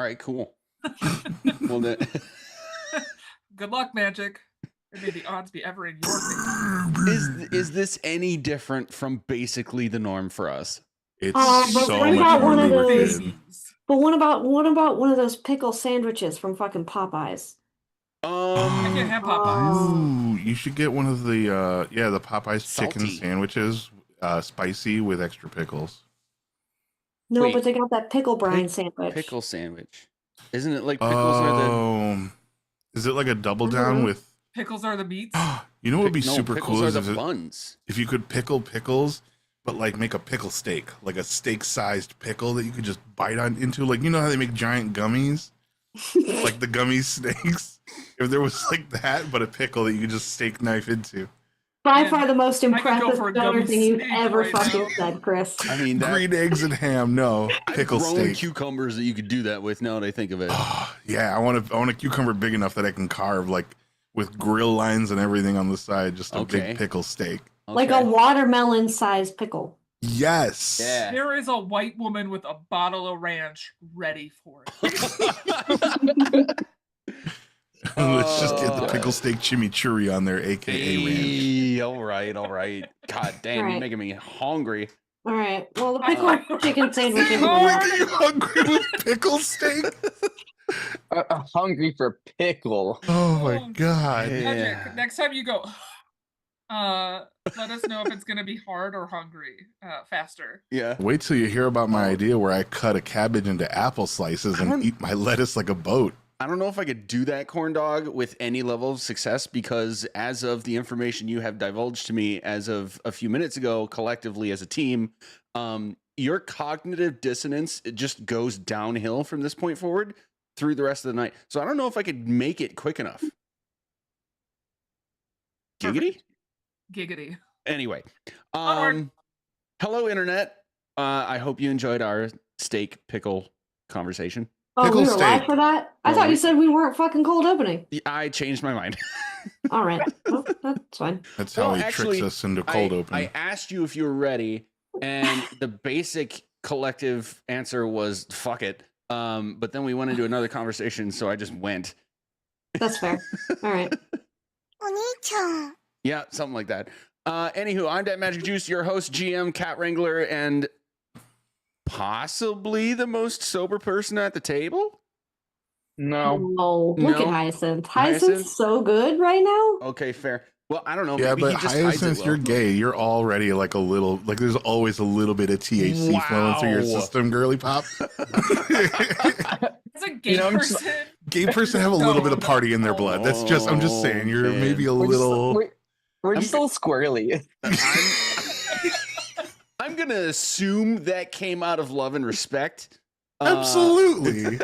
right, cool. Well, then... Good luck, Magic. And may the odds be ever in your favor. Is this any different from basically the norm for us? It's but so what much about more one of lubricated. those? But what about one of those pickle sandwiches from fucking Popeyes? I can't have Popeyes. Ooh, you should get one of the the Popeyes chicken Salty. sandwiches, spicy with extra pickles. No, Wait. but they got that pickle brine sandwich. Pickle sandwich. Isn't it like pickles are the... Is it like a double down with... Pickles are the meats. You know what would be No, super pickles cool are is the buns. if you could pickle pickles, but like make a pickle steak, like a steak-sized pickle that you could just bite on into. Like, you know how they make giant gummies? Like the gummy snakes? If there was like that, but a pickle that you could just steak knife into. By Man, far the most I could go impressive for a stoner gummy thing you've snake ever right fucking now. said, Chris. I mean, that... Green eggs and ham, no. Pickle I've grown steak. cucumbers that you could do that with now that I think of it. Yeah, I want a cucumber big enough that I can carve like with grill lines and everything on the side, just a Okay. big pickle steak. Like a watermelon-sized pickle. Yes. Yeah. There is a white woman with a bottle of ranch ready for it. Let's just get the pickle steak chimichurri on there, aka ranch. Hey, all right. God damn, Right. you're making me hungry. All right. Well, the pickle chicken sandwich is Oh, Look at you hungry with pickle steak. I'm hungry for pickle. Oh my god. Magic, next time you go, let us know if it's gonna be hard or hungry faster. Yeah. Wait till you hear about my idea where I cut a cabbage into apple slices and eat my lettuce like a boat. I don't know if I could do that, corn dog, with any level of success, because as of the information you have divulged to me as of a few minutes ago, collectively as a team, your cognitive dissonance, it just goes downhill from this point forward through the rest of the night. So I don't know if I could make it quick enough. Giggity? Giggity. Anyway, Onward. hello, Internet. I hope you enjoyed our steak pickle conversation. Oh, Pickle we were live steak. for that? I thought you said we weren't fucking cold opening. I changed my mind. All right. Well, that's fine. That's how Well, he actually, tricks us into cold opening. I asked you if you were ready, and the basic collective answer was "fuck it." But then we went into another conversation, so I just went. That's fair. All right. Yeah, something like that. Anywho, I'm Dat Magic Juice, your host, GM, Cat Wrangler, and possibly the most sober person at the table. No. Oh, look No. at Hyacinth. Hyacinth? Hyacinth's so good right now. Okay, fair. Well, I don't know. Yeah, Maybe but he just hides it Hyacinth, well. you're gay. You're already like a little, like there's always a little bit of THC flowing through your Wow. system, girly pop. As a gay I'm just- person, Gay person have a little bit of party in their blood. That's just, I'm just saying, you're Oh, man. maybe a We're little. just a little squirrely. I'm gonna assume that came out of love and respect. Absolutely.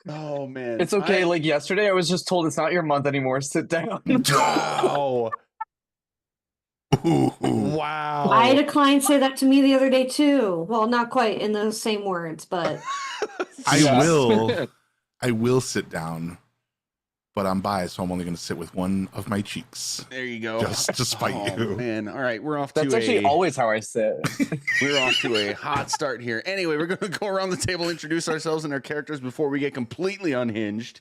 Oh man, It's okay. Like yesterday, I was just told it's not your month anymore. Sit down. Wow. Ooh. Wow. I had a client say that to me the other day too. Well, not quite in those same words, but I will sit down, but I'm biased, so I'm only going to sit with one of my cheeks. There you go. Just to spite you. Man, all right, we're off That's to actually always how I sit. we're off to a hot start here. Anyway, we're going to go around the table, introduce ourselves and our characters before we get completely unhinged.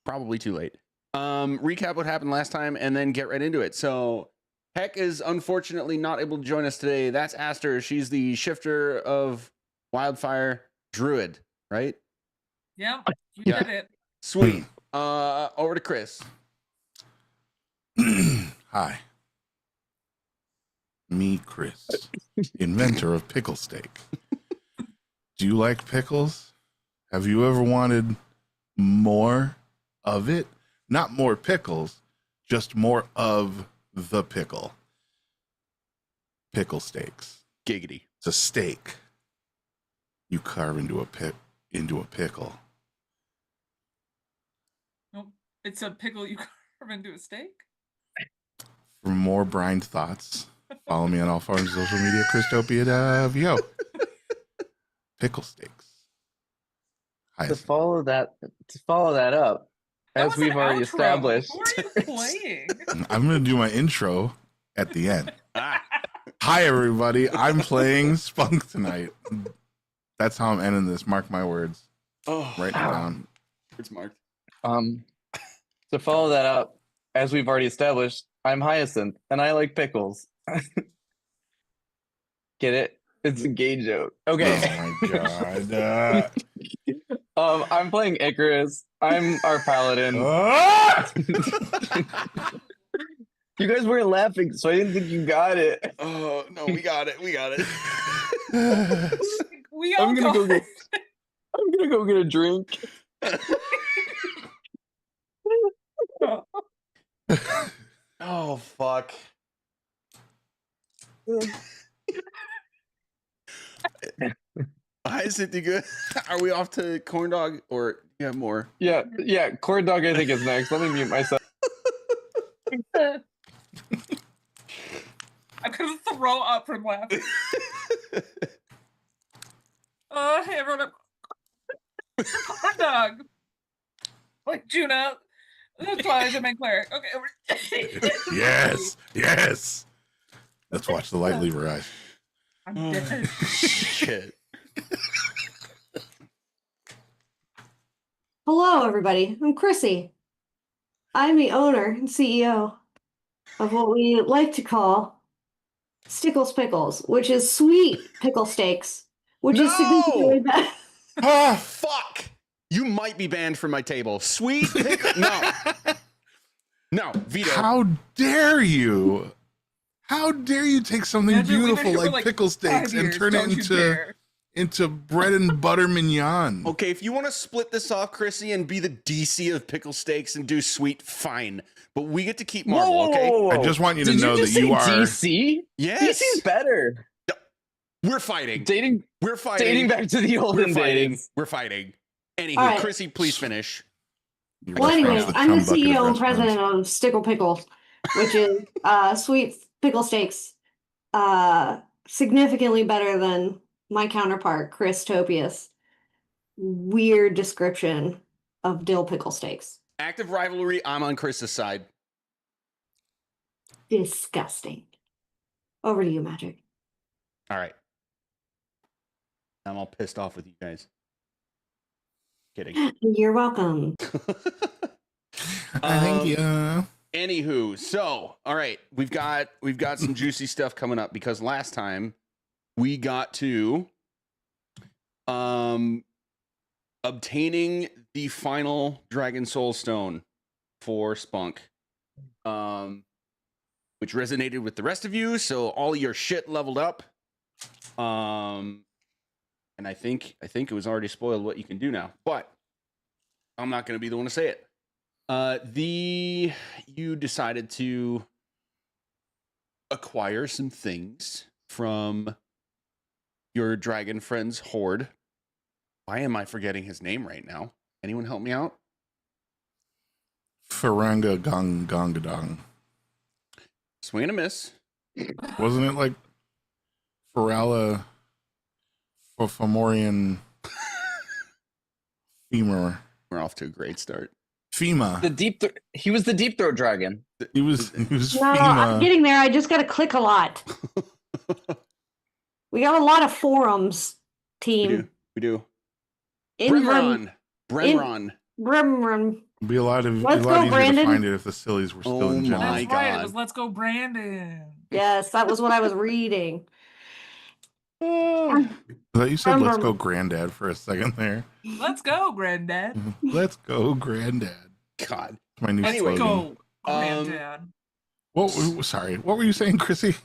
Probably too late. Recap what happened last time, and then get right into it. So, Heck is unfortunately not able to join us today. That's Aster. She's the shifter of Wildfire Druid, right? yeah, you Yeah. did it. Sweet. Over to Chris. Hi. Me, Chris, inventor of pickle steak. Do you like pickles? Have you ever wanted more of it? Not more pickles, just more of the pickle. Pickle steaks. Giggity. It's a steak you carve into a pickle. Nope. It's a pickle you carve into a steak. For more brined thoughts, follow me on all forms of social media, Christopia. Pickle steaks. to Hyacinth. follow that up, That as was an we've already outro. established. Who are you playing? I'm going to do my intro at the end. Hi, everybody. I'm playing Spunk tonight. That's how I'm ending this. Mark my words. Oh, Write it down. it's marked. To follow that up, as we've already established, I'm Hyacinth and I like pickles. Get it? It's a gay joke. Okay. Oh my god. I'm playing Icarus. I'm our paladin. Ah! You guys weren't laughing, so I didn't think you got it. Oh no, we got it. We got it. We all I'm gonna got go get. I'm gonna go get a drink. Oh fuck. Hyacinth, you good? Are we off to corn dog or do you have more? Yeah, corn dog I think is next. Let me mute myself. I'm gonna throw up from laughing. Hey everyone, I'm corn dog. Like Juna, Elijah, and Claire. Okay, Yes. Let's watch the light leave her eyes. I'm dead. Shit. Hello, everybody. I'm Chrissy. I'm the owner and CEO of what we like to call Stickles Pickles, which is sweet pickle steaks, which is significantly better. Oh fuck! You might be banned from my table. Sweet pickle. No, veto. How dare you? How dare you take something Imagine we've been beautiful here for like pickle steaks 5 and years, turn don't it you dare. into bread and butter mignon? Okay, if you want to split this off, Chrissy, and be the DC of pickle steaks and do sweet, fine. But we get to keep Marvel, okay? I just want you to Did know you just that you say are. DC? Yes. DC's better. We're fighting. Dating We're fighting. dating back to the We're olden fighting. days. We're fighting. Anywho, All right. Chrissy, please finish. Your Well, best friend's anyways, the I'm the chum bucket of CEO and best friends. president of Stickle Pickles, which is sweet pickle steaks, significantly better than my counterpart, Chris Topius. Weird description of dill pickle steaks. Active rivalry. I'm on Chris's side. Disgusting. Over to you, Magic. All right. I'm all pissed off with you guys. Kidding. You're welcome. Thank you. Anywho, so all right, we've got some juicy stuff coming up because last time we got to obtaining the final Dragon Soul Stone for Spunk, which resonated with the rest of you. So all your shit leveled up, and I think it was already spoiled what you can do now, but I'm not going to be the one to say it. You decided to acquire some things from your dragon friend's horde. Why am I forgetting his name right now? Anyone help me out? Faranga Gongadong. Swing and a miss. Wasn't it like Farala Fomorian Femur? We're off to a great start. FEMA. He was the deep throat dragon. He was No, FEMA. I'm getting there. I just got to click a lot. We got a lot of forums, team. We do. Inrum, Brenron. Brimrum. It'd be a lot Let's easier go, to Brandon. find it if the sillies were still Oh in general. my That's right. It God. was Let's Go Brandon. Yes, that was what I was reading. I thought you said let's Brum, go brum. granddad for a second there. Let's go, Granddad. Let's go granddad. God. My new Let's slogan. go, Granddad. Sorry, what were you saying, Chrissy?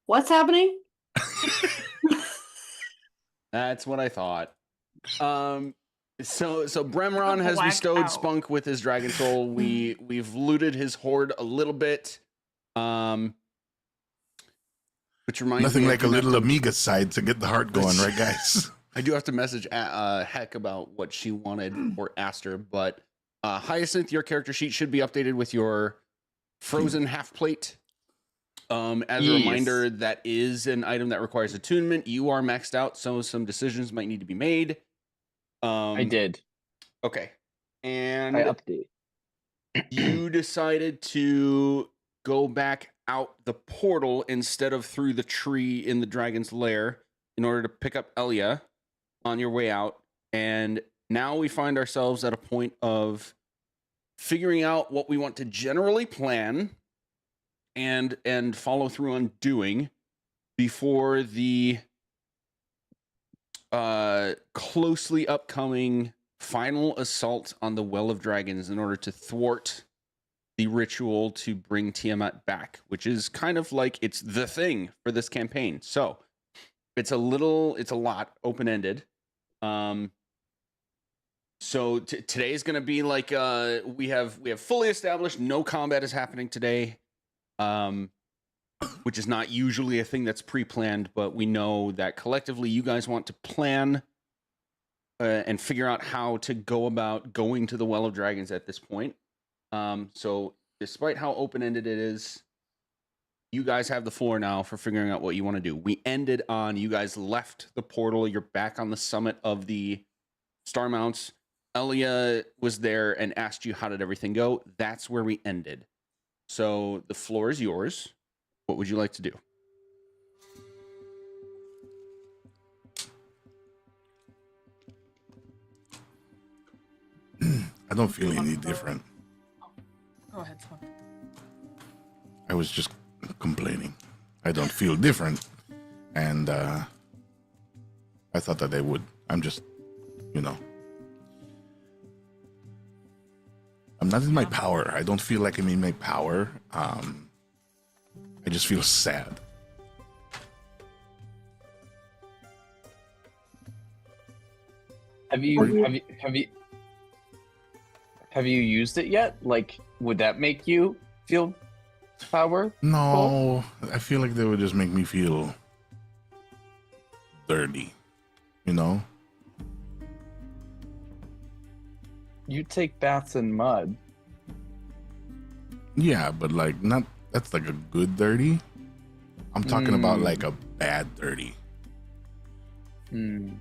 What's happening? That's what I thought. So Bremron has Black bestowed out. Spunk with his dragon soul. We've looted his horde a little bit. Which reminds Nothing me, I like a do have little to- Amiga side to get the heart going, right, guys? I do have to message Heck about what she wanted or asked her, but Hyacinth, your character sheet should be updated with your frozen half plate. As a Yes. reminder, that is an item that requires attunement. You are maxed out, so some decisions might need to be made. I did. Okay. And I update. you decided to go back out the portal instead of through the tree in the dragon's lair in order to pick up Elia on your way out And now we find ourselves at a point of figuring out what we want to generally plan and follow through on doing before the closely upcoming final assault on the Well of Dragons in order to thwart the ritual to bring Tiamat back, which is kind of like it's the thing for this campaign. So it's a lot open-ended. So today is going to be like we have fully established no combat is happening today, which is not usually a thing that's pre-planned, but we know that collectively you guys want to plan and figure out how to go about going to the Well of Dragons at this point. So despite how open-ended it is, you guys have the floor now for figuring out what you want to do. We ended on you guys left the portal. You're back on the summit of the Star Mounts. Elia was there and asked you how did everything go. That's where we ended. So the floor is yours. What would you like to do? I don't feel any different. Go ahead, Swan. I was just complaining. I don't feel different. And I thought that they would. I'm just, I'm not in my power. I don't feel like I'm in my power. I just feel sad. Have you used it yet? Like, would that make you feel power? No, I feel like they would just make me feel dirty, You take baths in mud. Yeah, but like that's like a good dirty. I'm talking about like a bad dirty. I'm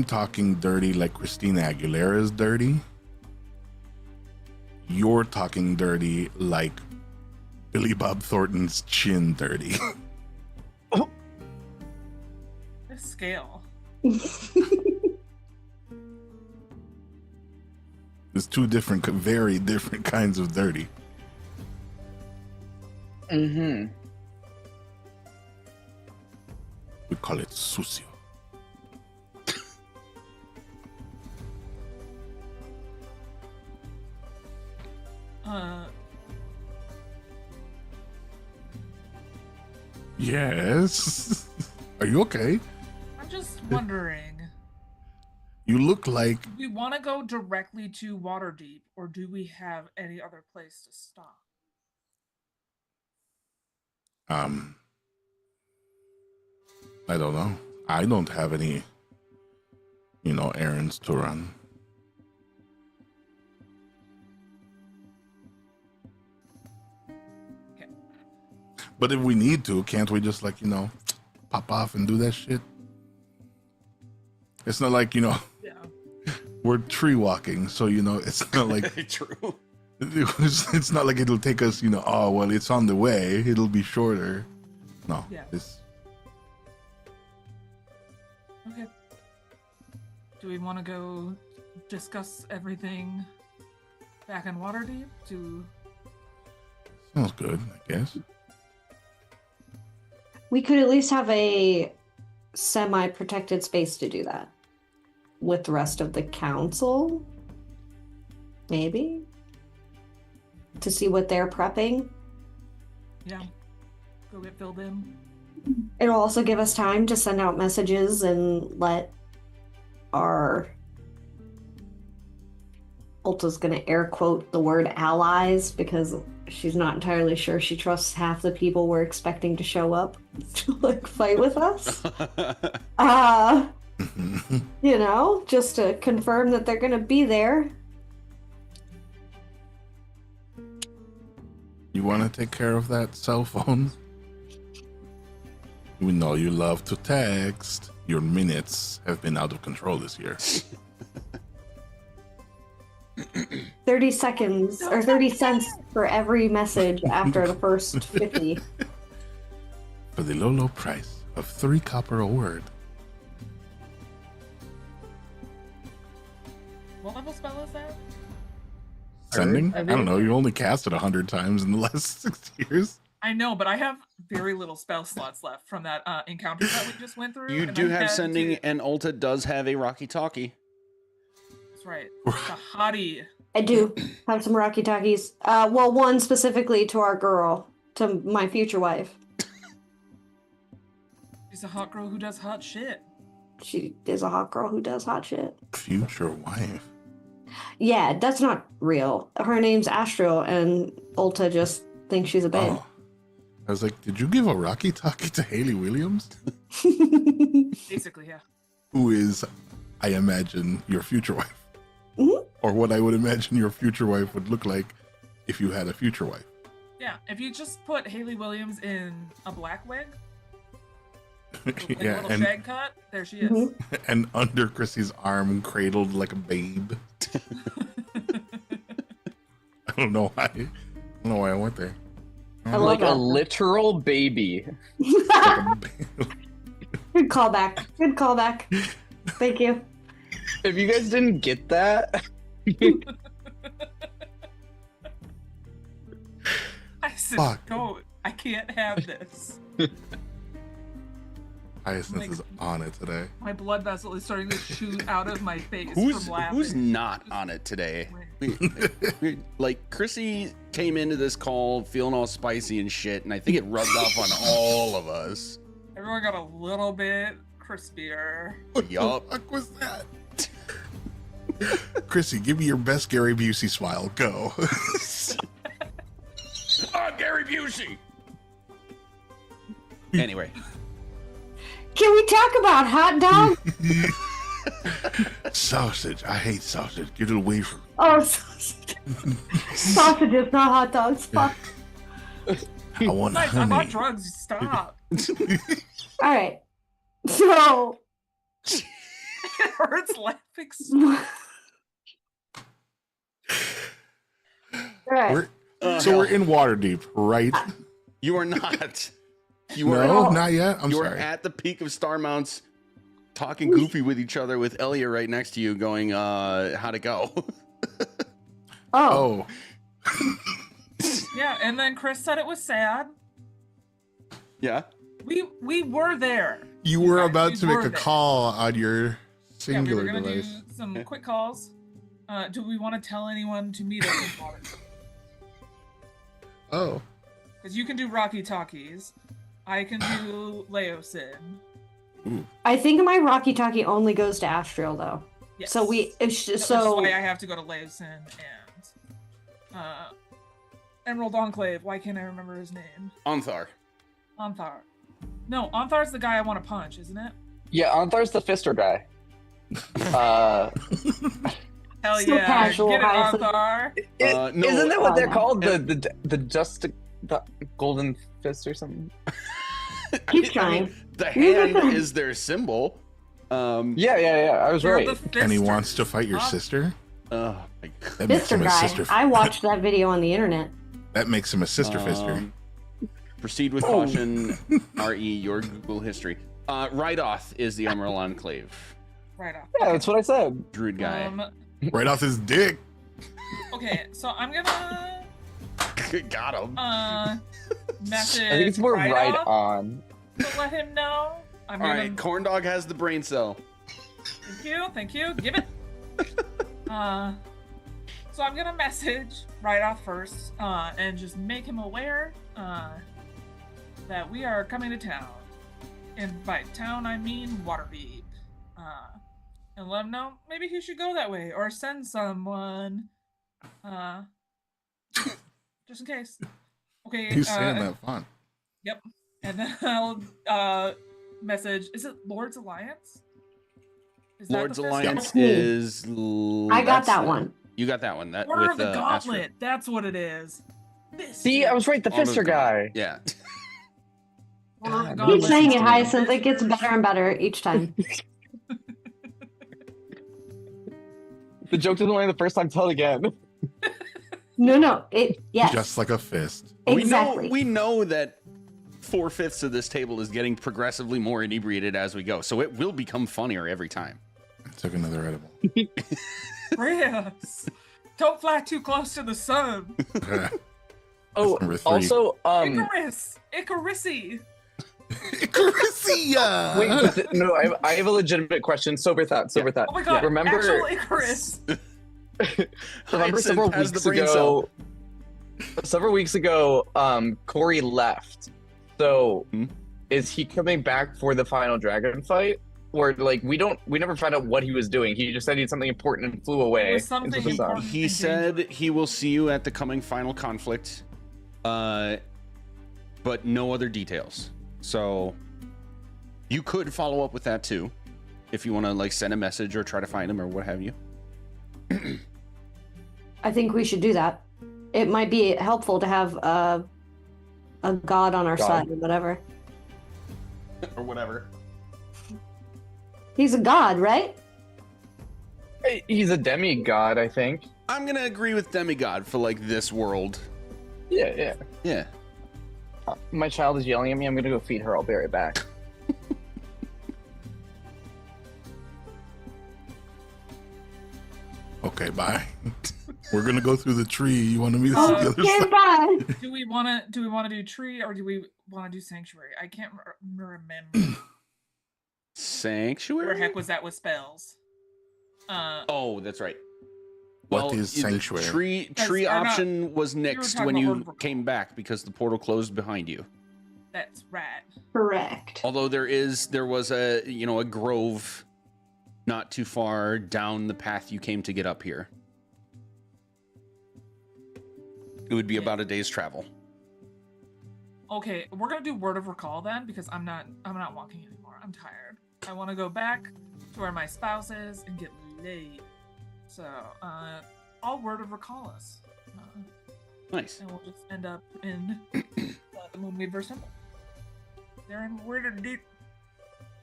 talking dirty like Christina Aguilera's dirty. You're talking dirty like Billy Bob Thornton's chin dirty. This scale. There's two very different kinds of dirty. Mm-hmm. We call it sucio. Yes. Are you okay? I'm just wondering. You look like Do we want to go directly to Waterdeep, or do we have any other place to stop? I don't know. I don't have any, errands to run. Okay. But if we need to, can't we just pop off and do that shit? It's not like, Yeah. we're tree walking, so it's not like True. it's not like it'll take us, oh well, it's on the way, it'll be shorter. No. Yeah. Okay. Do we want to go discuss everything back in Waterdeep? Sounds good, I guess. We could at least have a semi-protected space to do that with the rest of the council, maybe, to see what they're prepping. Yeah. Go get filled in. It'll also give us time to send out messages and let our Ulta's gonna air quote the word allies because she's not entirely sure she trusts half the people we're expecting to show up to fight with us. Just to confirm that they're gonna be there. You want to take care of that cell phone? We know you love to text. Your minutes have been out of control this year. 30 seconds or 30 cents for every message after the first 50. For the low, low price of 3 copper a word. What level spell is that? Sending? I I don't know. You only cast it 100 times in the last 6 years. I know, but I have very little spell slots left from that encounter that we just went through. You and do I have had sending, to- and Ulta does have a Rocky Talkie. That's right. The hottie. I do have some Rocky Talkies. Well, one specifically to our girl, to my future wife. She's a hot girl who does hot shit. She is a hot girl who does hot shit. Future wife. Yeah, that's not real. Her name's Astro, and Ulta just thinks she's a babe. Oh. I was like, did you give a Rocky Talkie to Haley Williams? Basically, yeah. Who is, I imagine, your future wife. Mhm. Or what I would imagine your future wife would look like if you had a future wife. Yeah, if you just put Haley Williams in a black wig, like a Yeah, little shag cut, there she is. Mhm. and under Chrissy's arm, cradled like a babe. I don't know why. I don't know why I went there. I love Like a that. literal baby. Like a babe. Good callback. Good callback. Thank you. If you guys didn't get that, I said, Fuck. no, I can't have this. Hyacinth Like- is on it today. My blood vessel is starting to shoot out of my face Who's from laughing. who's not on it today? Like Chrissy came into this call feeling all spicy and shit, and I think it rubbed off on all of us. Everyone got a little bit crispier. What Yup. the fuck was that? Chrissy, give me your best Gary Busey smile. Go. Oh, Gary Busey. Anyway, Can we talk about hot dog? Sausage. I hate sausage. Get it away from me. Oh, sausage. Sausages, not hot dogs. Fuck. I want Guys, I'm on honey. drugs. Stop. All right. So, It hurts laughing. So all right. We're in Waterdeep, right? you are not. You are. No, not yet. I'm You are sorry. at the peak of Star Mounts, talking goofy with each other with Elia right next to you, going, how'd it go? Oh, Oh, yeah, and then Chris said it was sad. Yeah. We were there. you were Guys, about we to make were a there. call on your Yeah, we singular were gonna device. do some Yeah. quick calls. Do we want to tell anyone to meet us in water? Oh, Because you can do Rocky Talkies. I can do Leosin. I think my Rocky Talkie only goes to Astral though. Yes. So we, it's just, Which is so why I have to go to Leosin and Emerald Enclave. Why can't I remember his name? Onthar. Onthar. No, Onthar's the guy I want to punch, isn't it? yeah, Anthar's the fister guy. Hell So yeah! casual, Get it, Hyacinth. Onthar. No, Isn't that what they're um, called? The golden fist or something? keep trying. The hand is their symbol. Yeah. I was They're right. the and he fisters. wants to fight your Stop. sister? Oh my God. That makes Fister him a guy. sister. I watched that video on the internet. That makes him a sister fister. Proceed with Oh. caution. RE, your Google history. Rydoth is the Emerald Enclave. Right off. Yeah, that's what I said. Druid guy. Right off his dick. Okay, so I'm gonna Got him. message. I think it's more right off on. to let him know. I'm All gonna. right, Corn Dog has the brain cell. Thank you. Give it. So I'm gonna message right off first, and just make him aware that we are coming to town. And by town I mean Waterdeep. And let him know maybe he should go that way or send someone. Just in case. Okay. He's saying that fun. Yep. And then I'll message. Is it Lord's Alliance? Is that Lord's the fist? Alliance me. is. I got that's that the- one. You got that one. That Order with of the Astro. Gauntlet. That's what it is. See, I was right. The Honor of fister the guy. Yeah. Order of the Keep Gauntlet. Keep saying it, Listen to me. Hyacinth. It gets better and better each time. The joke doesn't land the first time. Tell it again. No. It yes. Just like a fist. exactly. We know that 4/5 of this table is getting progressively more inebriated as we go, so it will become funnier every time. I took another edible. Chris, don't fly too close to the sun. Oh, number 3. also, Icarusy. Icarusia! wait, but no, I have a legitimate question. Sober thought. Oh my god, Remember, actual Icarus. remember Hyacinth has the brain cell. several weeks ago, Corey left. So, Hmm? is he coming back for the final dragon fight? Or like we never found out what he was doing. He just said he had something important and flew away. It was something into the sun. important. He said he will see you at the coming final conflict, but no other details. So you could follow up with that too, if you want to like send a message or try to find him or what have you. I think we should do that. It might be helpful to have a god on our God. side or whatever. Or whatever. He's a god, right? He's a demigod, I think. I'm gonna agree with demigod for like this world. Yeah. Yeah. My child is yelling at me. I'm gonna go feed her. I'll be right back. Okay, bye. We're gonna go through the tree. You want to meet us at the other Okay, side? bye. Do we want to do tree or do we want to do sanctuary? I can't remember. Sanctuary? Where heck was that with spells? Oh, that's right. What is the sanctuary? Tree Or not- option was were nixed talking when about you Order of came back because the portal closed behind you. That's right. Correct. Although there was a a grove not too far down the path you came to get up here. It would be about a day's travel. Okay, we're gonna do word of recall then because I'm not walking anymore. I'm tired. I want to go back to where my spouse is and get laid. So I'll word of recall us, Nice. and we'll just end up in the Moonweaver Temple. They're in Word Deep.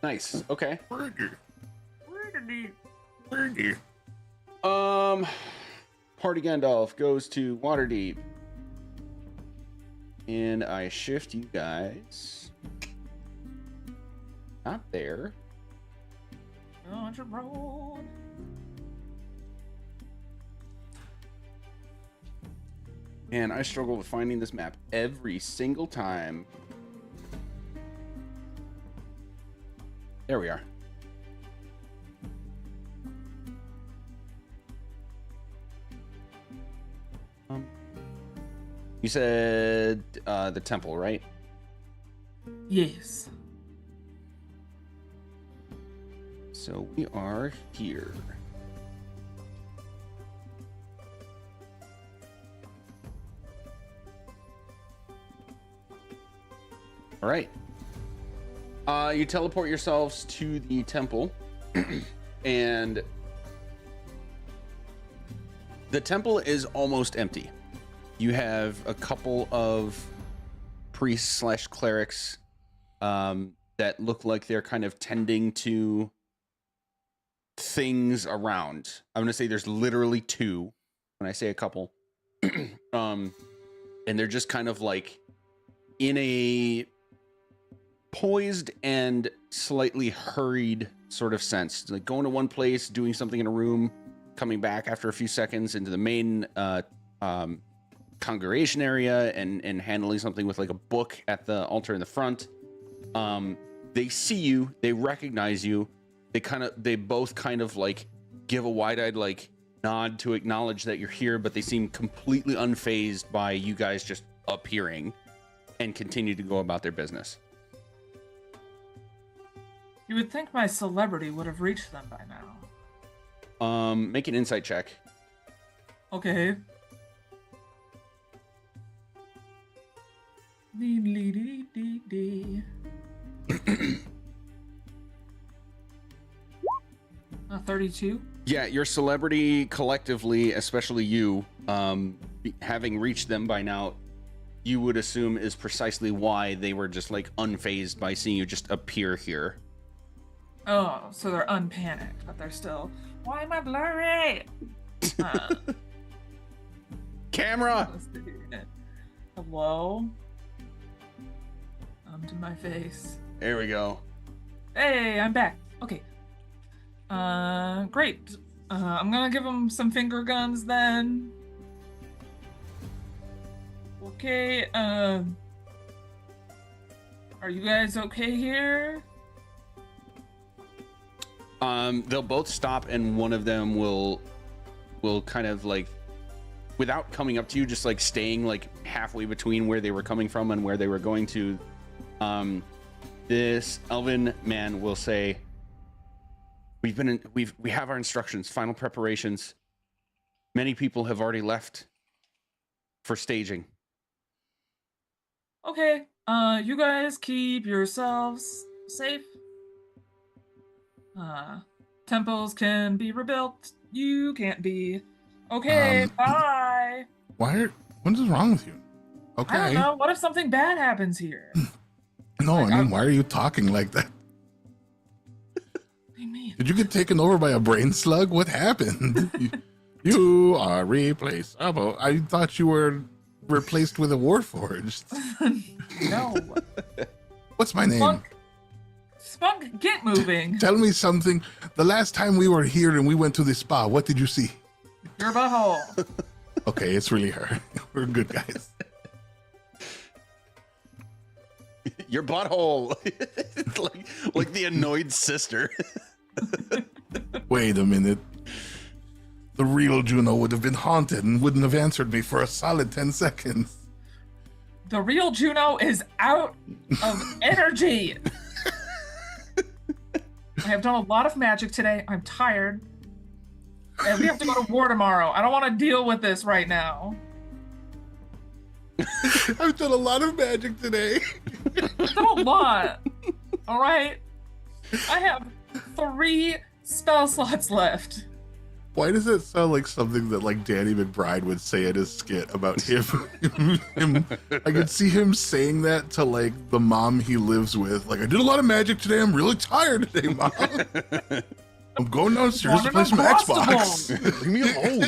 Nice. Okay. Burger. Word Deep. Burger. Party Gandalf goes to Waterdeep. And I shift you guys. Not there. On your road. And I struggle with finding this map every single time. There we are. You said the temple, right? Yes. So we are here. All right. You teleport yourselves to the temple, and the temple is almost empty. You have a couple of priests / clerics that look like they're kind of tending to things around. I'm gonna say there's literally 2 when I say a couple. And they're just kind of like in a poised and slightly hurried sort of sense, like going to one place, doing something in a room, coming back after a few seconds into the main congregation area and handling something with like a book at the altar in the front. They see you, they recognize you, they both kind of like give a wide-eyed like nod to acknowledge that you're here, but they seem completely unfazed by you guys just appearing and continue to go about their business. You would think my celebrity would have reached them by now. Make an insight check. Okay. Dee. 32. Yeah, your celebrity collectively, especially you, having reached them by now, you would assume is precisely why they were just like unfazed by seeing you just appear here. Oh, so they're unpanicked, but they're still. Why am I blurry? Camera! Hello. to my face. There we go. Hey, I'm back. Okay. Great. I'm gonna give him some finger guns then. Okay, are you guys okay here? They'll both stop, and one of them will kind of like, without coming up to you, just like staying like halfway between where they were coming from and where they were going to. This elven man will say, we have our instructions, final preparations. Many people have already left for staging. Okay, you guys keep yourselves safe. Temples can be rebuilt. You can't be. Okay, bye. What is wrong with you? I Okay. don't know. What if something bad happens here? No, Like, I mean, why are you talking like that? What do you mean? Did you get taken over by a brain slug? What happened? You are replaceable. I thought you were replaced with a warforged. No. What's my name? Spunk, get moving. Tell me something. The last time we were here and we went to the spa, what did you see? Your butthole. Okay, it's really her. We're good guys. Your butthole. like the annoyed sister. Wait a minute. The real Juno would have been haunted and wouldn't have answered me for a solid 10 seconds. The real Juno is out of energy. I have done a lot of magic today. I'm tired. And we have to go to war tomorrow. I don't want to deal with this right now. I've done a lot of magic today. I've done a lot. All right. I have 3 spell slots left. Why does it sound like something that like Danny McBride would say in his skit about him? I could see him saying that to like the mom he lives with. Like, I did a lot of magic today. I'm really tired today, Mom. I'm going downstairs to play some Xbox. Leave me alone.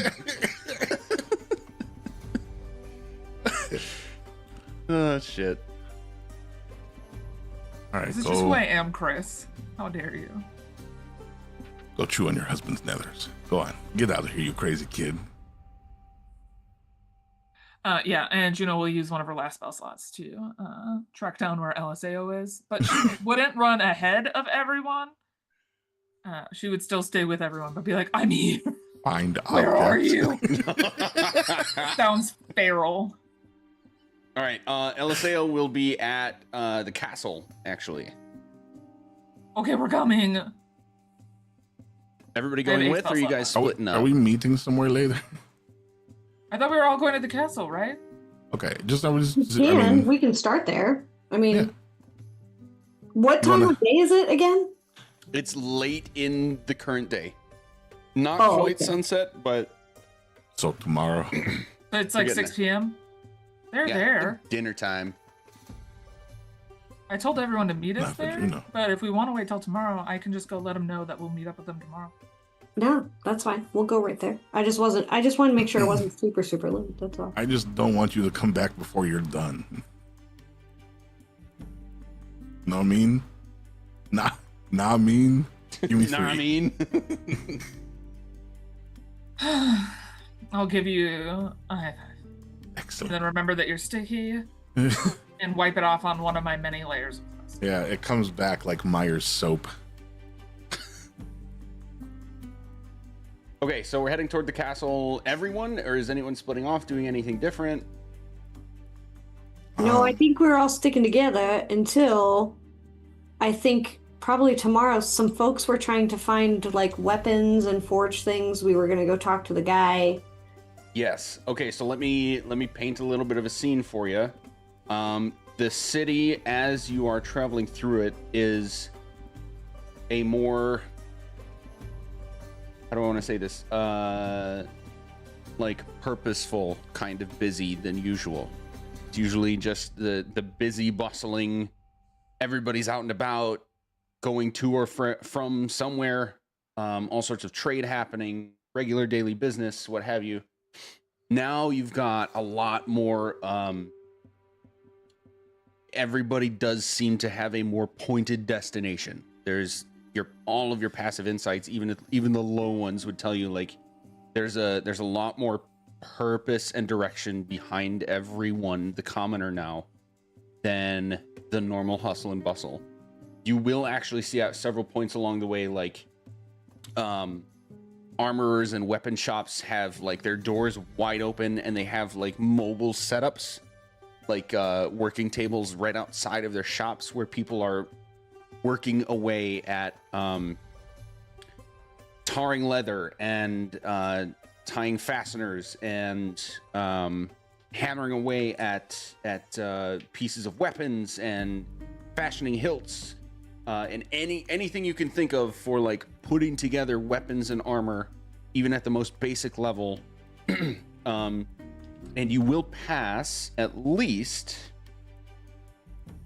Oh shit. All right, This is just who I am, Chris. How dare you? go chew on your husband's nethers. Go on, get out of here, you crazy kid. Yeah, and Juno will use one of her last spell slots to track down where LSAO is, but she wouldn't run ahead of everyone. She would still stay with everyone, but be like, I'm here. Find Where are object. you? Sounds feral. All right, LSAO will be at the castle, actually. Okay, we're coming. Everybody I have going 8 with, or are you guys spell splitting up? Are we meeting somewhere later? I thought we were all going to the castle, right? Okay, just I was. We can start there. I mean, Yeah. what time Wanna- of day is it again? It's late in the current day. Not Oh, quite okay. sunset, but So tomorrow. But it's like We're getting 6 p.m. They're yeah, there. dinner time. I told everyone to meet us Not that there, you know. but if we want to wait till tomorrow, I can just go let them know that we'll meet up with them tomorrow. No, that's fine. We'll go right there. I just wanted to make sure it wasn't super late. That's all. I just don't want you to come back before you're done. Know what I mean? Nah, mean. Give me 3. Nah, I mean. I'll give you a high five. And Excellent. then remember that you're sticky and wipe it off on one of my many layers of dust. Yeah, it comes back like Myers soap. Okay, so we're heading toward the castle. Everyone, or is anyone splitting off, doing anything different? No, I think we're all sticking together until I think probably tomorrow some folks were trying to find like weapons and forge things. We were gonna go talk to the guy. Yes. Okay, so let me paint a little bit of a scene for you. The city, as you are traveling through it, is a more, how do I want to say this? Like purposeful kind of busy than usual. It's usually just the busy, bustling. Everybody's out and about, going to or from somewhere. All sorts of trade happening, regular daily business, what have you. Now you've got a lot more everybody does seem to have a more pointed destination. There's all of your passive insights, even the low ones would tell you like there's a lot more purpose and direction behind everyone, the commoner now, than the normal hustle and bustle. You will actually see at several points along the way, like armorers and weapon shops have like their doors wide open, and they have like mobile setups, like working tables right outside of their shops where people are working away at tarring leather and tying fasteners and hammering away at pieces of weapons and fashioning hilts and anything you can think of for like putting together weapons and armor, even at the most basic level. And you will pass at least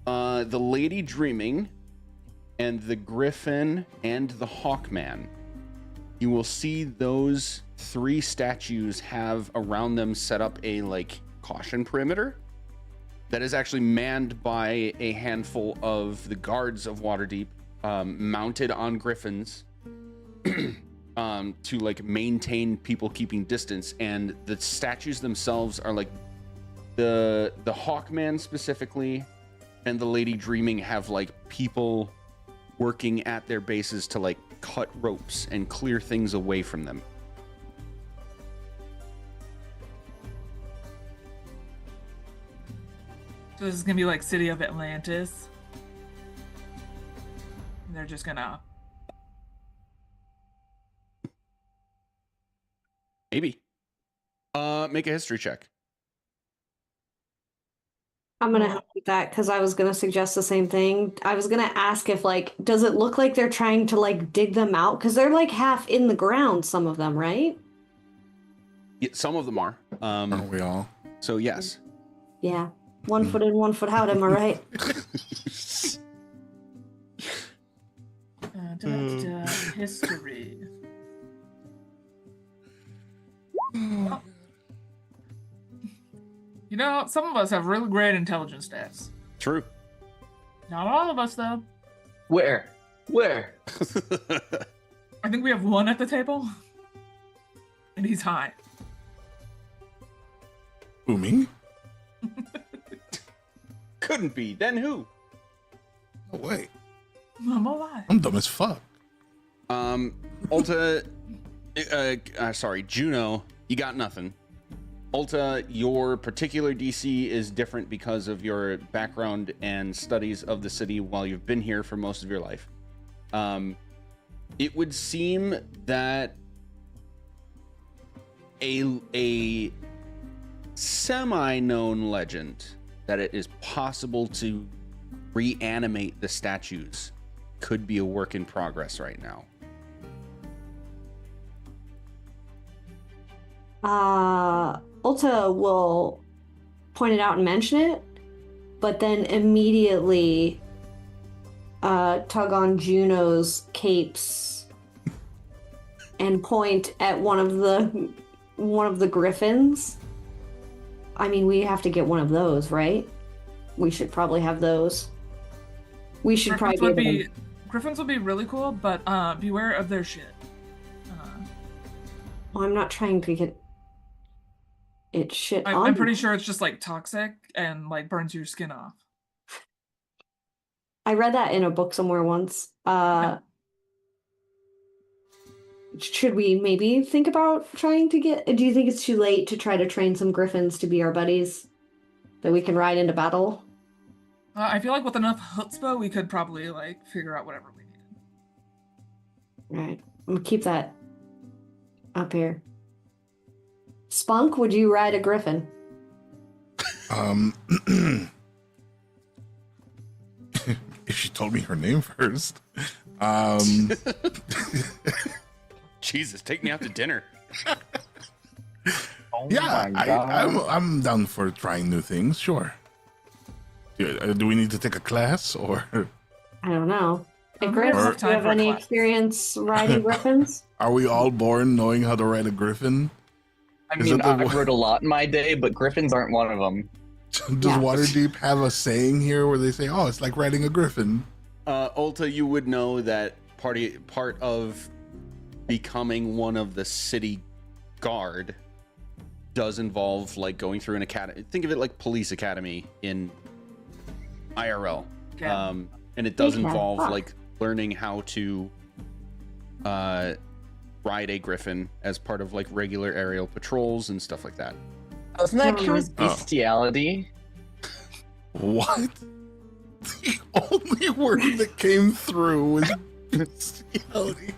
the Lady Dreaming and the Griffin and the Hawkman. You will see those 3 statues have around them set up a like caution perimeter that is actually manned by a handful of the guards of Waterdeep, mounted on griffins to like maintain people keeping distance. And the statues themselves are like the Hawkman specifically and the Lady Dreaming have like people working at their bases to like cut ropes and clear things away from them. So this is gonna be like City of Atlantis. And they're just gonna... Maybe. Make a history check. I'm gonna help with that because I was gonna suggest the same thing. I was gonna ask if like, does it look like they're trying to like dig them out? Because they're like half in the ground, some of them, right? Yeah, some of them are. Aren't we all? So yes. Yeah. 1 foot in, 1 foot out, am I right? History. You know, some of us have really great intelligence stats. True. Not all of us, though. Where? I think we have 1 at the table. And he's high. Who, me? Couldn't be. Then who? No way. I'm alive. I'm dumb as fuck. Ulta, sorry, Juno, you got nothing. Ulta, your particular DC is different because of your background and studies of the city while you've been here for most of your life. It would seem that a semi-known legend that it is possible to reanimate the statues could be a work in progress right now. Ulta will point it out and mention it, but then immediately tug on Juno's capes and point at one of the griffins. I mean, we have to get one of those, right? We should probably have those. We should Griffins would be really cool, but beware of their shit. Well, I'm not trying to get it shit on. I'm pretty sure it's just like toxic and like burns your skin off. I read that in a book somewhere once. Should we maybe think about trying to get... Do you think it's too late to try to train some griffins to be our buddies that we can ride into battle? I feel like with enough chutzpah, we could probably like figure out whatever we need. Alright, I'm gonna keep that up here. Spunk, would you ride a griffin? If she told me her name first. Jesus, take me out to dinner. Yeah, I'm down for trying new things, sure. Do we need to take a class or? I don't know. Hey, I'm Griff, gonna do you have time for any class. experience riding griffins? Are we all born knowing how to ride a griffin? I Is mean, it the I one- rode a lot in my day, but griffins aren't one of them. Does Waterdeep have a saying here where they say, "Oh, it's like riding a griffin"? Ulta, you would know that part of becoming one of the city guard does involve like going through an academy. Think of it like police academy in IRL. Yeah. And it does Yeah. involve Fuck. like learning how to ride a griffin as part of like regular aerial patrols and stuff like that. Doesn't that No, count as no. bestiality? What? The only word that came through was bestiality.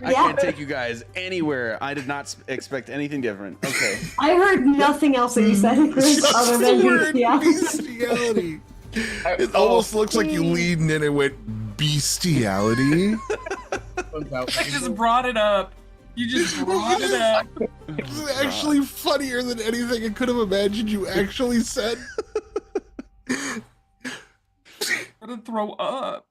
I Yeah. can't take you guys anywhere. I did not expect anything different. Okay. I heard nothing else that you said, Chris, Just other the than word bestiality. bestiality. It almost looks like you leaned in and went bestiality. I just brought it up. You just brought it up. It's actually funnier than anything I could have imagined you actually said. I'm gonna throw up.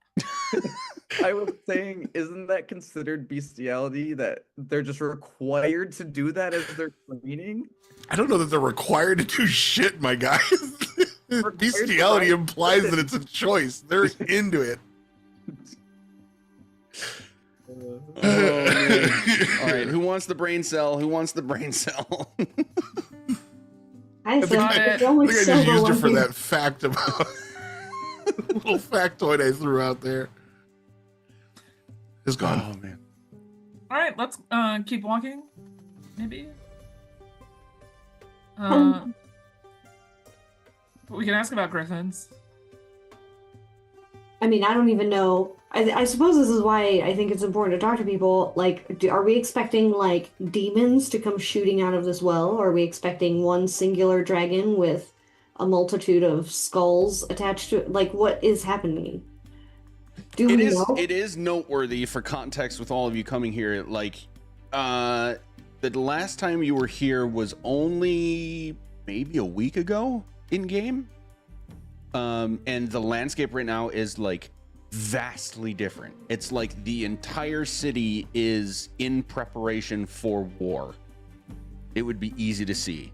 I was saying, isn't that considered bestiality that they're just required to do that as their training? I don't know that they're required to do shit, my guy. Bestiality to implies that it's a choice. They're into it. Oh, man. All right. Who wants the brain cell? Who wants the brain cell? I I think Got I, it. I only think I just silver used it one for here. that fact about little factoid I threw out there. It's gone. Oh man. All right, let's keep walking. Maybe. Um, But we can ask about griffins. I mean, I don't even know. I suppose this is why I think it's important to talk to people. Like, are we expecting like demons to come shooting out of this well? Or are we expecting one singular dragon with a multitude of skulls attached to it? Like, what is happening? Do we know? It is noteworthy for context with all of you coming here. Like, the last time you were here was only maybe a week ago in game. And the landscape right now is like vastly different. It's like the entire city is in preparation for war. It would be easy to see.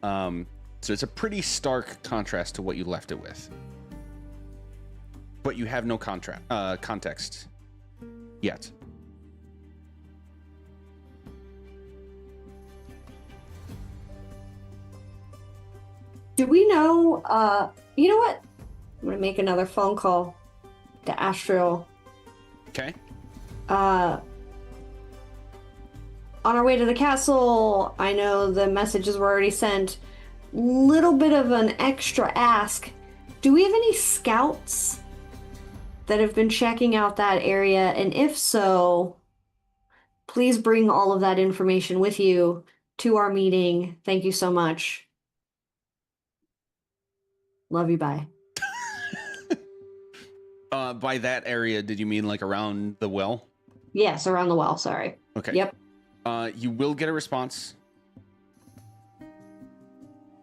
So it's a pretty stark contrast to what you left it with. But you have no context yet. Do we know? You know what? I'm gonna make another phone call to Astral. Okay. On our way to the castle, I know the messages were already sent. Little bit of an extra ask. Do we have any scouts that have been checking out that area? And if so, please bring all of that information with you to our meeting. Thank you so much. Love you, bye. By that area, did you mean like around the well? Yes, around the well, sorry. Okay. Yep. You will get a response.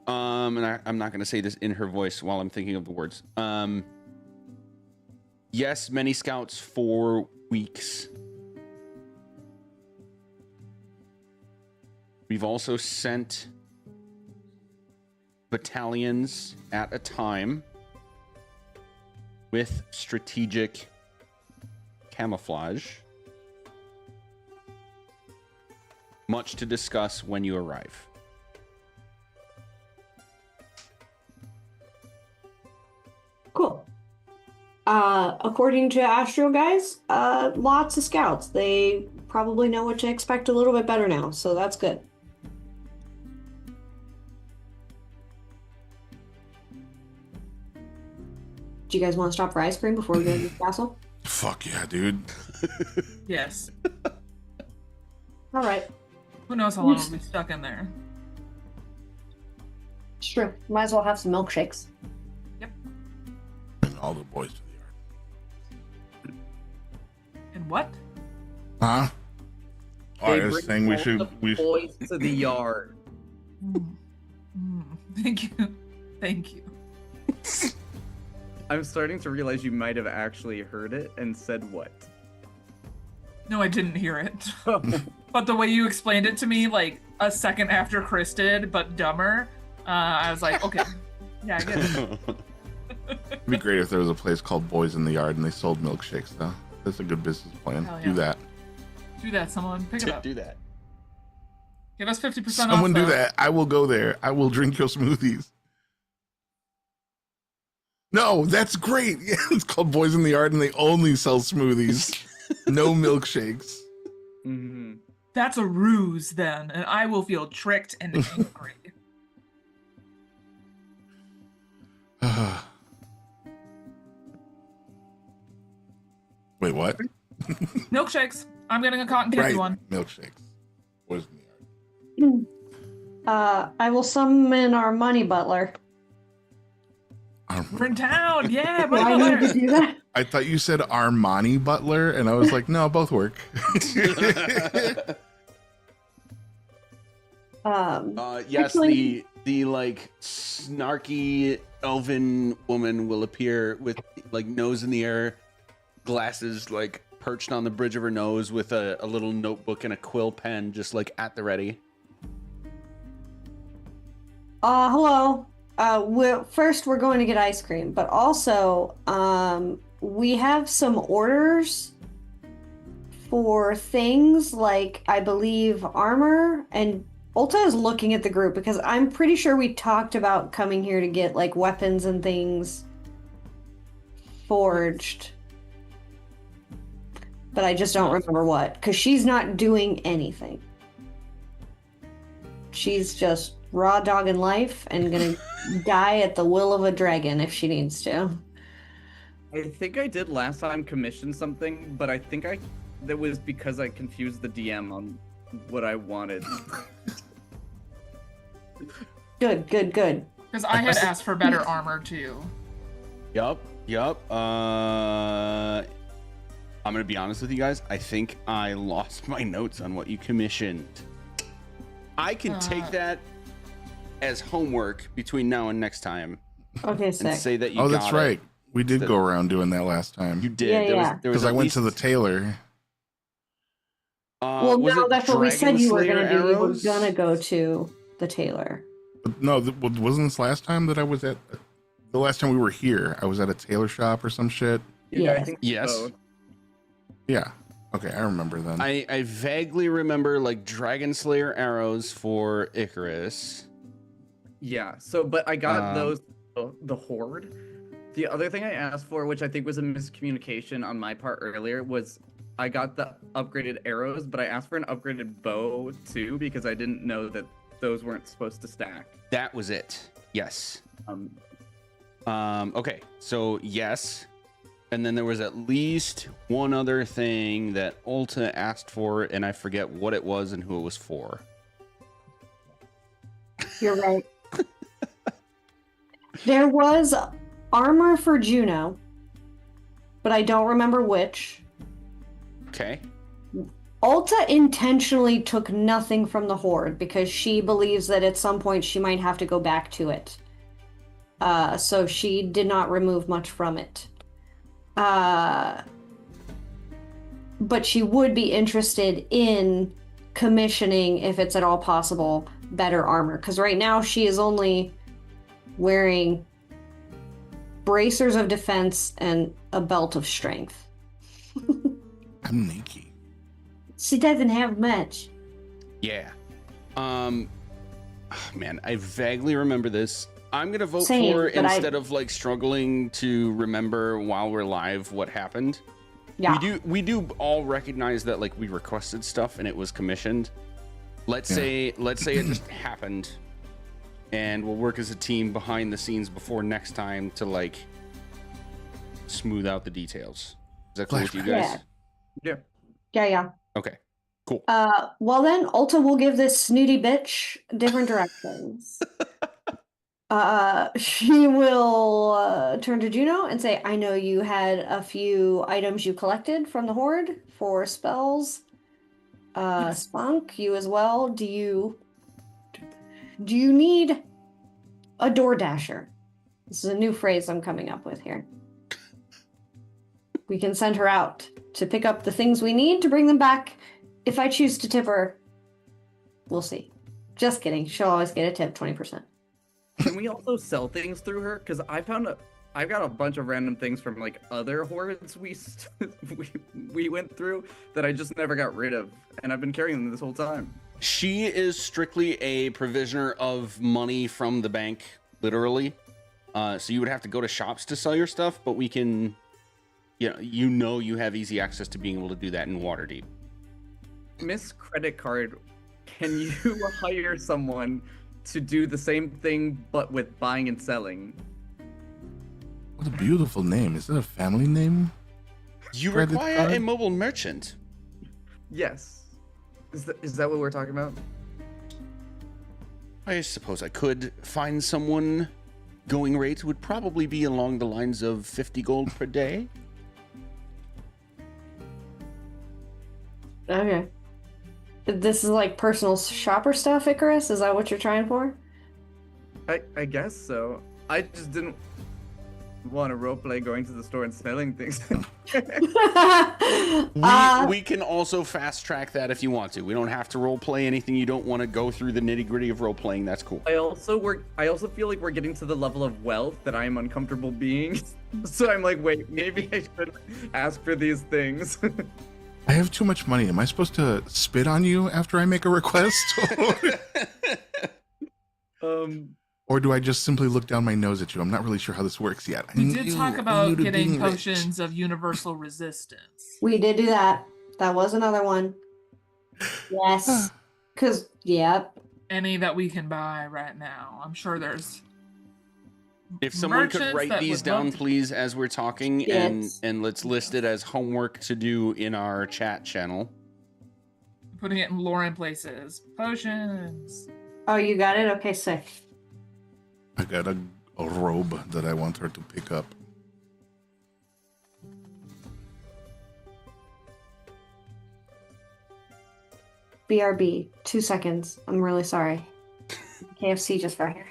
And I'm not going to say this in her voice while I'm thinking of the words. Yes, many scouts for weeks. We've also sent battalions at a time with strategic camouflage. Much to discuss when you arrive. Cool. According to Astro guys, lots of scouts. They probably know what to expect a little bit better now, so that's good. Do you guys want to stop for ice cream before we go to the castle? Fuck yeah, dude. Yes. All right. Who knows how long we'll be stuck in there. It's true. Might as well have some milkshakes. And all the boys to the yard. And what? Huh? Oh, I They was bring saying we all should. the We boys to the yard. Thank you. Thank you. I'm starting to realize you might have actually heard it and said what? No, I didn't hear it. But the way you explained it to me, like a second after Chris did, but dumber, I was like, okay, yeah, I get it. It'd be great if there was a place called Boys in the Yard and they sold milkshakes, though. That's a good business plan. Hell Do yeah. that. Do that, someone. Pick it up. Do that. Give us 50% off. Someone do though. that. I will go there. I will drink your smoothies. No, that's great. Yeah, it's called Boys in the Yard and they only sell smoothies. No milkshakes. Hmm. That's a ruse, then, and I will feel tricked and angry. Wait, what? Milkshakes. I'm getting a cotton candy Right. one. Milkshakes. Boys in the Yard. I will summon our money butler. We're in town. Yeah, Do I need to butler. do that? I thought you said Armani Butler, and I was like, no, both work. Yes, Actually- the like snarky elven woman will appear with like nose in the air, glasses like perched on the bridge of her nose with a little notebook and a quill pen just like at the ready. Hello. First we're going to get ice cream, but also, we have some orders for things like, I believe, armor, and Ulta is looking at the group because I'm pretty sure we talked about coming here to get like weapons and things forged. But I just don't remember what, because she's not doing anything. She's just raw dogging life and gonna die at the will of a dragon if she needs to. I think I did last time commission something, but I think that was because I confused the DM on what I wanted. Good. Because I had asked for better armor too. Yup. I'm gonna be honest with you guys. I think I lost my notes on what you commissioned. I can take that as homework between now and next time Okay, and sick. say that you Oh, got that's it. right. We did Instead go of- around doing that last time. You did. Yeah, There was- yeah. there was Because I at went to the least- tailor. Well, was no, it that's what we said you were Dragon gonna Slayer do. You were arrows? gonna go to the tailor. But no, wasn't this last time that I was at the last time we were here? I was at a tailor shop or some shit. Yeah, I Yes. think Yes. so. Yeah. Okay, I remember then. I vaguely remember like Dragon Slayer arrows for Icarus. Yeah. So, but I got Um, those the horde. The other thing I asked for, which I think was a miscommunication on my part earlier, was I got the upgraded arrows, but I asked for an upgraded bow too because I didn't know that those weren't supposed to stack. That was it. Yes. Um, Okay. So yes. And then there was at least one other thing that Ulta asked for, and I forget what it was and who it was for. You're right. There was armor for Juno, but I don't remember which. Okay. Ulta intentionally took nothing from the Horde because she believes that at some point she might have to go back to it. So she did not remove much from it. But she would be interested in commissioning, if it's at all possible, better armor. Because right now she is only wearing bracers of defense and a belt of strength. I'm Nikki. She doesn't have much. Yeah. Man, I vaguely remember this. I'm gonna vote Same, for but instead of like struggling to remember while we're live what happened. Yeah. We do all recognize that like we requested stuff and it was commissioned. Let's say it just happened, and we'll work as a team behind the scenes before next time to like smooth out the details. Is that cool with you guys? Yeah. yeah. Yeah. Okay. Cool. Well then, Ulta will give this snooty bitch different directions. She will turn to Juno and say, I know you had a few items you collected from the Horde for spells. Spunk, you as well. Do you need a door dasher? This is a new phrase I'm coming up with here. We can send her out to pick up the things we need to bring them back. If I choose to tip her, we'll see. Just kidding. She'll always get a tip, 20%. Can we also sell things through her? Because I've got a bunch of random things from like other hordes we went through that I just never got rid of, and I've been carrying them this whole time. She is strictly a provisioner of money from the bank, literally. So you would have to go to shops to sell your stuff, but we can, you have easy access to being able to do that in Waterdeep. Miss Credit Card, can you hire someone to do the same thing but with buying and selling? What a beautiful name. Is it a family name? You Credit require card? a mobile merchant. Yes. Is that what we're talking about? I suppose I could find someone. Going rate would probably be along the lines of 50 gold per day. Okay. This is like personal shopper stuff, Icarus? Is that what you're trying for? I guess so. I just didn't want to roleplay going to the store and selling things. We can also fast track that if you want to. We don't have to role play anything you don't want to go through the nitty gritty of role playing. That's cool. I also feel like we're getting to the level of wealth that I am uncomfortable being. So I'm like, wait, maybe I should ask for these things. I have too much money. Am I supposed to spit on you after I make a request? Or do I just simply look down my nose at you? I'm not really sure how this works yet. We did talk about getting being rich. potions of universal resistance. We did do that. That was another one. Yes. Because, yep. Any that we can buy right now. I'm sure there's If someone could merchants write that these would love down, to- please, as we're talking, Yes. and let's list it as homework to do in our chat channel. putting it in Lauren places. Potions. Oh, you got it? Okay, sick. I got a robe that I want her to pick up. BRB. 2 seconds. I'm really sorry. KFC just got here.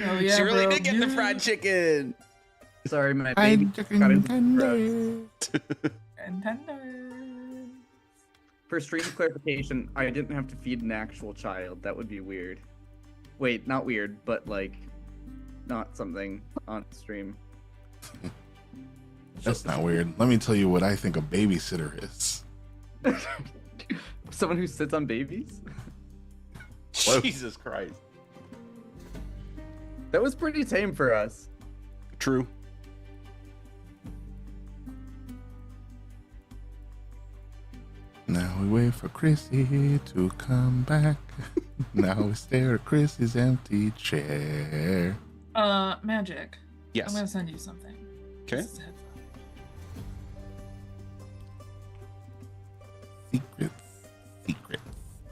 Oh yeah, she really bro. did get the fried chicken. Sorry, my I'm baby got into the drugs. Nintendo. For stream clarification, I didn't have to feed an actual child. That would be weird. Wait, not weird, but like, not something on stream. That's not weird. Let me tell you what I think a babysitter is. Someone who sits on babies? Jesus Christ. That was pretty tame for us. True. Now we wait for Chrissy to come back. Now we stare at Chrissy's empty chair. Magic. Yes. I'm gonna send you something. Okay. This is a headphone. Secrets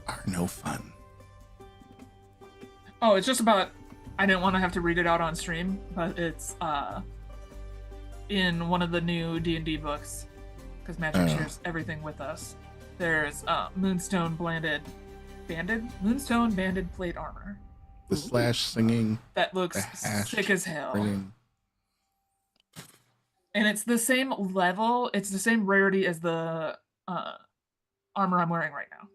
are no fun. Oh, it's just about. I didn't want to have to read it out on stream, but it's in one of the new D&D books, because Magic shares everything with us. There's Moonstone banded plate armor The slash singing. that looks The hash sick as hell, ringing. and it's the same level. It's the same rarity as the armor I'm wearing right now.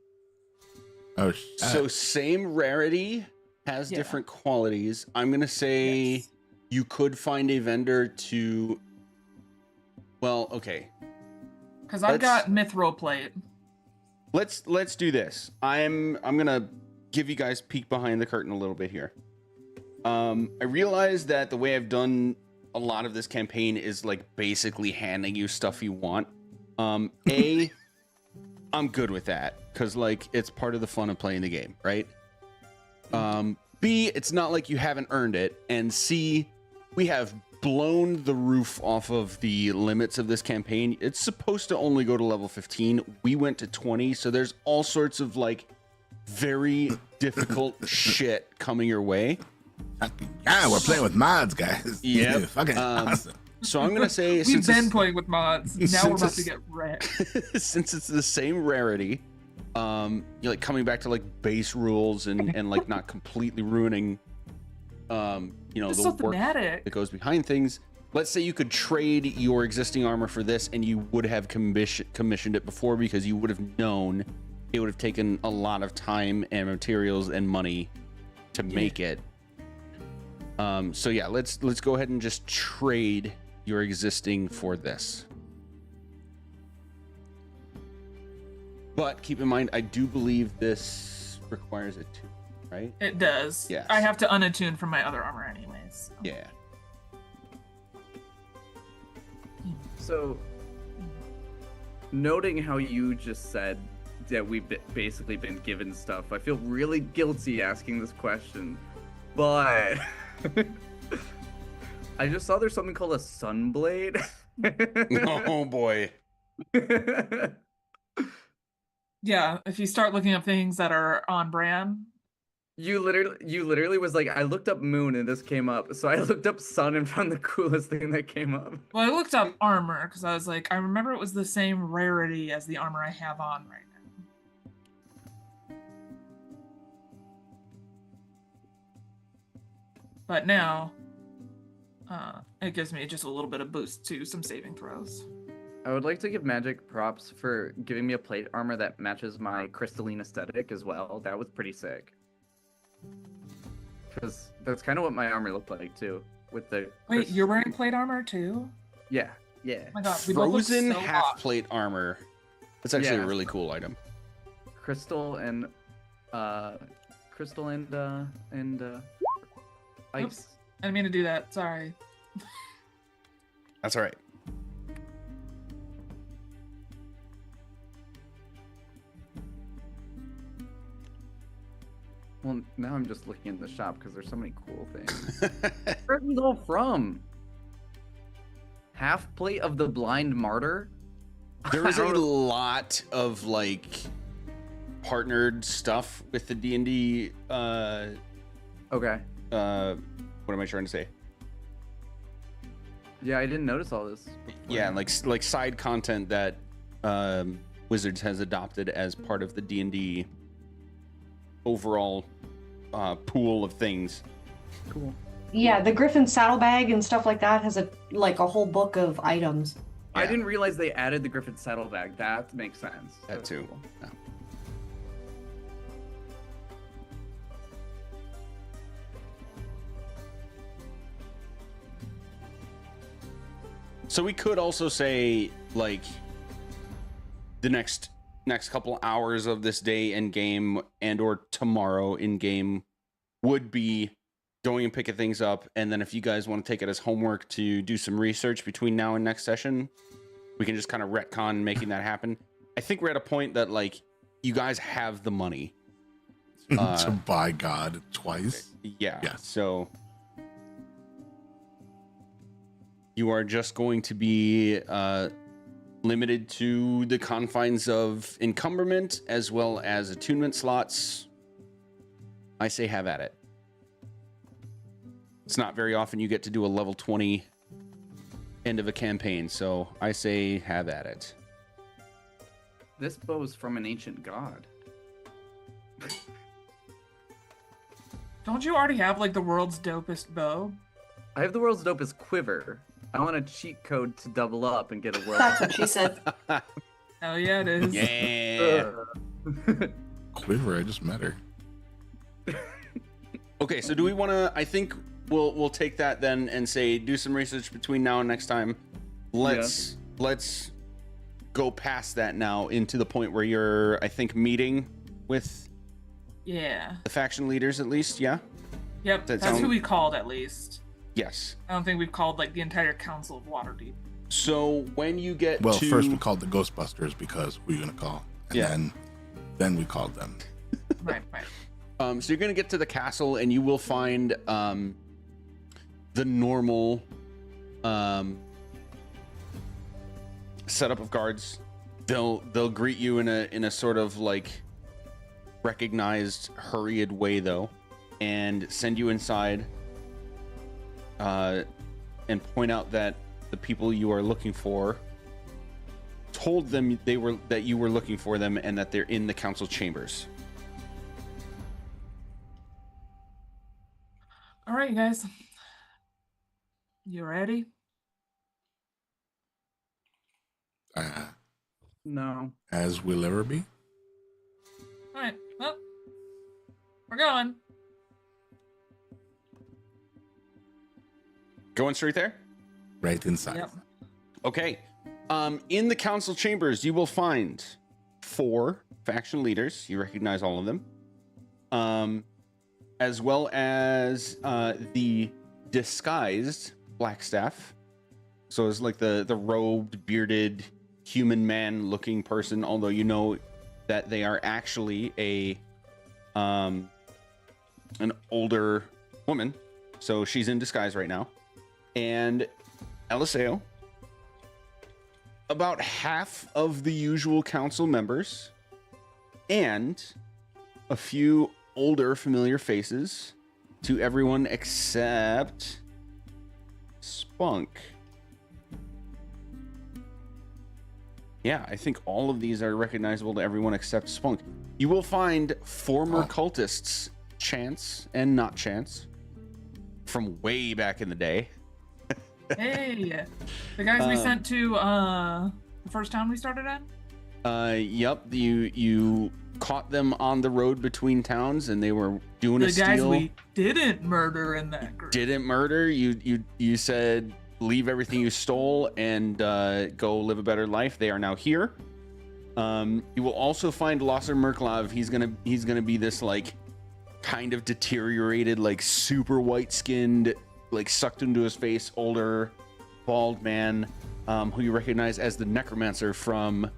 Oh, So same rarity has Yeah. different qualities. I'm gonna say Yes. you could find a vendor to. Well, okay. Because I've Let's- got Mithril plate. Let's do this. I'm gonna give you guys a peek behind the curtain a little bit here. I realize that the way I've done a lot of this campaign is like basically handing you stuff you want. A, I'm good with that because like it's part of the fun of playing the game, right? B, it's not like you haven't earned it, and C, we have blown the roof off of the limits of this campaign. It's supposed to only go to level 15. We went to 20, so there's all sorts of like very difficult shit coming your way. Yeah, we're playing with mods, guys. Yep. Yeah, fucking awesome. So I'm gonna say We've since been it's- playing with mods. Now since we're about to it's- get wrecked. since it's the same rarity, you're like coming back to like base rules and like not completely ruining It's the so work thematic. that goes behind things. Let's say you could trade your existing armor for this and you would have commissioned it before because you would have known it would have taken a lot of time and materials and money to make it. So yeah, let's go ahead and just trade your existing for this. But keep in mind, I do believe this requires a 2, right? It does. Yes. I have to unattune from my other armor anyways. So. Yeah. So, noting how you just said that we've basically been given stuff, I feel really guilty asking this question, but I just saw there's something called a sunblade. Oh boy. Yeah, if you start looking up things that are on brand. You literally was like, I looked up moon and this came up. So I looked up sun and found the coolest thing that came up. Well, I looked up armor because I was like, I remember it was the same rarity as the armor I have on right now. But now, it gives me just a little bit of boost to some saving throws. I would like to give Magic props for giving me a plate armor that matches my crystalline aesthetic as well. That was pretty sick. Because that's kind of what my armor looked like too. With the Wait, you're wearing plate armor too? yeah. Oh my god, we both look Frozen so half hot. plate armor. That's actually Yeah. a really cool item. Crystal and ice. Oops. I didn't mean to do that. Sorry. That's all right. Well, now I'm just looking in the shop because there's so many cool things. Where are these all from? Half plate of the blind martyr? There is I a don't know. lot of like partnered stuff with the D&D Okay. what am I trying to say? Yeah, I didn't notice all this. Yeah, like side content that Wizards has adopted as part of the D&D overall pool of things. Cool. Yeah, the Griffin saddlebag and stuff like that has a whole book of items. I Yeah. didn't realize they added the Griffin saddlebag. That makes sense. That That's too. cool. Yeah. So we could also say like the next couple hours of this day in game and or tomorrow in game would be going and picking things up, and then if you guys want to take it as homework to do some research between now and next session, we can just kind of retcon making that happen. I think we're at a point that like you guys have the money. To buy God twice. Yeah. Yeah. So you are just going to be limited to the confines of encumberment as well as attunement slots. I say have at it. It's not very often you get to do a level 20 end of a campaign, so I say have at it. This bow's from an ancient god. Don't you already have like the world's dopest bow? I have the world's dopest quiver. I want a cheat code to double up and get a world. That's what she said. Hell yeah, it is. Yeah. Quiver, I just met her. Okay, so do we want to? I think we'll take that then and say do some research between now and next time. Let's go past that now into the point where you're, I think, meeting with Yeah. the faction leaders at least. Yeah. Yep. That That's sound- who we called at least. Yes. I don't think we've called like the entire council of Waterdeep. So when you get Well, to first we called the Ghostbusters because we were gonna call, and Yeah. then we called them. Right, right. so you're gonna get to the castle and you will find the normal setup of guards. They'll greet you in a sort of like recognized hurried way though, and send you inside and point out that the people you are looking for told them that you were looking for them and that they're in the council chambers. All right, you guys. You ready? No. As we'll ever be. All right. Well, we're going. Going straight there? Right inside. Yep. Okay. In the council chambers, you will find 4 faction leaders. You recognize all of them. As well as the disguised Blackstaff. So it's like the robed, bearded, human man looking person, although you know that they are actually an older woman. So she's in disguise right now. And Eliseo, about half of the usual council members, and a few older familiar faces to everyone except Spunk. Yeah, I think all of these are recognizable to everyone except Spunk. You will find former cultists, Chance and Not Chance, from way back in the day. Hey, the guys we sent to the first town we started at. Yep. You caught them on the road between towns, and they were doing a steal. The guys we didn't murder in that group. Didn't murder. You said leave everything you stole and go live a better life. They are now here. You will also find Losser Merklov. He's gonna be this like kind of deteriorated, like super white skinned, like sucked into his face, older, bald man, who you recognize as the necromancer from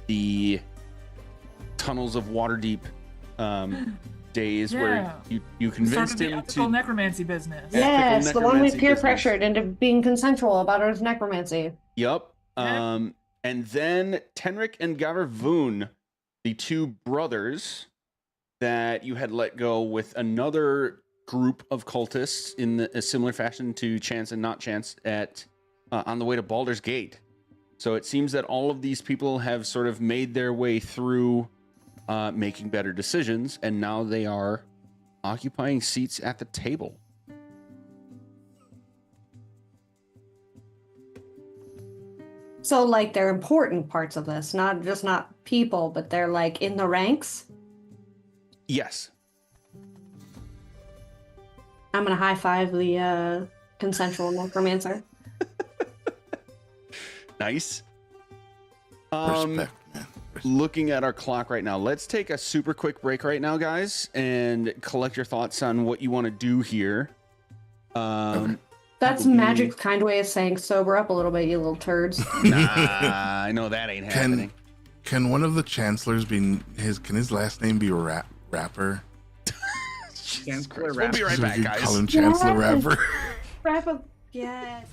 the Tunnels of Waterdeep days, where you convinced him to necromancy business. Yes, the one we peer business. pressured into being consensual about his necromancy. Yep. And then Tenric and Gavarvoon, the 2 brothers that you had let go with another group of cultists in a similar fashion to Chance and Not Chance at on the way to Baldur's Gate. So it seems that all of these people have sort of made their way through making better decisions, and now they are occupying seats at the table. So, like, they're important parts of this, not people, but they're like in the ranks. Yes. I'm gonna high five the consensual necromancer. Nice. Respect, man. Respect. Looking at our clock right now, let's take a super quick break right now, guys, and collect your thoughts on what you want to do here. That's Magic's kind way of saying sober up a little bit, you little turds. Nah, I know that ain't happening. Can one of the chancellors be can his last name be Rapper? Chancellor We'll be right So we back, could guys. Call him Chancellor Yes. Rapper. Wrap up. Yes.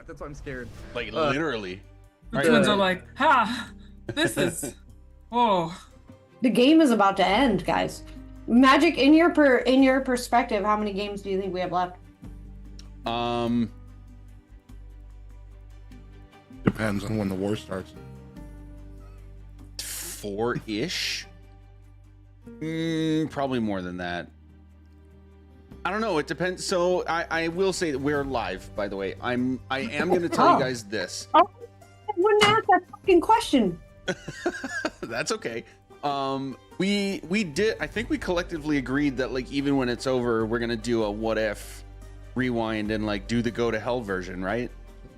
That's why I'm scared. Like literally. The Right. twins are like, ha! This is. Whoa. The game is about to end, guys. Magic, in your perspective, how many games do you think we have left? Depends on when the war starts. 4-ish. Probably more than that. I don't know. It depends. So I will say that we're live, by the way. I am going to tell you guys this. Oh, I wouldn't ask that fucking question. That's okay. We did. I think we collectively agreed that like even when it's over, we're gonna do a what if rewind and like do the go to hell version, right?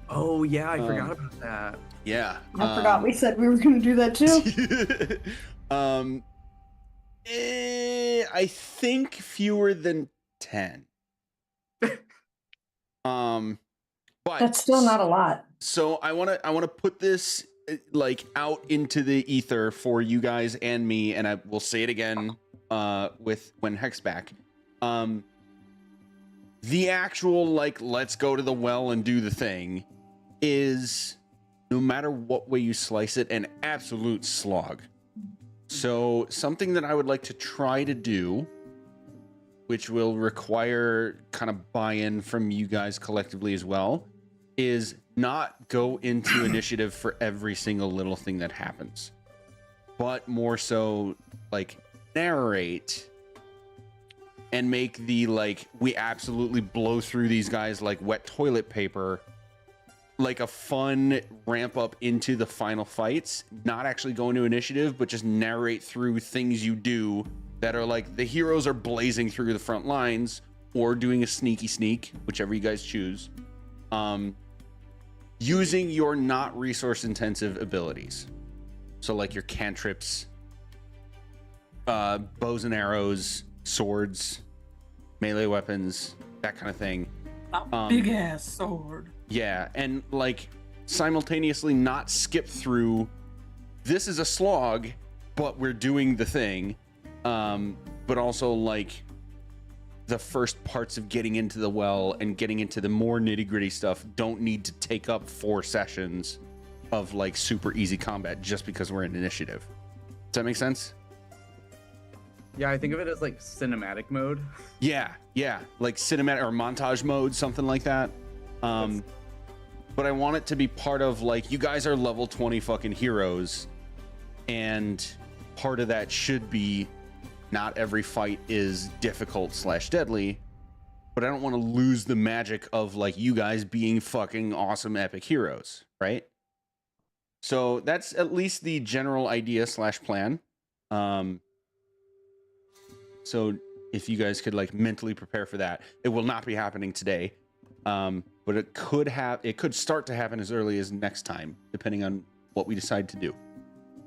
Oh yeah, I forgot about that. Yeah. I forgot we said we were going to do that too. I think fewer than 10. But That's still not a lot. So I want to put this like out into the ether for you guys and me, and I will say it again with when Heck's back. The actual like let's go to the well and do the thing is, no matter what way you slice it, an absolute slog. So something that I would like to try to do, which will require kind of buy-in from you guys collectively as well, is not go into initiative for every single little thing that happens, but more so like narrate and make the like we absolutely blow through these guys like wet toilet paper, like a fun ramp up into the final fights, not actually go into initiative, but just narrate through things you do that are like the heroes are blazing through the front lines or doing a sneaky sneak, whichever you guys choose. Using your not resource intensive abilities. So like your cantrips, bows and arrows, swords, melee weapons, that kind of thing. A big ass sword. Yeah, and like simultaneously not skip through this is a slog, but we're doing the thing. But also like the first parts of getting into the well and getting into the more nitty-gritty stuff don't need to take up 4 sessions of like super easy combat just because we're in initiative. Does that make sense? Yeah, I think of it as like cinematic mode. Yeah, like cinematic or montage mode, something like that. But I want it to be part of like you guys are level 20 fucking heroes, and part of that should be not every fight is difficult / deadly, but I don't want to lose the magic of like you guys being fucking awesome epic heroes, right? So that's at least the general idea / plan. So if you guys could like mentally prepare for that, it will not be happening today. But it could start to happen as early as next time, depending on what we decide to do.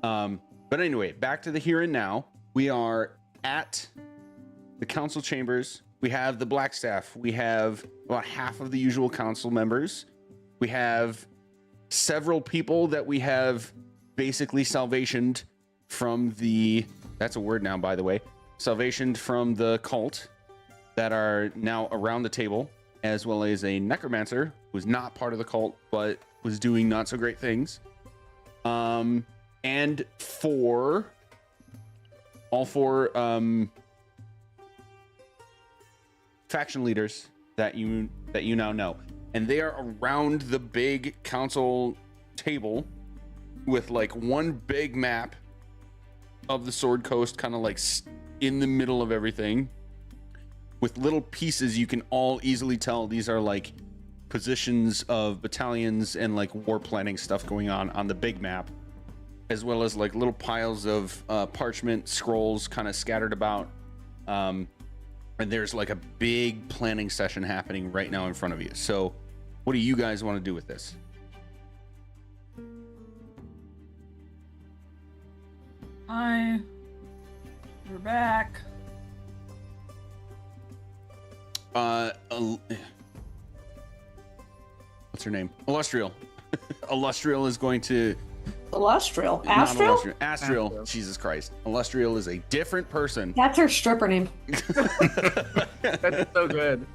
But anyway, back to the here and now. We are at the council chambers. We have the black staff. We have about half of the usual council members. We have several people that we have basically salvationed from the, that's a word now, by the way, salvationed from the cult that are now around the table, as well as a necromancer who's not part of the cult, but was doing not so great things. And all four faction leaders that you now know, and they are around the big council table with like one big map of the Sword Coast, kind of like in the middle of everything, with little pieces you can all easily tell these are like positions of battalions and like war planning stuff going on the big map, as well as like little piles of parchment scrolls kind of scattered about. And there's like a big planning session happening right now in front of you. So what do you guys want to do with this? Hi. We're back. What's her name? Illustrial. Illustrial is going to... Illustrial? Not Astral? Illustrial. Astral. Jesus Christ. Illustrial is a different person. That's her stripper name. That's so good.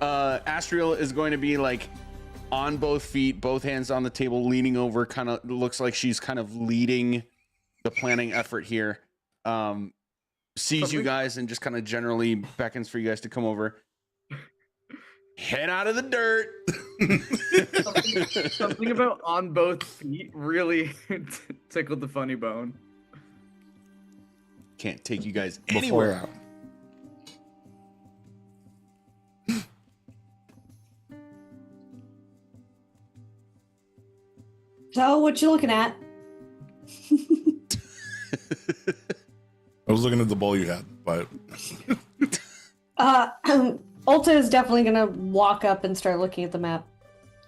Astral is going to be like on both feet, both hands on the table, leaning over, kind of looks like she's kind of leading the planning effort here. Sees you guys and just kind of generally beckons for you guys to come over. Head out of the dirt. Something about on both feet really tickled the funny bone. Can't take you guys Before anywhere. that. So, what you looking at? I was looking at the bowl you had, but Ulta is definitely gonna walk up and start looking at the map.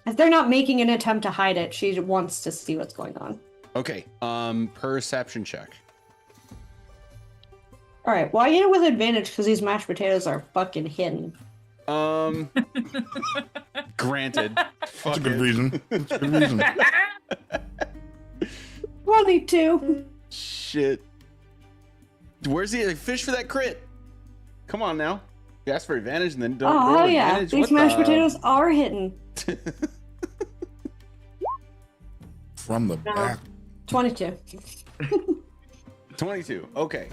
If they're not making an attempt to hide it, she wants to see what's going on. Okay. Perception check. All right. Well, I get it with advantage because these mashed potatoes are fucking hidden. Granted. that's a good reason. That's a good reason. 22. Shit. Where's the fish for that crit? Come on now. You ask for advantage and then don't Oh, roll hell yeah. advantage. These What mashed the- potatoes are hidden. From the No. back. 22. 22. Okay.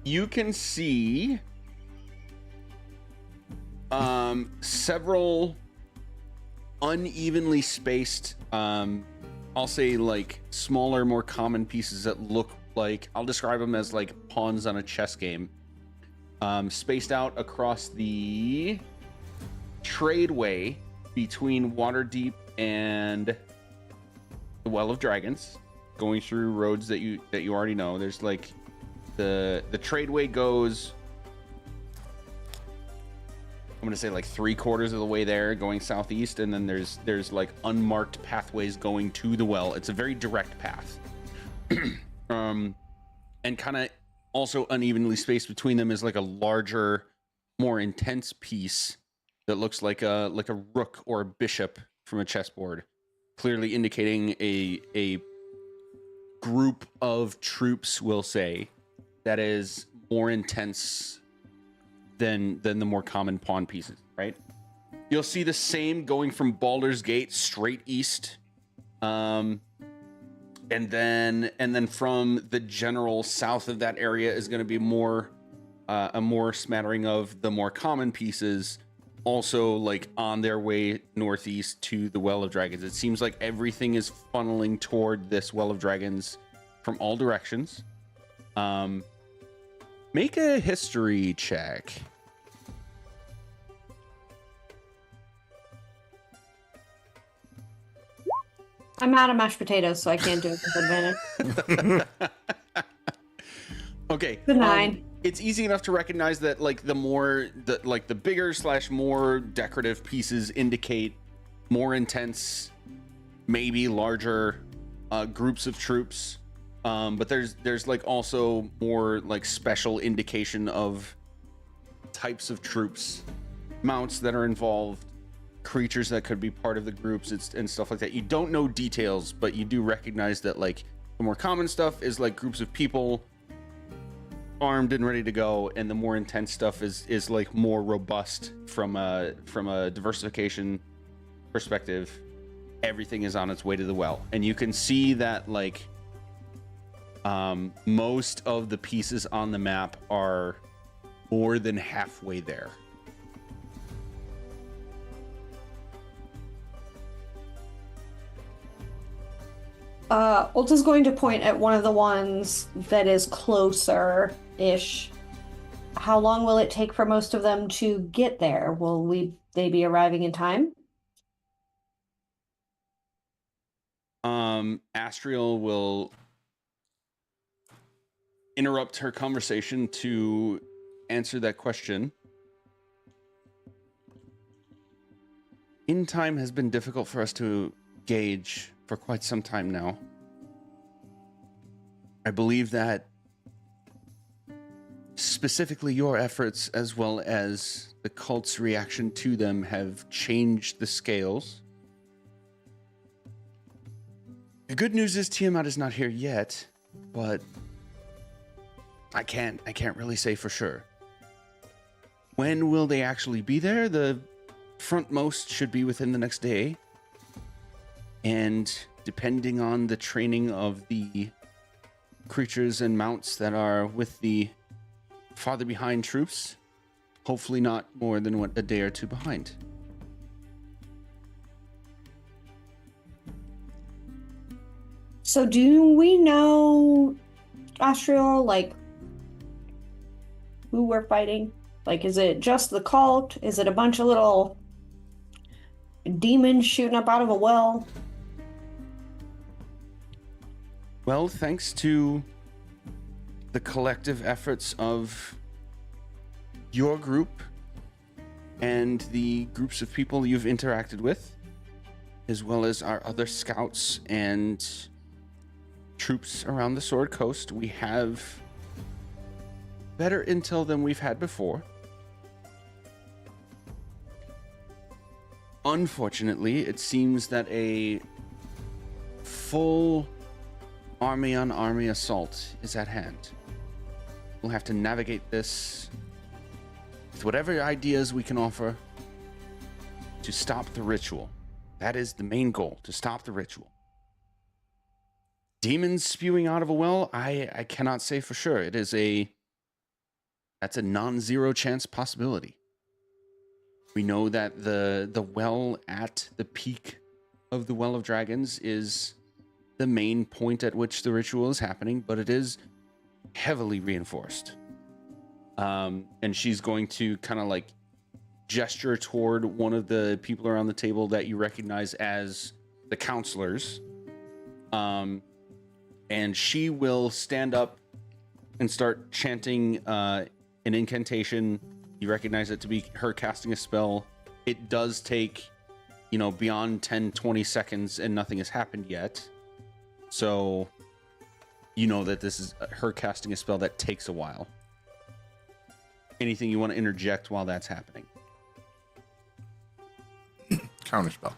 You can see several unevenly spaced I'll say like smaller, more common pieces that look like, I'll describe them as like pawns on a chess game, spaced out across the tradeway between Waterdeep and the Well of Dragons, going through roads that you already know. There's like the tradeway goes, I'm gonna say like 3/4 of the way there, going southeast, and then there's like unmarked pathways going to the well. It's a very direct path. And kind of also unevenly spaced between them is like a larger, more intense piece that looks like a rook or a bishop from a chessboard, clearly indicating a group of troops, we'll say, that is more intense than the more common pawn pieces, right? You'll see the same going from Baldur's Gate straight east, and then from the general south of that area is going to be more a more smattering of the more common pieces, also like on their way northeast to the Well of Dragons. It seems like everything is funneling toward this Well of Dragons from all directions. Make a history check. I'm out of mashed potatoes, so I can't do it with advantage. Okay. The 9. It's easy enough to recognize that like the bigger / more decorative pieces indicate more intense, maybe larger groups of troops. But there's like also more like special indication of types of troops, mounts that are involved, creatures that could be part of the groups, and stuff like that. You don't know details, but you do recognize that like the more common stuff is like groups of people armed and ready to go, and the more intense stuff is like more robust from a diversification perspective. Everything is on its way to the well, and you can see that like most of the pieces on the map are more than halfway there. Ulta's going to point at one of the ones that is closer-ish. How long will it take for most of them to get there? Will they be arriving in time? Astriel will interrupt her conversation to answer that question. In time has been difficult for us to gauge for quite some time now. I believe that specifically your efforts, as well as the cult's reaction to them, have changed the scales. The good news is Tiamat is not here yet, but I can't really say for sure. When will they actually be there? The frontmost should be within the next day. And depending on the training of the creatures and mounts that are with the farther behind troops, hopefully not more than a day or two behind. So do we know, Astral, like, who we're fighting? Like, is it just the cult? Is it a bunch of little demons shooting up out of a well? Well, thanks to the collective efforts of your group and the groups of people you've interacted with, as well as our other scouts and troops around the Sword Coast, we have better intel than we've had before. Unfortunately, it seems that a full army on army assault is at hand. We'll have to navigate this with whatever ideas we can offer to stop the ritual. That is the main goal, to stop the ritual. Demons spewing out of a well, I cannot say for sure. That's a non-zero chance possibility. We know that the well at the peak of the Well of Dragons is the main point at which the ritual is happening, but it is heavily reinforced. And she's going to kind of like gesture toward one of the people around the table that you recognize as the counselors. And she will stand up and start chanting an incantation. You recognize it to be her casting a spell. It does take, beyond 10, 20 seconds and nothing has happened yet. So you know that this is her casting a spell that takes a while. Anything you want to interject while that's happening? Counterspell.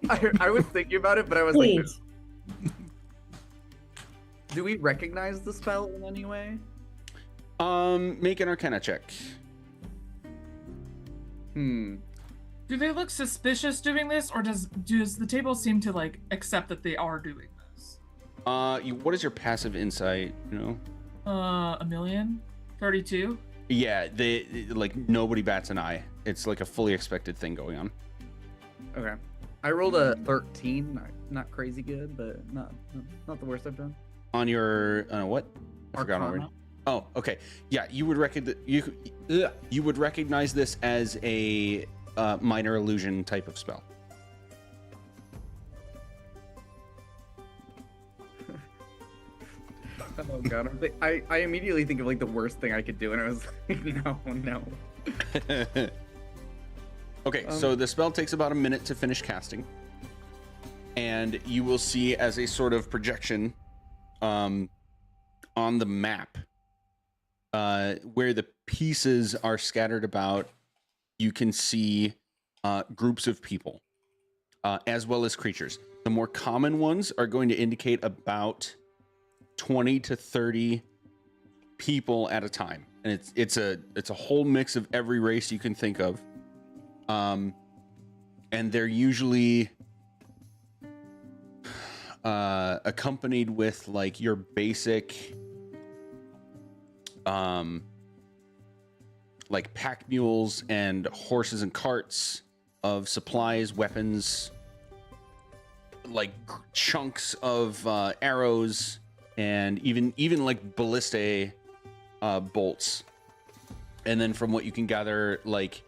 I was thinking about it, but I was Please. like, do we recognize the spell in any way? Make an Arcana check. Do they look suspicious doing this, or does the table seem to like accept that they are doing this? What is your passive insight? A million? 32? Yeah, like nobody bats an eye. It's like a fully expected thing going on. Okay. I rolled a 13. Not crazy good, but not the worst I've done. On your what? I forgot already. Arcana? Oh, okay. Yeah, you would you would recognize this as a minor illusion type of spell. Oh god, I immediately think of like the worst thing I could do, and I was like, no. Okay, so the spell takes about a minute to finish casting, and you will see as a sort of projection on the map where the pieces are scattered about. You can see groups of people as well as creatures. The more common ones are going to indicate about 20 to 30 people at a time, and it's a whole mix of every race you can think of. And they're usually accompanied with like your basic like pack mules and horses and carts of supplies, weapons, like chunks of arrows, and even like ballista bolts. And then from what you can gather, like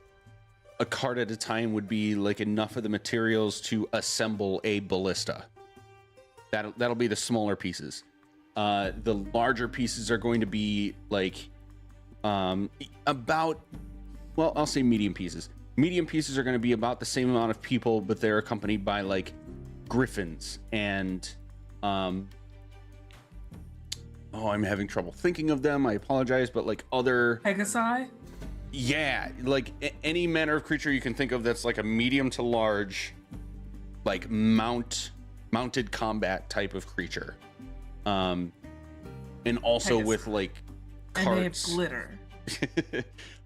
a cart at a time would be like enough of the materials to assemble a ballista. That'll be the smaller pieces. The larger pieces are going to be like about, well, I'll say medium pieces. Medium pieces are going to be about the same amount of people, but they're accompanied by like griffins and I'm having trouble thinking of them. I apologize, but like other Pegasi? Yeah, like any manner of creature you can think of that's like a medium to large, like mounted combat type of creature, and also Pegasi. with like And they have carts. glitter.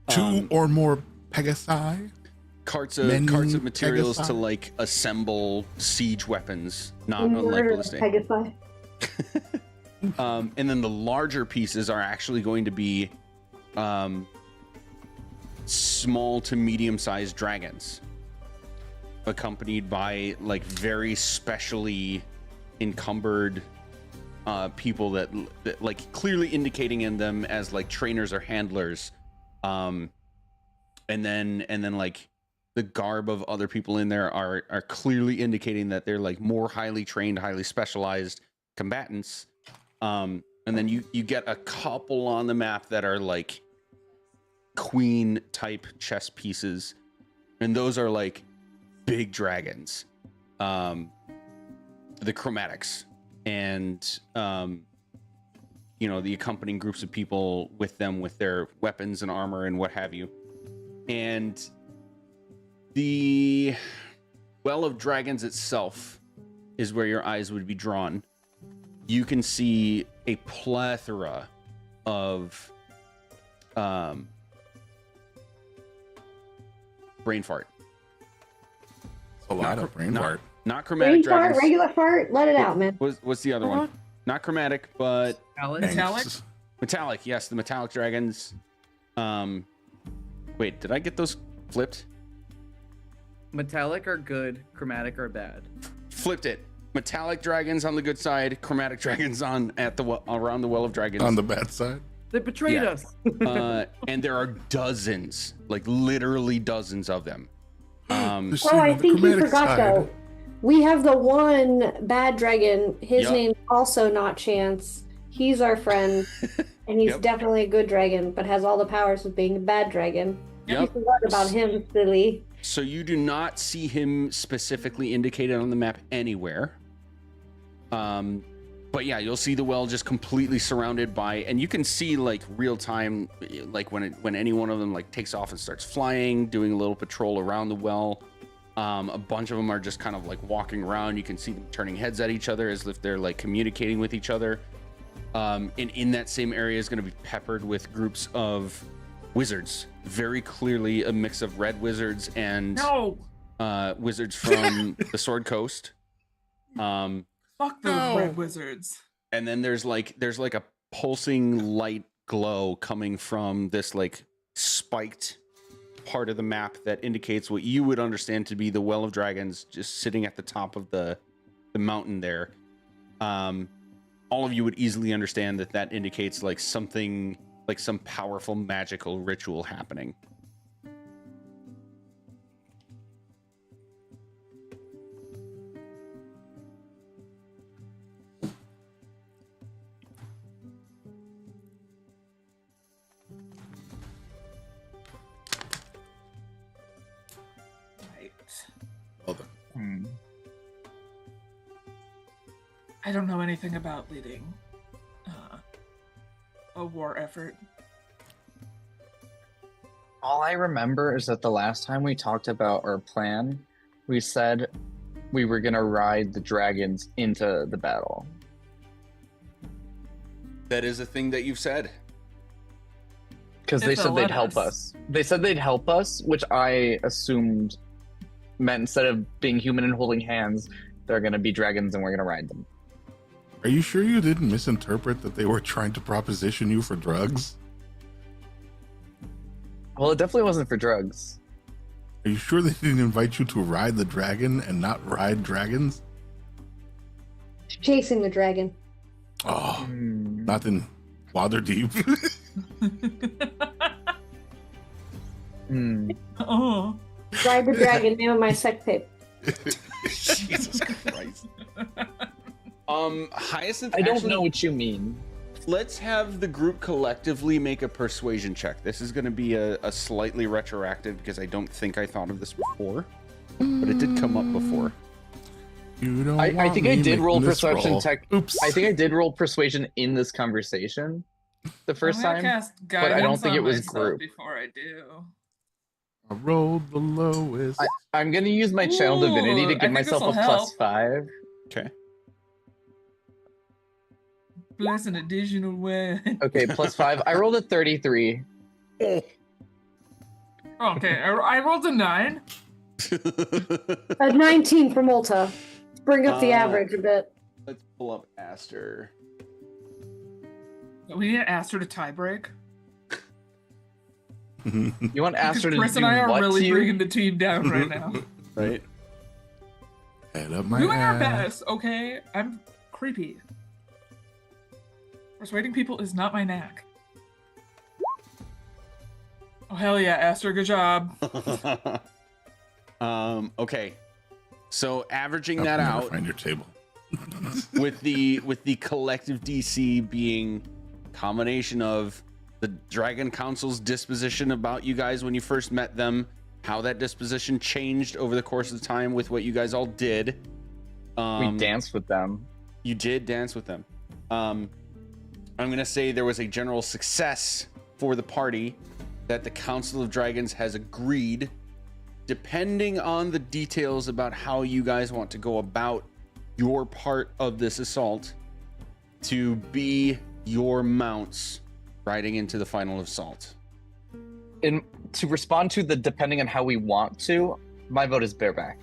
Two or more Pegasi. carts of materials to like assemble siege weapons, not unlike ballistic. Pegasus. And then the larger pieces are actually going to be small to medium-sized dragons, accompanied by like very specially encumbered people that like clearly indicating in them as like trainers or handlers, and then like the garb of other people in there are clearly indicating that they're like more highly trained, highly specialized combatants. And then you get a couple on the map that are like queen type chess pieces, and those are like big dragons, the chromatics, and you know, the accompanying groups of people with them with their weapons and armor and what have you. And the Well of Dragons itself is where your eyes would be drawn. You can see a plethora of brain fart. A lot of brain fart. Not chromatic Brain dragons. fart, regular fart, let it out, man. What's the other one? Not chromatic, but Metallic? metallic. Yes, the metallic dragons. Wait, did I get those flipped? Metallic are good, chromatic are bad. Flipped it. Metallic dragons on the good side, chromatic dragons around the Well of Dragons. On the bad side. They betrayed Yeah. us. And there are dozens, like literally dozens of them. There's Oh, I the think you chromatic forgot side. though. We have the one bad dragon. His Yup. name's also not Chance. He's our friend, and he's Yep. definitely a good dragon, but has all the powers of being a bad dragon. You Yep. forgot about him, silly. So you do not see him specifically indicated on the map anywhere. But yeah, you'll see the well just completely surrounded by, and you can see like real time, like when any one of them like takes off and starts flying, doing a little patrol around the well. A bunch of them are just kind of like walking around. You can see them turning heads at each other as if they're like communicating with each other. And in that same area is going to be peppered with groups of wizards, very clearly a mix of red wizards and No! wizards from the Sword Coast. Fuck those No. red wizards. And then there's like a pulsing light glow coming from this like spiked part of the map that indicates what you would understand to be the Well of Dragons, just sitting at the top of the mountain there. All of you would easily understand that indicates like something, like some powerful magical ritual happening. Right. Well then. I don't know anything about leading a war effort. All I remember is that the last time we talked about our plan, we said we were gonna ride the dragons into the battle. That is a thing that you've said. Because If they they'll said they'd let help us. us. They said they'd help us, which I assumed meant instead of being human and holding hands, they're gonna be dragons and we're gonna ride them. Are you sure you didn't misinterpret that they were trying to proposition you for drugs? Well, it definitely wasn't for drugs. Are you sure they didn't invite you to ride the dragon and not ride dragons? Chasing the dragon. Oh, Hmm. nothing. Waterdeep. Hmm. Oh. Ride the dragon, name of my sex tape. Jesus Christ. Hyacinth, I don't actually, know what you mean. let's have the group collectively make a persuasion check. This is going to be a slightly retroactive because I don't think I thought of this before, but it did come up before. You don't I want think I me did roll making this perception roll. tech. Oops. I think I did roll persuasion in this conversation the first I'm gonna time. cast but I don't guidance think on it was myself group. before I do. I rolled the lowest. I'm gonna use my channel divinity Ooh, to I give think myself a this'll plus help. 5. Okay. Plus an additional way. Okay, plus 5. I rolled a 33. Okay, I rolled a 9. A 19 for Malta. Bring up the average a bit. Let's pull up Aster. We need Aster to tiebreak. You want Aster to Chris do and I are what really to you? bringing the team down right now. Right? Head up my Doing our ass. best, okay? I'm creepy. Persuading people is not my knack. Oh hell yeah, Aster, good job. Okay. So averaging I'll that never out Find your table. with the collective DC being combination of the Dragon Council's disposition about you guys when you first met them, how that disposition changed over the course of time with what you guys all did. We danced with them. You did dance with them. I'm gonna say there was a general success for the party that the Council of Dragons has agreed, depending on the details about how you guys want to go about your part of this assault, to be your mounts riding into the final assault. And to respond to the depending on how we want to, my vote is bareback.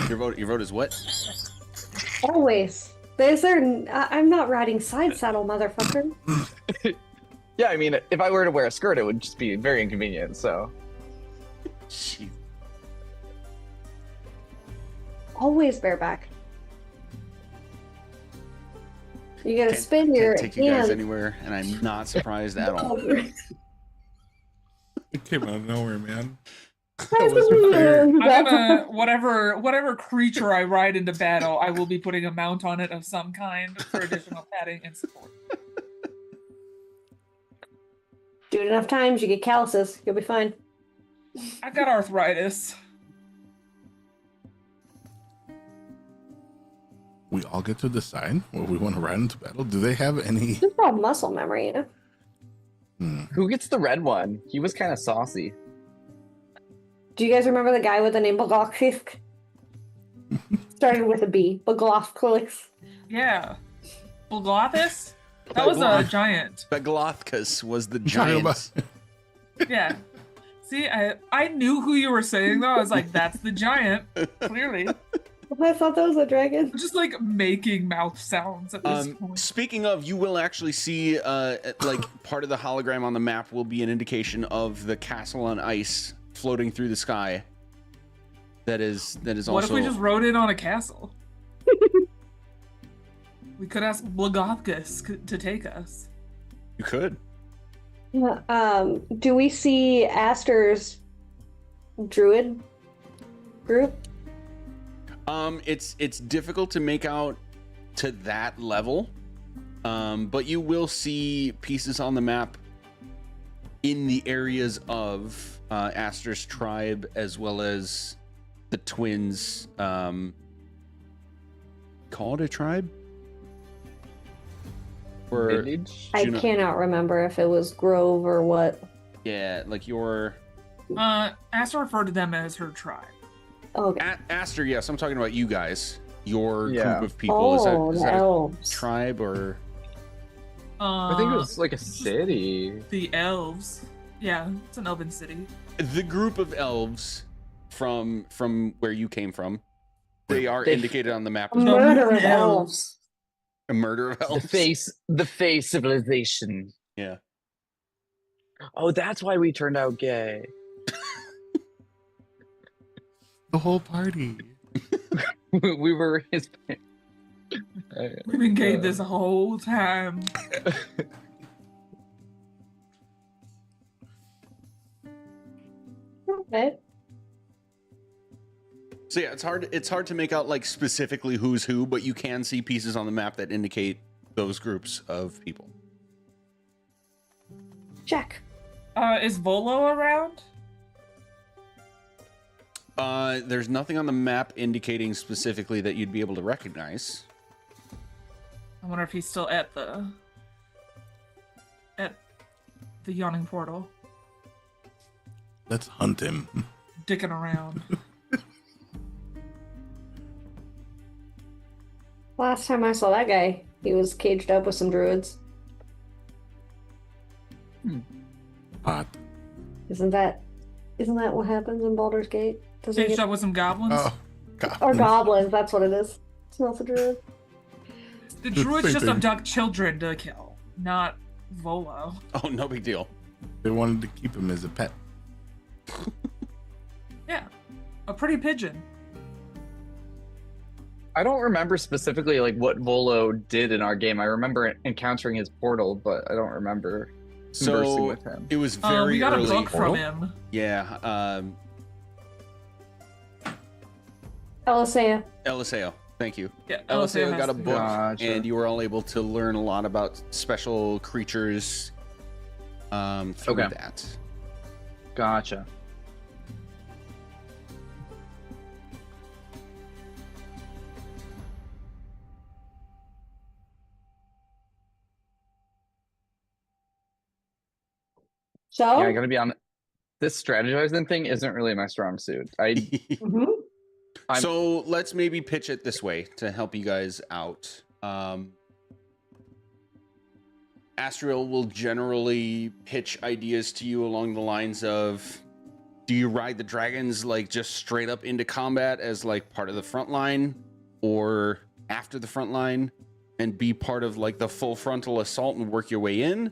Your vote is what? Always. I'm not riding side saddle, motherfucker. Yeah, I mean, if I were to wear a skirt, it would just be very inconvenient. So Jeez. Always bareback. You gotta Can't- spin your Can't take you guys hand. anywhere, and I'm not surprised at all. It came out of nowhere, man. That wasn't fair. I'm gonna whatever creature I ride into battle, I will be putting a mount on it of some kind for additional padding and support. Do it enough times, you get calluses. You'll be fine. I've got arthritis. We all get to decide what we want to ride into battle. Do they have any? Just all muscle memory, you know? who gets the red one? He was kind of saucy. Do you guys remember the guy with the name Baglothkisk? Started with a B. Baglothkisk. Yeah. Bulgothis? That was a giant. Beglothkus was the Talking giant. Yeah. See, I knew who you were saying though. I was like, that's the giant. Clearly. I thought that was a dragon. I'm just like making mouth sounds at this point. Speaking of, you will actually see like part of the hologram on the map will be an indication of the castle on ice floating through the sky. That is also. What if we just rode in on a castle? We could ask Blagothkus to take us. You could. Do we see Aster's druid group? It's difficult to make out to that level, but you will see pieces on the map in the areas of Aster's tribe as well as the twins. Call it a tribe? Or Village? I Juno- cannot remember if it was Grove or what. yeah, like your Aster referred to them as her tribe. Okay. Aster. Yes, I'm talking about you guys. Your Yeah. group of people. Is Oh, that the a elves. tribe or? I think it was like a city. The elves. Yeah, it's an elven city. The group of elves from where you came from. They are They- indicated on the map A as well. murder of elves. elves. A murder of elves. The face civilization. Yeah. Oh, that's why we turned out gay. The whole party. We were his. We've been gay this whole time. Okay. So yeah, it's hard to make out like specifically who's who, but you can see pieces on the map that indicate those groups of people. Check. Is Volo around? There's nothing on the map indicating specifically that you'd be able to recognize. I wonder if he's still at the yawning portal, Let's hunt him. dicking around. Last time I saw that guy, he was caged up with some druids. Hot. Isn't that Isn't that what happens in Baldur's Gate? Doesn't he Changed get... up with some goblins. Oh, God. Or goblins, that's what it is. It's not the druid. The It's druids same just thing. abduct children to kill, not Volo. Oh, no big deal. They wanted to keep him as a pet. Yeah, a pretty pigeon. I don't remember specifically like what Volo did in our game. I remember encountering his portal, but I don't remember conversing So with him. it was very We got early. a book from Portal? him. Yeah, Elisea. Eliseo. Thank you. Yeah, Eliseo has got a to- book, Gotcha. and you were all able to learn a lot about special creatures through Okay. that. Gotcha. So? Yeah, I gotta be honest. This strategizing thing isn't really my strong suit. Mhm. I'm- So let's maybe pitch it this way to help you guys out. Astriel will generally pitch ideas to you along the lines of, do you ride the dragons like just straight up into combat as like part of the front line, or after the front line and be part of like the full frontal assault and work your way in?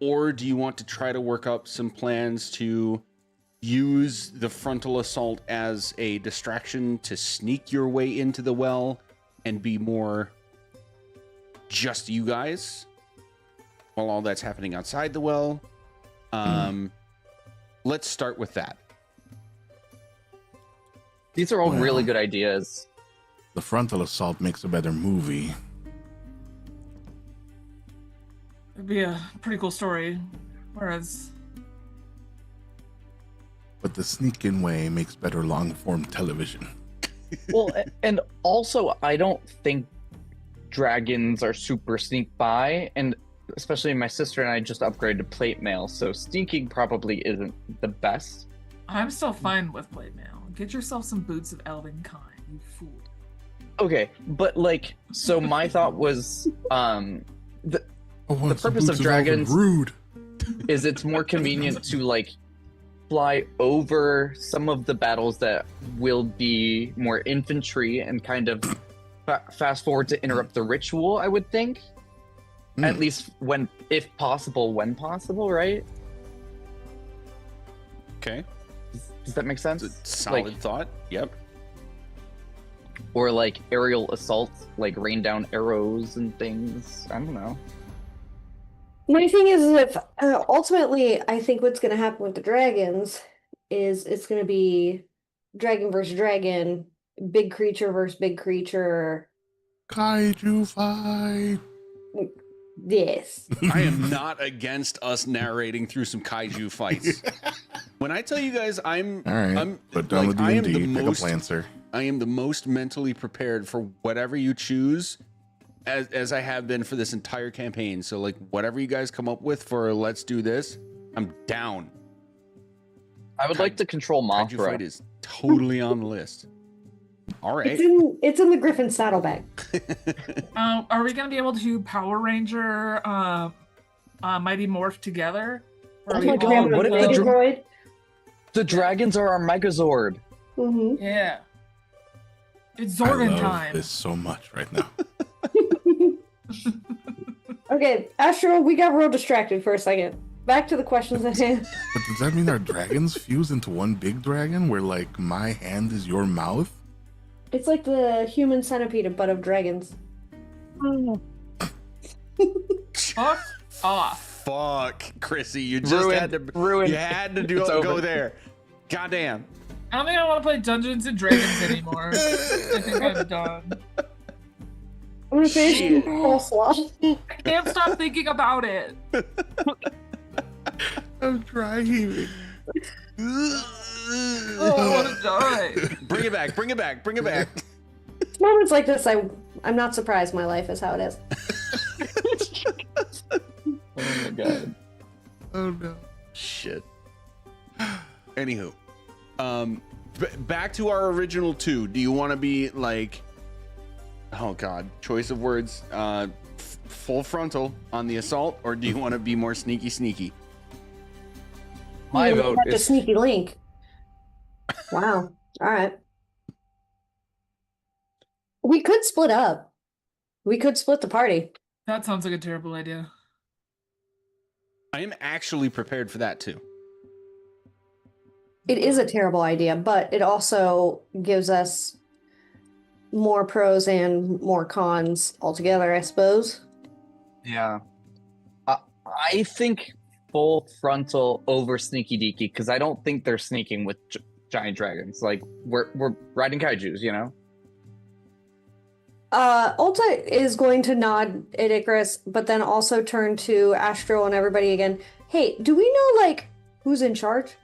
Or do you want to try to work up some plans to use the frontal assault as a distraction to sneak your way into the well and be more just you guys while all that's happening outside the well? Let's start with that. These are all Well. really good ideas. The frontal assault makes a better movie. It'd be a pretty cool story. Whereas, But the sneak in way makes better long form television. Well, and also, I don't think dragons are super sneak by, and especially my sister and I just upgraded to plate mail, so sneaking probably isn't the best. I'm still fine with plate mail. Get yourself some boots of elven kind, you fool. Okay, but like, so my thought was, the purpose of dragons- Rude. is it's more convenient to like fly over some of the battles that will be more infantry and kind of fast forward to interrupt the ritual, I would think. At least when possible, right? Okay. Does that make sense? It's a solid Like- thought. Yep. Or like aerial assaults, like rain down arrows and things. I don't know. My thing is, if ultimately, I think what's going to happen with the dragons is it's going to be dragon versus dragon, big creature versus big creature. Kaiju fight. Yes. I am not against us narrating through some kaiju fights. When I tell you guys, All right. I'm Put down like, the I am D&D. the Pick most up Lancer. I am the most mentally prepared for whatever you choose, as I have been for this entire campaign. So like whatever you guys come up with for let's do this, I'm down. I would like to control Kaiju fight Mothra. is totally on the list. All right. It's in the Griffin saddlebag. Are we gonna be able to Power Ranger Mighty Morph together? Or Oh are my we God, all what if gonna- the Droid? The dragons are our Megazord. Mm-hmm. Yeah. It's I Zordon love time. this so much right now. Okay, Astro, we got real distracted for a second. Back to the questions at hand. But does that mean our dragons fuse into one big dragon where like my hand is your mouth? It's like the human centipede, but of dragons. Fuck off. Fuck, Chrissy, you just had to Ruined. you had to It's go over. there. Goddamn. I don't think I want to play Dungeons and Dragons anymore. I think I'm done. I'm gonna finish Shit. coleslaw. I can't stop thinking about it. I'm dry heaving. Oh, I want to die. Bring it back, bring it back, bring it back. It's moments like this, I'm not surprised my life is how it is. Oh my god. Oh no. Shit. Anywho, back to our original two. Do you want to be like, oh god, choice of words, full frontal on the assault, or do you want to be more sneaky? My Even vote had to is sneaky link. Wow. All right. We could split up. We could split the party. That sounds like a terrible idea. I am actually prepared for that too. It is a terrible idea, but it also gives us more pros and more cons altogether, I suppose. yeah. I think full frontal over sneaky deaky because I don't think they're sneaking with giant dragons. Like we're riding kaijus, you know. Ulta is going to nod at Icarus, but then also turn to Astro and everybody again. Hey, do we know, like, who's in charge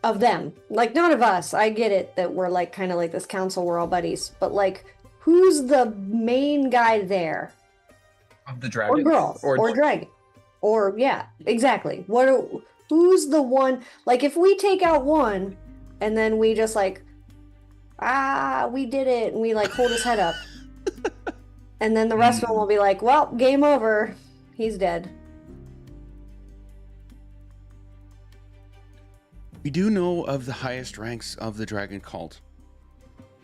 of them? Like, not of us. I get it that we're, like, kind of like this council, we're all buddies. But, like, who's the main guy there? Of the Or dragons. girl. Or dragon. Or, yeah, exactly. Who's the one? Like, if we take out one, and then we just, like, we did it, and we like hold his head up, and then the rest of them will be like, well, game over, he's dead. We do know of the highest ranks of the dragon cult,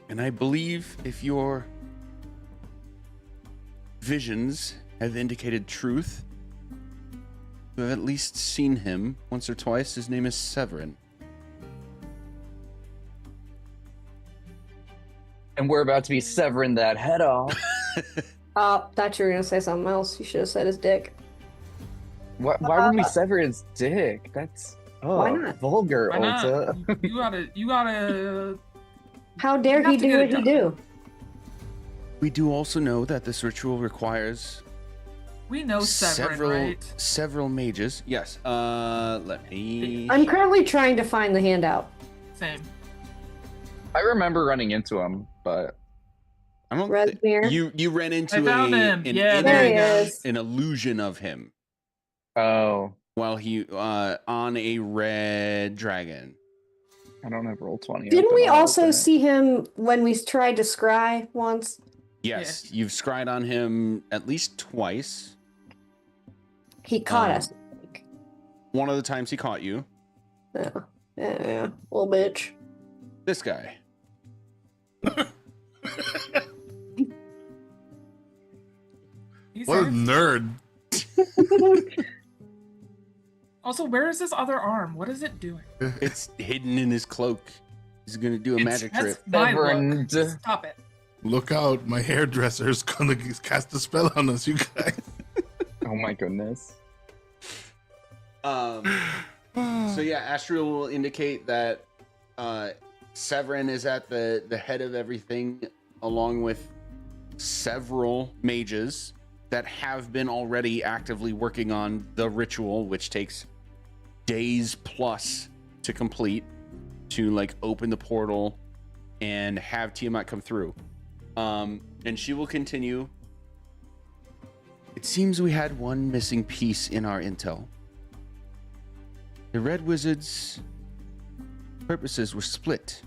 and I believe if your visions have indicated truth, you have at least seen him once or twice. His name is Severin. And we're about to be severing that head off. Thought you were gonna say something else. You should have said his dick. Why would we sever his dick? That's Why not? vulgar, Why not? Ulta. You gotta. How dare You have he to do get what it he done. do? We do also know that this ritual requires We know Severin, right? several mages. Yes. Let me. I'm currently trying to find the handout. Same. I remember running into him, but I don't. Redmere. You ran into I found him. an Yeah, there he go. is. an illusion of him oh, while he on a red dragon. I don't have roll 20. Didn't open. we I'll also open it. see him when we tried to scry once? Yes, you've scryed on him at least twice. He caught Um, us. One of the times he caught you. Yeah, little bitch. This guy. He's What a here. nerd. Also, where is his other arm? What is it doing? It's hidden in his cloak. He's gonna do a magic That's trick. my Severin. look. Stop it. Look out, my hairdresser's gonna cast a spell on us, you guys. Oh my goodness. So yeah, Astral will indicate that Severin is at the head of everything, along with several mages that have been already actively working on the ritual, which takes days plus to complete, to like open the portal and have Tiamat come through. And she will continue. It seems we had one missing piece in our intel. The Red Wizard's purposes were split.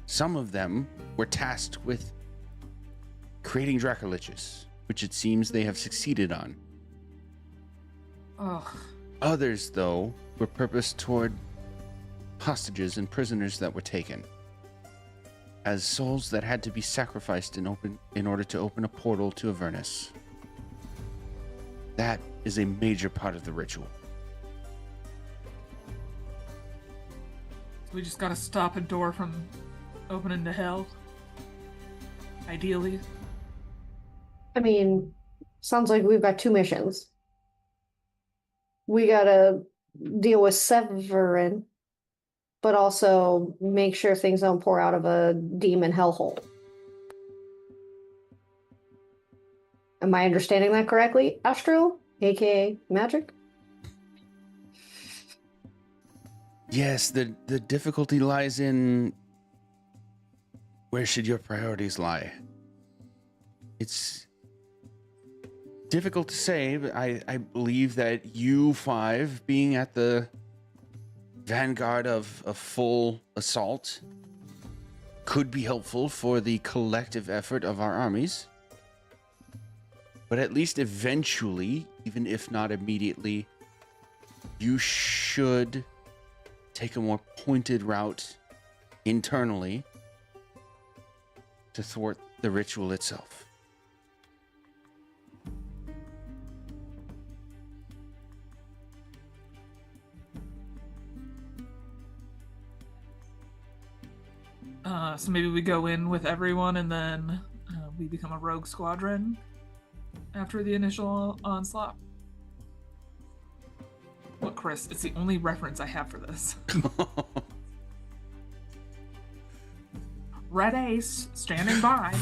Some of them were tasked with creating Dracoliches, which it seems they have succeeded on. Ugh. Others, though, were purposed toward hostages and prisoners that were taken, as souls that had to be sacrificed in order to open a portal to Avernus. That is a major part of the ritual. We just gotta stop a door from opening to hell. Ideally. I mean, sounds like we've got two missions. We gotta deal with Severin, but also make sure things don't pour out of a demon hellhole. Am I understanding that correctly, Astral, aka Magic? Yes, the difficulty lies in where should your priorities lie? It's difficult to say, but I believe that you five being at the vanguard of a full assault could be helpful for the collective effort of our armies. but at least eventually, even if not immediately, you should take a more pointed route internally to thwart the ritual itself. So maybe we go in with everyone and then we become a rogue squadron after the initial onslaught. Look, Chris, it's the only reference I have for this. Red Ace standing by.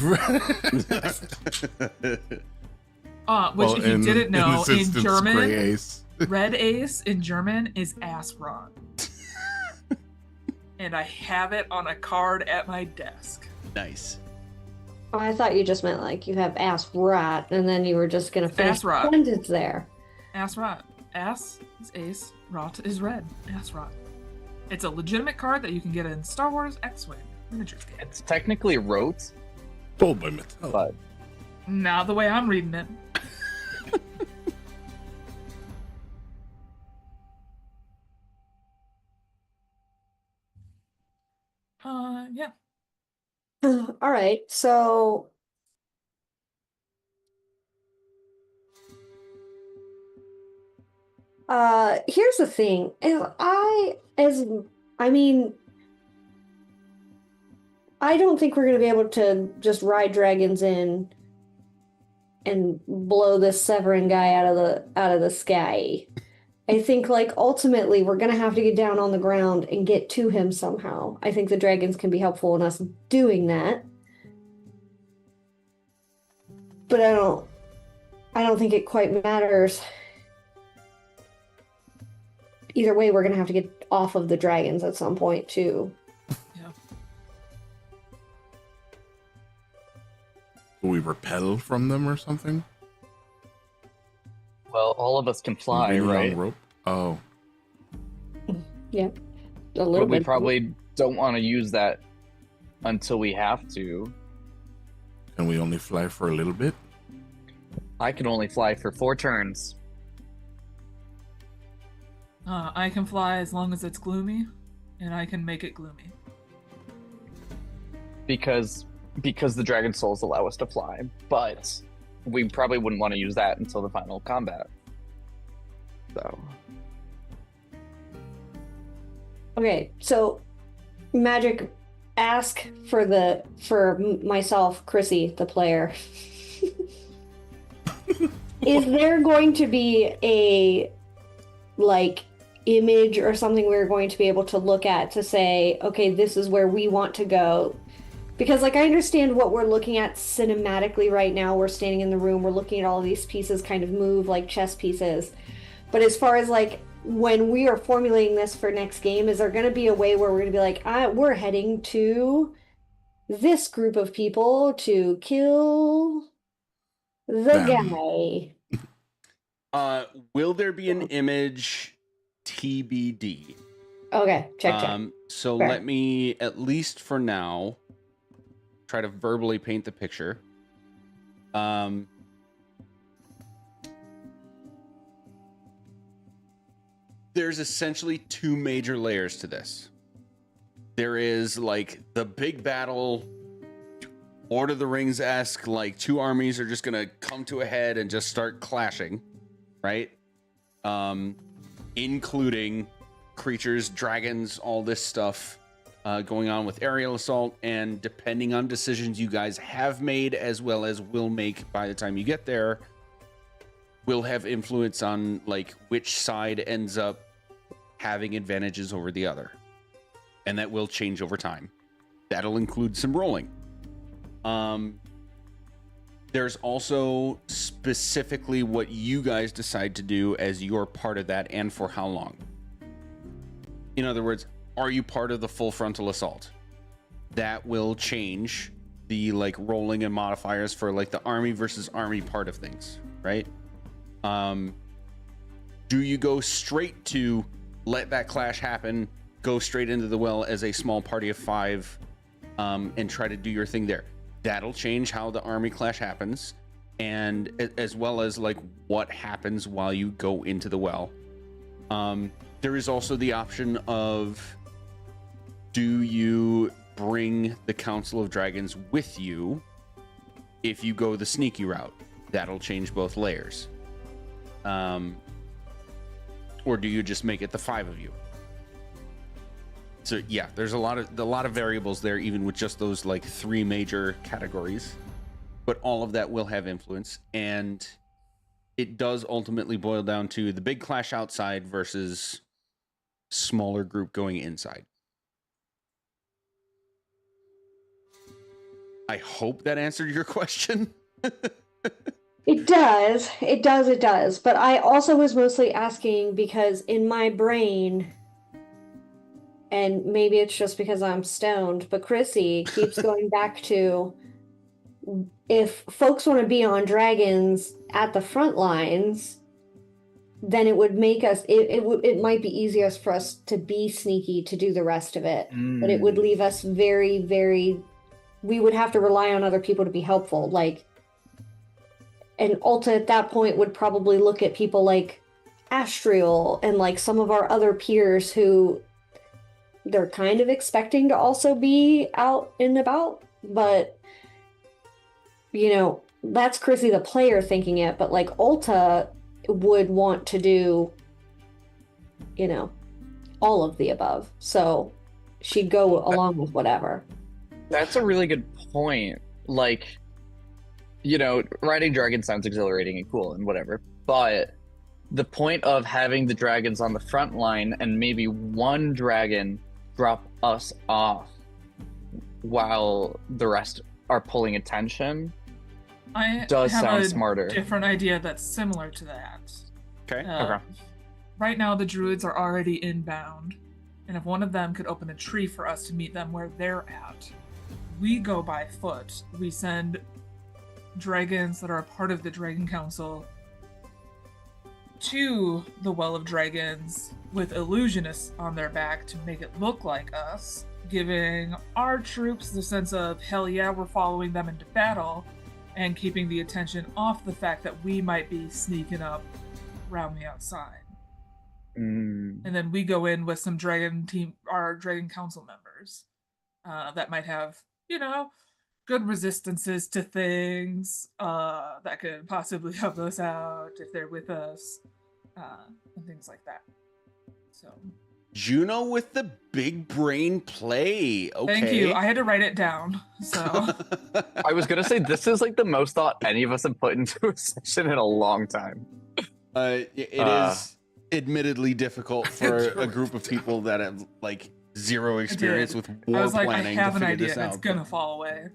Which, if you didn't know, in instance, German, Gray Ace. Red Ace in German is ass rod. And I have it on a card at my desk. Nice. Oh, I thought you just meant like you have ass rot, and then you were just gonna finish Ass rot. the sentence there. Ass rot. Ass is ace, rot is red. Ass rot. It's a legitimate card that you can get in Star Wars X-Wing miniatures game. It's technically wrote, Told by Mattel. but Not the way I'm reading it. Yeah. All right, so here's the thing. I don't think we're gonna be able to just ride dragons in and blow this Severin guy out of the sky. I think like ultimately we're gonna have to get down on the ground and get to him somehow. I think the dragons can be helpful in us doing that. But I don't think it quite matters. Either way, we're gonna have to get off of the dragons at some point too. Yeah. Do we repel from them or something? well, all of us can fly, Leaning on right? the rope? Oh, Yeah, a little But we bit. probably don't want to use that until we have to. can we only fly for a little bit? I can only fly for 4 turns. I can fly as long as it's gloomy, and I can make it gloomy. because the dragon souls allow us to fly, but we probably wouldn't want to use that until the final combat. So Okay, so Magic, ask for myself, Chrissy, the player. Is there going to be a like image or something we're going to be able to look at to say, okay, this is where we want to go? Because like I understand what we're looking at cinematically right now. We're standing in the room, we're looking at all these pieces kind of move like chess pieces. But as far as like when we are formulating this for next game, is there going to be a way where we're going to be like, we're heading to this group of people to kill the Them. guy? Will there be an image? TBD. Okay, check. So Fair. let me, at least for now, try to verbally paint the picture. There's essentially 2 major layers to this. There is like the big battle, Lord of the Rings-esque, like 2 armies are just gonna come to a head and just start clashing, right? Including creatures, dragons, all this stuff going on with aerial assault, and depending on decisions you guys have made as well as will make by the time you get there, will have influence on like which side ends up having advantages over the other, and that will change over time. That'll include some rolling. There's also specifically what you guys decide to do as your part of that and for how long. In other words, are you part of the full frontal assault? That will change the like rolling and modifiers for like the army versus army part of things, right? Do you go straight to let that clash happen, go straight into the well as a small party of 5, and try to do your thing there? That'll change how the army clash happens. and as well as like what happens while you go into the well. There is also the option of, do you bring the Council of Dragons with you if you go the sneaky route? That'll change both layers. Or do you just make it the 5 of you? So yeah, there's a lot of variables there, even with just those like 3 major categories. But all of that will have influence, and it does ultimately boil down to the big clash outside versus smaller group going inside. I hope that answered your question. It does. It does. It does. But I also was mostly asking because in my brain, and maybe it's just because I'm stoned, but Chrissy keeps going back to, if folks want to be on dragons at the front lines, then it would make us, it might be easiest for us to be sneaky to do the rest of it. But it would leave us very, very, we would have to rely on other people to be helpful. Like, and Ulta at that point would probably look at people like Astriel and like some of our other peers who they're kind of expecting to also be out and about. But, you know, that's Chrissy the player thinking it. But like Ulta would want to do, you know, all of the above. So she'd go along with whatever. That's a really good point. Like, you know, riding dragons sounds exhilarating and cool and whatever, but the point of having the dragons on the front line and maybe one dragon drop us off while the rest are pulling attention does sound smarter. Different idea that's similar to that. Okay. Okay. Right now, the druids are already inbound, and if one of them could open a tree for us to meet them where they're at, we go by foot. We send dragons that are a part of the Dragon Council to the Well of Dragons with illusionists on their back to make it look like us, giving our troops the sense of, hell yeah, we're following them into battle, and keeping the attention off the fact that we might be sneaking up around the outside. And then we go in with some our Dragon Council members that might have, you know, good resistances to things that could possibly help us out if they're with us, and things like that. So Juno with the big brain play. Okay. thank you. I had to write it down. So I was gonna say this is like the most thought any of us have put into a session in a long time. It is admittedly difficult for a group of people that have like zero experience with war I was like, planning I have to an figure idea this and out. it's gonna fall away.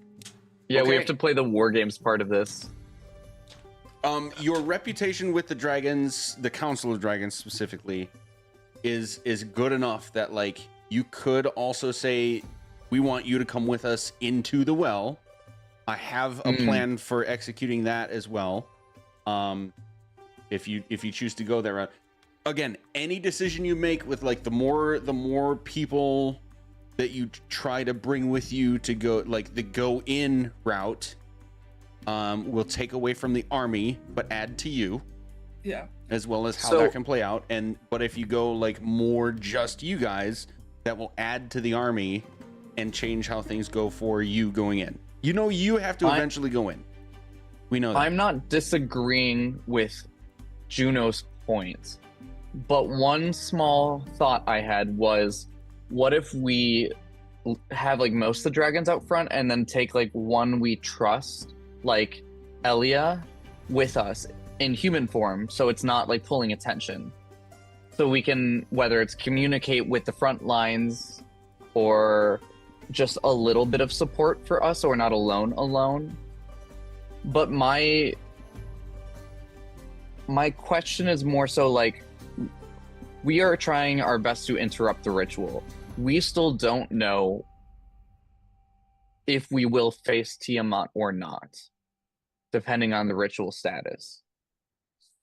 Yeah, we Okay. have to play the war games part of this. Your reputation with the dragons, the Council of Dragons specifically, is good enough that like you could also say, we want you to come with us into the well. I have a plan for executing that as well. If you choose to go that route. Again, any decision you make with like the more people that you try to bring with you to go, like the go in route, will take away from the army but add to you. Yeah. As well as how So- that can play out. But if you go like more just you guys, that will add to the army and change how things go for you going in. You know, you have to eventually go in. We know that. I'm not disagreeing with Juno's points, but one small thought I had was, what if we have like most of the dragons out front and then take like one we trust, like Elia, with us in human form, so it's not like pulling attention. So we can, whether it's communicate with the front lines or just a little bit of support for us, or not alone. But my question is more so like, we are trying our best to interrupt the ritual. We still don't know if we will face Tiamat or not, depending on the ritual status.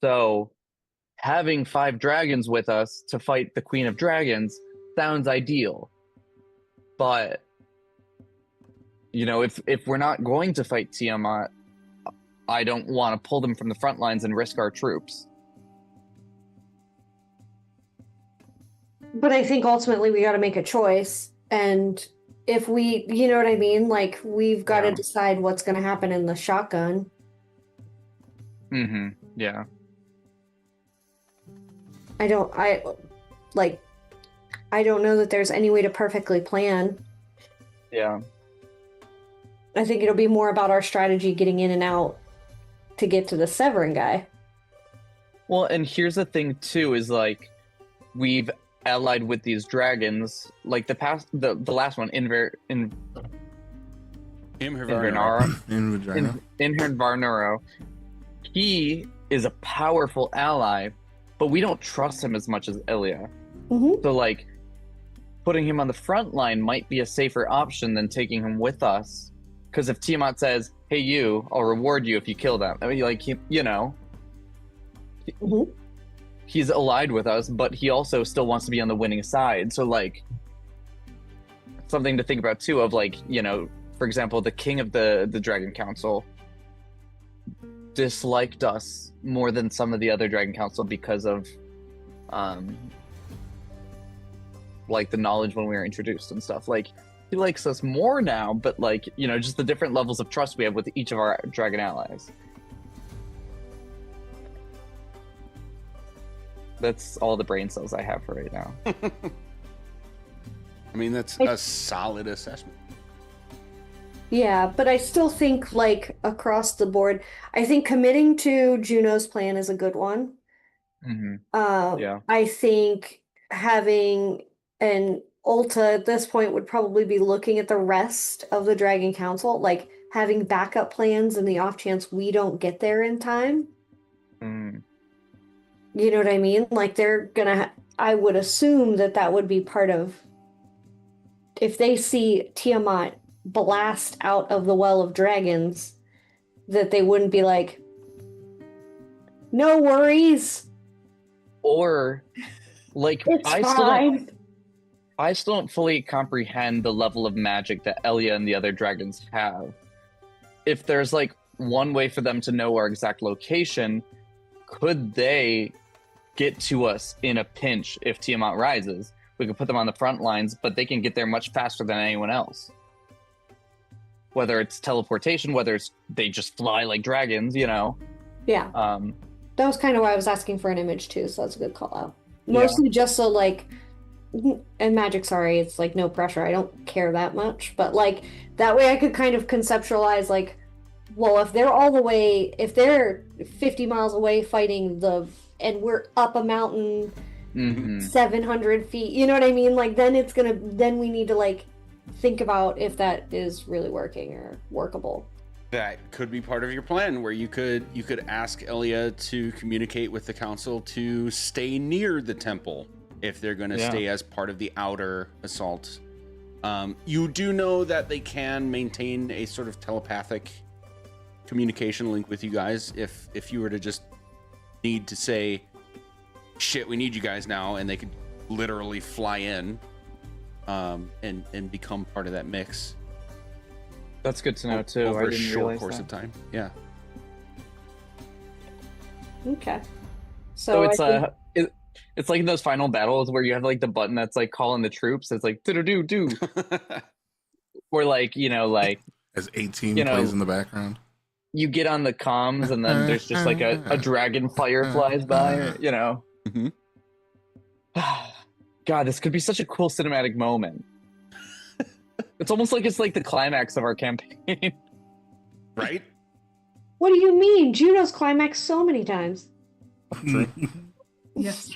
So having 5 dragons with us to fight the Queen of Dragons sounds ideal. But, you know, if we're not going to fight Tiamat, I don't want to pull them from the front lines and risk our troops. But I think ultimately we got to make a choice. And if we, you know what I mean? Like, we've got to Yeah. decide what's going to happen in the shotgun. Mm-hmm. Yeah. I don't know that there's any way to perfectly plan. Yeah. I think it'll be more about our strategy getting in and out to get to the Severin guy. Well, and here's the thing too, is like we've allied with these dragons, like the last one, Invernauro. He is a powerful ally, but we don't trust him as much as Ilya. Mm-hmm. So like putting him on the front line might be a safer option than taking him with us. Because if Tiamat says, "Hey, I'll reward you if you kill them," I mean, like Mm-hmm. he's allied with us, but he also still wants to be on the winning side. So like something to think about too. Of like, for example, the king of the Dragon Council disliked us more than some of the other Dragon Council because of like the knowledge when we were introduced and stuff. Like he likes us more now, but like, just the different levels of trust we have with each of our dragon allies. That's all the brain cells I have for right now. I mean, that's a solid assessment. Yeah, but I still think, like, across the board, I think committing to Juno's plan is a good one. Mm-hmm. Yeah. I think having an Ulta at this point would probably be looking at the rest of the Dragon Council, like having backup plans in the off chance we don't get there in time. Mm. You know what I mean? Like they're gonna, I would assume that would be part of, if they see Tiamat blast out of the Well of Dragons, that they wouldn't be like, no worries. Or like It's fine. I still don't fully comprehend the level of magic that Elia and the other dragons have. If there's like one way for them to know our exact location, could they get to us in a pinch if Tiamat rises? We could put them on the front lines, but they can get there much faster than anyone else. Whether it's teleportation, whether it's they just fly like dragons, Yeah. That was kind of why I was asking for an image too, so that's a good call out. Mostly just so like, and magic, sorry, it's like no pressure. I don't care that much, but like that way I could kind of conceptualize like, well, if they're 50 miles away fighting and we're up a mountain, 700 feet, you know what I mean? Like then we need to like think about if that is really working or workable. That could be part of your plan, where you could ask Elia to communicate with the council to stay near the temple if they're going to stay as part of the outer assault. You do know that they can maintain a sort of telepathic communication link with you guys if you were to just need to say, shit, we need you guys now, and they could literally fly in and become part of that mix. That's good to know too. Over I a didn't short realize course that. of time. Yeah. Okay. So it's it's like in those final battles where you have like the button that's like calling the troops. It's like do. Or like like as 18 plays in the background. You get on the comms and then there's just like a dragon fire flies by. Mm-hmm. God, this could be such a cool cinematic moment. It's almost like it's like the climax of our campaign. Right? What do you mean? Juno's climaxed so many times. Yes.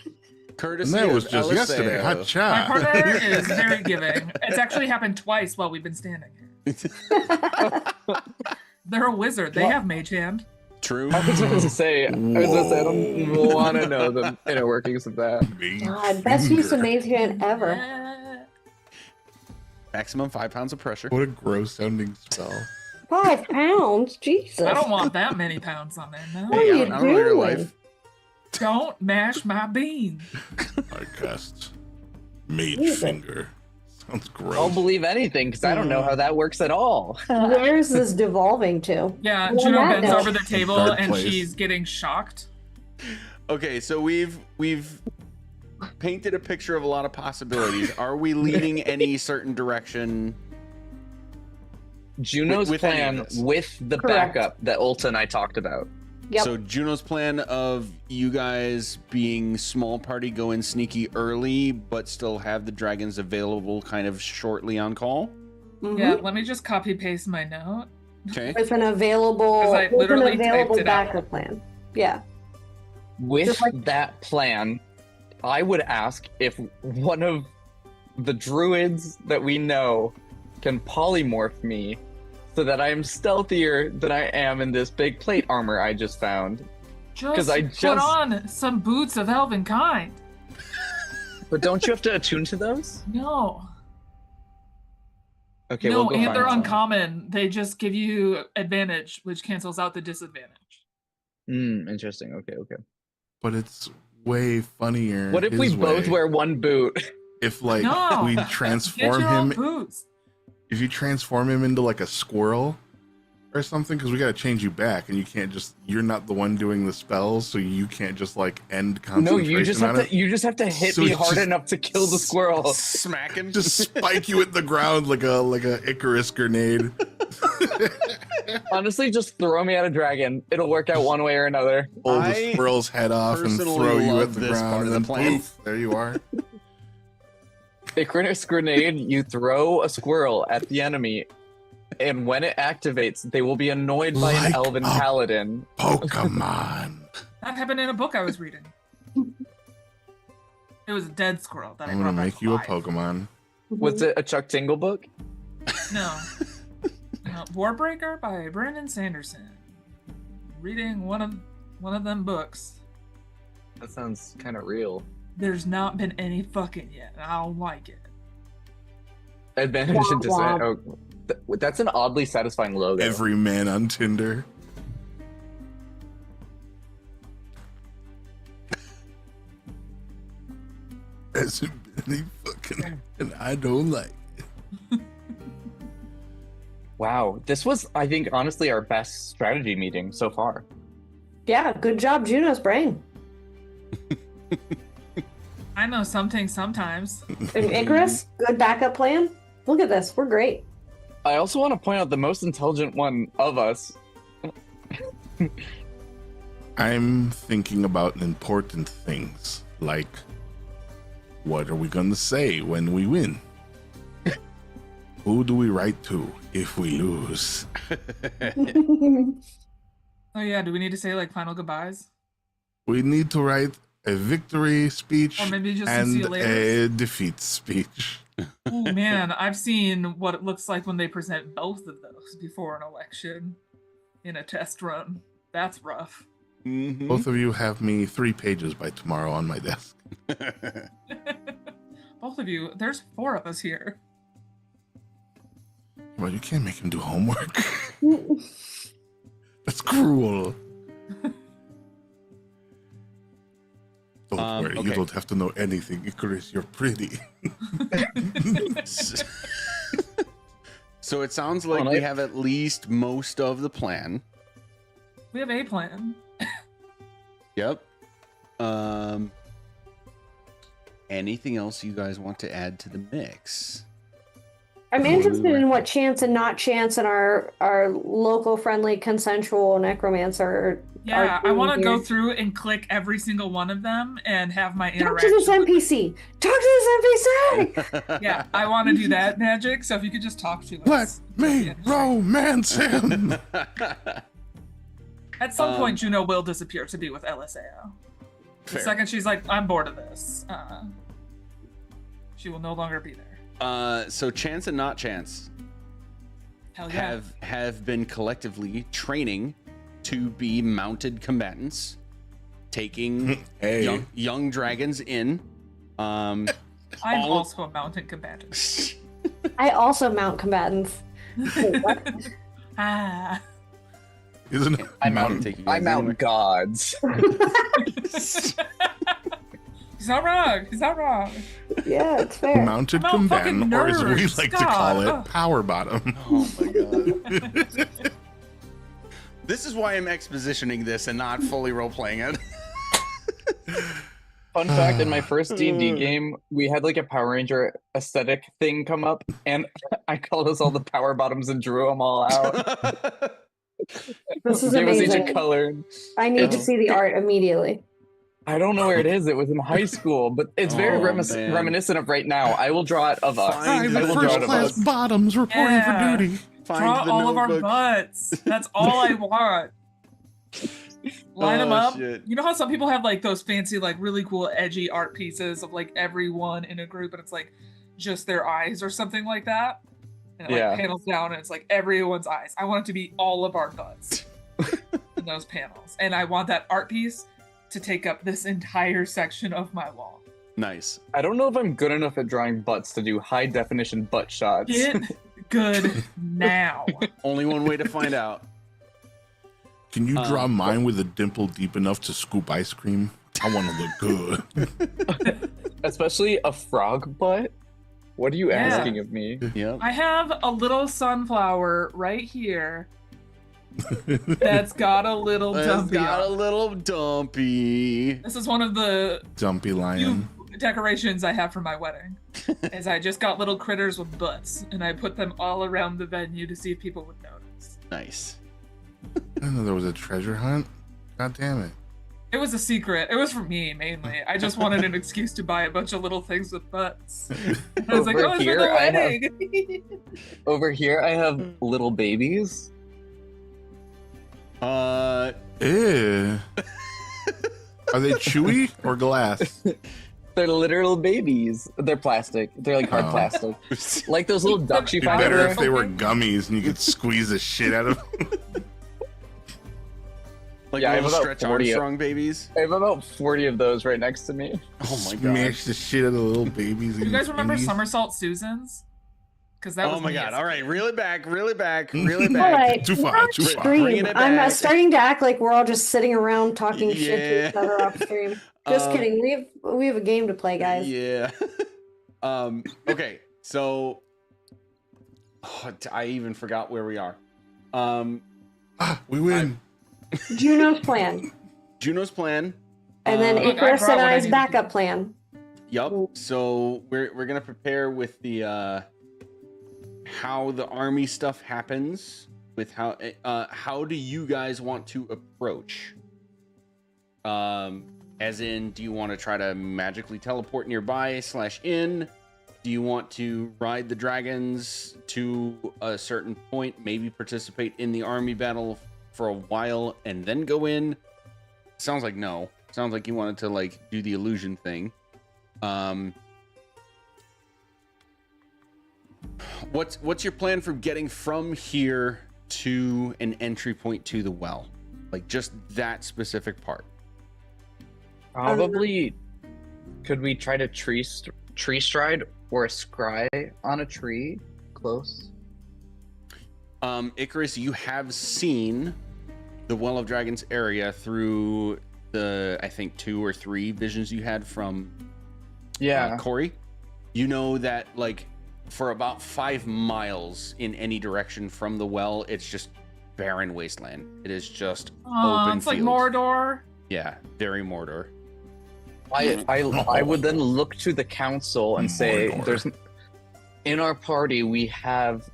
Courtesy And that was of just Eliseo. yesterday. Hot My shot. partner is very giving. It's actually happened twice while we've been standing here. They're a wizard. They have mage hand. True. I was going to say, I don't want to know the inner workings of that. God, best use of mage hand ever. Yeah. Maximum 5 pounds of pressure. What a gross sounding spell. 5 pounds? Jesus. I don't want that many pounds on there. No. What are you I don't know your doing? life. Don't mash my bean. I cast Mage Jesus. Finger. Sounds gross. I'll believe anything because I don't know how that works at all. Where's this devolving to? Yeah, Well, Juno that bends note- over the table Dark and place. she's getting shocked. Okay, so we've painted a picture of a lot of possibilities. Are we leading any certain direction? Juno's With any of plan this. with the Correct. backup that Ulta and I talked about. Yep. So Juno's plan of you guys being small party, go in sneaky early, but still have the dragons available kind of shortly on call. Mhm. Yeah, let me just copy paste my note. Okay. With an available, 'Cause I with an literally available typed it out. backup plan. Yeah. With Just like- that plan, I would ask if one of the druids that we know can polymorph me so that I am stealthier than I am in this big plate armor I just found. Just I put just- on some boots of elven kind. But don't you have to attune to those? No. Okay, No, we'll go and find they're some. uncommon. They just give you advantage, which cancels out the disadvantage. Interesting. Okay. But it's way funnier. What if we his both way. wear one boot? If like No. we Get transform your own him, boots. if you transform him into like a squirrel or something, because we got to change you back, and you can't just. You're not the one doing the spells, so you can't just like end No, concentration you just on have it. to. You just have to hit So me it's hard just- enough to kill the squirrel. Smack him. Just spike you at the ground like a Icarus grenade. Honestly, just throw me at a dragon. It'll work out one way or another. Pull the I squirrel's head off and personally throw you love at the this ground, part of and the then plan. poof, there you are. Icarus grenade, you throw a squirrel at the enemy, and when it activates, they will be annoyed by Like an elven a- paladin. Pokemon. That happened in a book I was reading. It was a dead squirrel that I I'm brought gonna back make you a alive. Pokemon. Was it a Chuck Tingle book? No. Warbreaker by Brandon Sanderson. Reading one of them books. That sounds kind of real. There's not been any fucking yet, and I don't like it. Advantage Womp and disadvantage. Oh, that's an oddly satisfying logo. Every man on Tinder. Hasn't been any fucking, and I don't like it. Wow, this was, I think, honestly, our best strategy meeting so far. Yeah, good job, Juno's brain. I know something sometimes. And Icarus, good backup plan. Look at this, we're great. I also want to point out the most intelligent one of us. I'm thinking about important things, like what are we gonna say when we win? Who do we write to if we lose? Oh yeah, do we need to say like final goodbyes? We need to write a victory speech Or maybe just a and see you later? a defeat speech. Oh man, I've seen what it looks like when they present both of those before an election in a test run. That's rough. Mhm. Both of you have me 3 pages by tomorrow on my desk. Both of you, there's 4 of us here. Well, you can't make him do homework. That's cruel. Don't worry, okay. you don't have to know anything, Icarus. You're pretty. So it sounds like Well, we I- have at least most of the plan. We have a plan. Yep. Anything else you guys want to add to the mix? I'm What do we interested in reckon? what chance and not chance and our local friendly consensual necromancer. Yeah, are I want to doing go here. through and click every single one of them and have my Talk to interaction. this NPC. Talk to this NPC. Yeah, I want to do that magic. So if you could just talk to Let us. me romance him. At some point, Juno will disappear to be with LSAO. The Fair. second she's like, I'm bored of this, she will no longer be there. So chance and not chance Hell yeah. have been collectively training to be mounted combatants, taking Hey. young dragons in. I'm all- also a mountain combatant. I also mount combatants. Wait, what? Ah. Isn't it? I Mountain take you guys mount anywhere. gods. He's not wrong. He's not wrong. Yeah, it's fair. Mounted I'm all fucking combatant, or as we nerds. like to call it, God. power bottom. Oh my god. This is why I'm expositioning this and not fully role playing it. Fun fact: in my first D&D game, we had like a Power Ranger aesthetic thing come up, and I called us all the power bottoms and drew them all out. This is Gave us each a amazing. color. I need to Oh. see the art immediately. I don't know where it is. It was in high school, but it's very Oh, man. reminiscent of right now. I will draw it of us. Fine. Hi, I the will first draw it class above. bottoms reporting Yeah. for duty. Find Draw the all of our notebook. butts. That's all I want. Line them Oh, up. shit. You know how some people have like those fancy, like really cool, edgy art pieces of like everyone in a group, and it's like just their eyes or something like that. And it Yeah. like panels down, and it's like everyone's eyes. I want it to be all of our butts in those panels, and I want that art piece to take up this entire section of my wall. Nice. I don't know if I'm good enough at drawing butts to do high definition butt shots. Get good now. Only one way to find out. Can you draw mine with a dimple deep enough to scoop ice cream? I want to look good. Especially a frog butt. What are you Yeah. asking of me? Yep. I have a little sunflower right here that's got a little It's dumpy. got a on it. little dumpy. This is one of the Dumpy few lion. decorations I have for my wedding. Is I just got little critters with butts, and I put them all around the venue to see if people would notice. Nice. I didn't know there was a treasure hunt. God damn it. It was a secret. It was for me mainly. I just wanted an excuse to buy a bunch of little things with butts. And I was like, Over oh, it's for here, the I have- wedding. Over here, I have little babies. Ew. Are they chewy or glass? They're literal babies. They're plastic. They're like hard Oh. plastic. Like those little ducks you It'd be find better over if there. they were gummies and you could squeeze the shit out of them. Like Yeah, I have little about Stretch 40 Armstrong babies. I have about 40 of those right next to me. Oh my god. Smash the shit out of the little babies. Do you guys remember Indies. Somersault Susans? Because that was Oh my me god. as a All right. kid. Reel it back. Reel it back. Reel it All back. right, Too far, we're on too far. stream. Bringing it I'm back. starting to act like we're all just sitting around talking shit to Yeah. each other off stream. Just Um, kidding. We have a game to play, guys. Yeah. Okay. So I even forgot where we are. We win. Juno's plan, Juno's plan. and then Look, I Icarus brought and what I I's needed. backup plan. Yup. So we're gonna prepare with the how the army stuff happens. With how do you guys want to approach? As in, do you want to try to magically teleport nearby / in? Do you want to ride the dragons to a certain point, maybe participate in the army battle for a while and then go in? Sounds like no. Sounds like you wanted to like do the illusion thing. What's your plan for getting from here to an entry point to the well? Like just that specific part. Probably, could we try to tree stride or scry on a tree close? Icarus, you have seen the Well of Dragons area through the, I think, 2 or 3 visions you had from Yeah. Corey. You know that, like, for about 5 miles in any direction from the well, it's just barren wasteland. It is just open It's like fields. Mordor. Yeah, very Mordor. I would then look to the council and say, Mordor. "There's in our party we have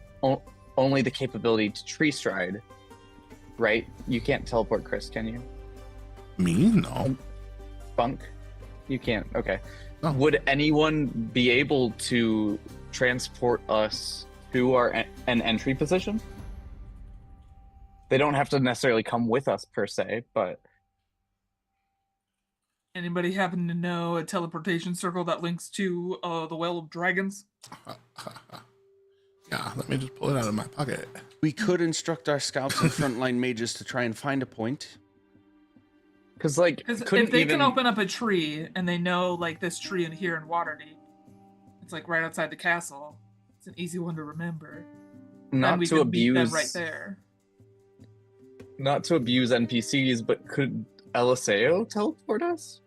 only the capability to tree stride, right? You can't teleport, Chris, can you? Me? No. Spunk, you can't. Okay. No. Would anyone be able to transport us to an entry position? They don't have to necessarily come with us per se, but Anybody happen to know a teleportation circle that links to the Well of Dragons? Yeah, let me just pull it out of my pocket. We could instruct our scouts and frontline mages to try and find a point. because like Because couldn't if they even can open up a tree and they know like this tree in here in Waterdeep, it's like right outside the castle. It's an easy one to remember. Then not we to could beat them abuse right there. not to abuse NPCs, but could Eliseo teleport us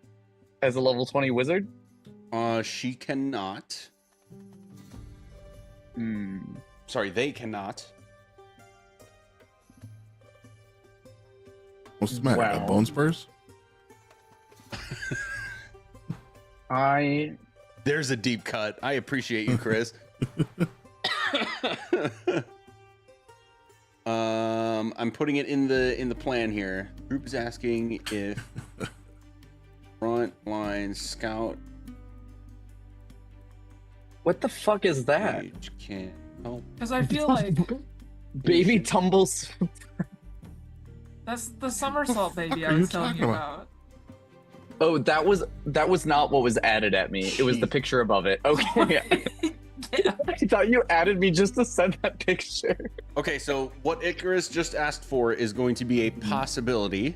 as a level 20 wizard? She cannot. Sorry, they cannot. What's the matter? Wow. Bone spurs? There's a deep cut. I appreciate you, Chris. I'm putting it in the plan here. Group is asking if front line scout What the fuck is that? page can help. Because I feel like Baby tumbles. that's the somersault baby fuck I are was you telling talking you about? about. Oh, that was not what was added at me. It was the picture above it. Okay. Yeah. I thought you added me just to send that picture. Okay, so what Icarus just asked for is going to be a possibility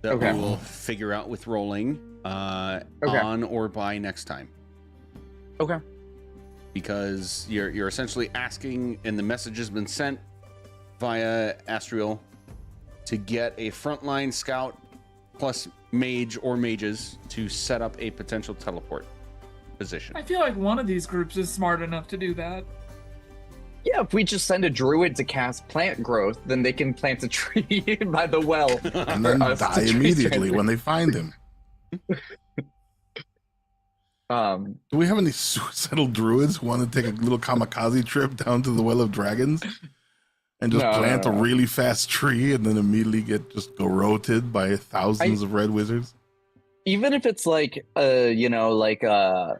that Okay. we will figure out with rolling Okay. on or by next time. Okay. Because you're essentially asking, and the message has been sent via Astriel to get a frontline scout plus mage or mages to set up a potential teleport position. I feel like one of these groups is smart enough to do that. Yeah, if we just send a druid to cast plant growth, then they can plant a tree by the well. And then us to die tree immediately transfer. when they find him. Do we have any suicidal druids who want to take a little kamikaze trip down to the Well of Dragons and just No, plant no. a really fast tree and then immediately get just garroted by thousands of red wizards? Even if it's like like a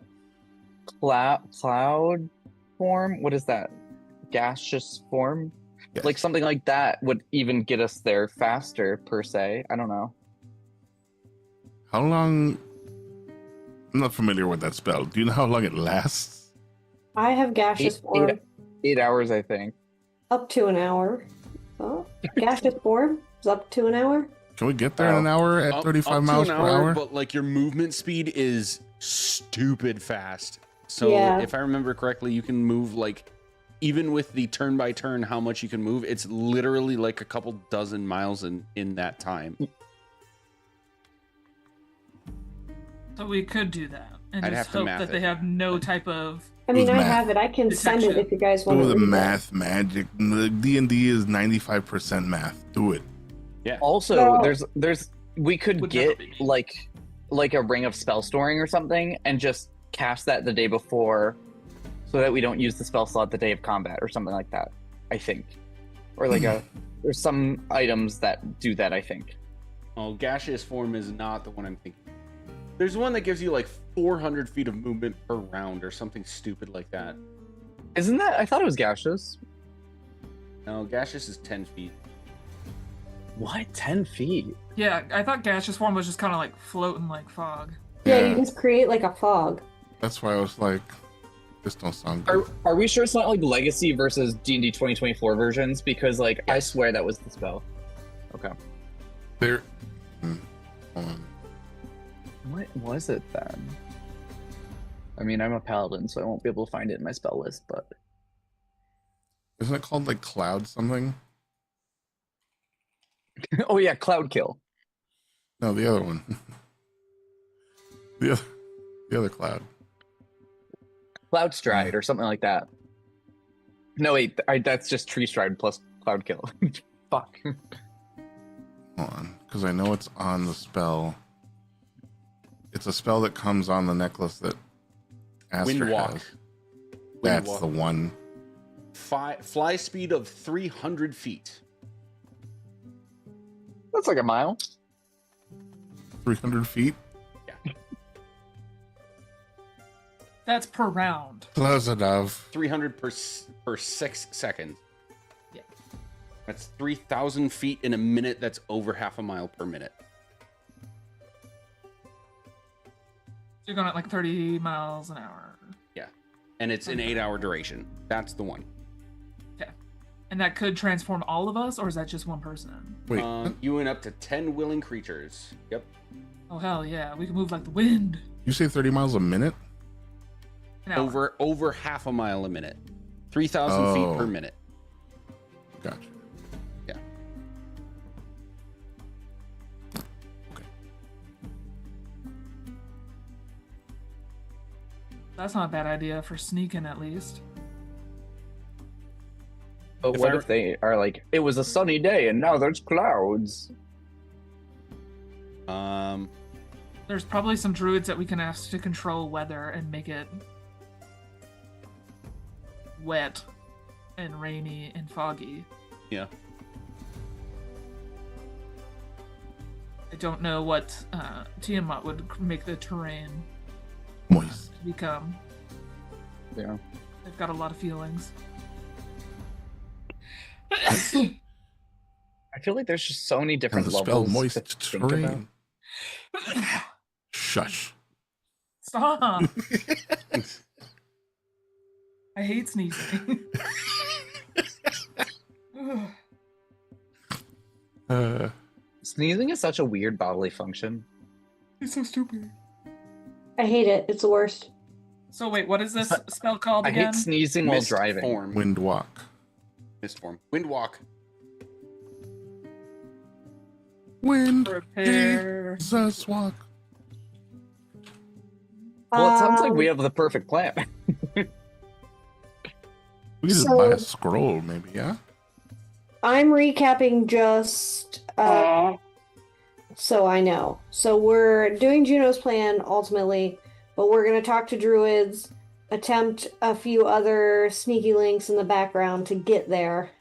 cloud form. What is that? Gaseous form? Yes. Like something like that would even get us there faster, per se. I don't know. How long? I'm not familiar with that spell. Do you know how long it lasts? I have gaseous form 8 hours, I think. up to an hour. So gaseous form is up to an hour. Can we get there in an hour at 35 to miles an per hour? But like your movement speed is stupid fast. So Yeah. if I remember correctly, you can move like, even with the turn by turn, how much you can move, it's literally like a couple dozen miles in that time. So we could do that and I'd just have to hope math that they it. have no type of. I mean, With I math. have it. I can send it Detection. if you guys want Do to. the math magic. The D&D is 95% math. Do it. Also, Well- there's we could Would never get be me. like a ring of spell storing or something and just cast that the day before so that we don't use the spell slot the day of combat or something like that, I think. Or like there's some items that do that, I think. Oh, gaseous form is not the one I'm thinking. There's one that gives you like 400 feet of movement per round or something stupid like that. Isn't that? I thought it was gaseous. No, gaseous is 10 feet. What? 10 feet? Yeah, I thought gaseous form was just kind of like floating like fog. Yeah, you just create like a fog. That's why I was like, this don't sound good. Are we sure it's not like Legacy versus D&D 2024 versions? Because like I swear that was the spell. Okay. There. Hold on. What was it then? I mean, I'm a paladin, so I won't be able to find it in my spell list, but Isn't it called like cloud something? oh yeah, Cloud Kill. No, the other one. the other cloud. Cloud Stride or something like that. No, wait, that's just Tree Stride plus Cloud Kill. Fuck. Hold on, because I know it's on the spell. It's a spell that comes on the necklace that Aster Windwalk. has. That's Windwalk. the one. Fly speed of 300 feet. That's like a mile. 300 feet. That's per round. Close enough. 300 per 6 seconds. Yeah. That's 3,000 feet in a minute. That's over half a mile per minute. You're going at like 30 miles an hour. Yeah. And it's an 8-hour duration. That's the one. Okay. And that could transform all of us, or is that just one person? Wait, You went up to 10 willing creatures. Yep. Oh, hell yeah. We can move like the wind. you say 30 miles a minute? An hour. Over half a mile a minute. 3,000 feet per minute. Gotcha. Yeah. Okay. That's not a bad idea for sneaking, at least. But If what I- if they are like, it was a sunny day and now there's clouds? There's probably some druids that we can ask to control weather and make it wet and rainy and foggy. Yeah. I don't know what Tiamat would make the terrain Moist. become. Yeah. They've got a lot of feelings. I feel like there's just so many And different the spell levels moist to think about. terrain. Shush. Stop! I hate sneezing. Ugh, Sneezing is such a weird bodily function. it's so stupid. I hate it. It's the worst. So wait, what is this spell called I again? hate sneezing while Mist driving. form. Wind walk. Mist form. Wind walk. Wind. Prepare. Jesus walk. Well, it sounds like Um, we have the perfect plan. We could just So- buy a scroll, maybe, yeah? I'm recapping just so I know. So we're doing Juno's plan ultimately, but we're going to talk to druids, attempt a few other sneaky links in the background to get there.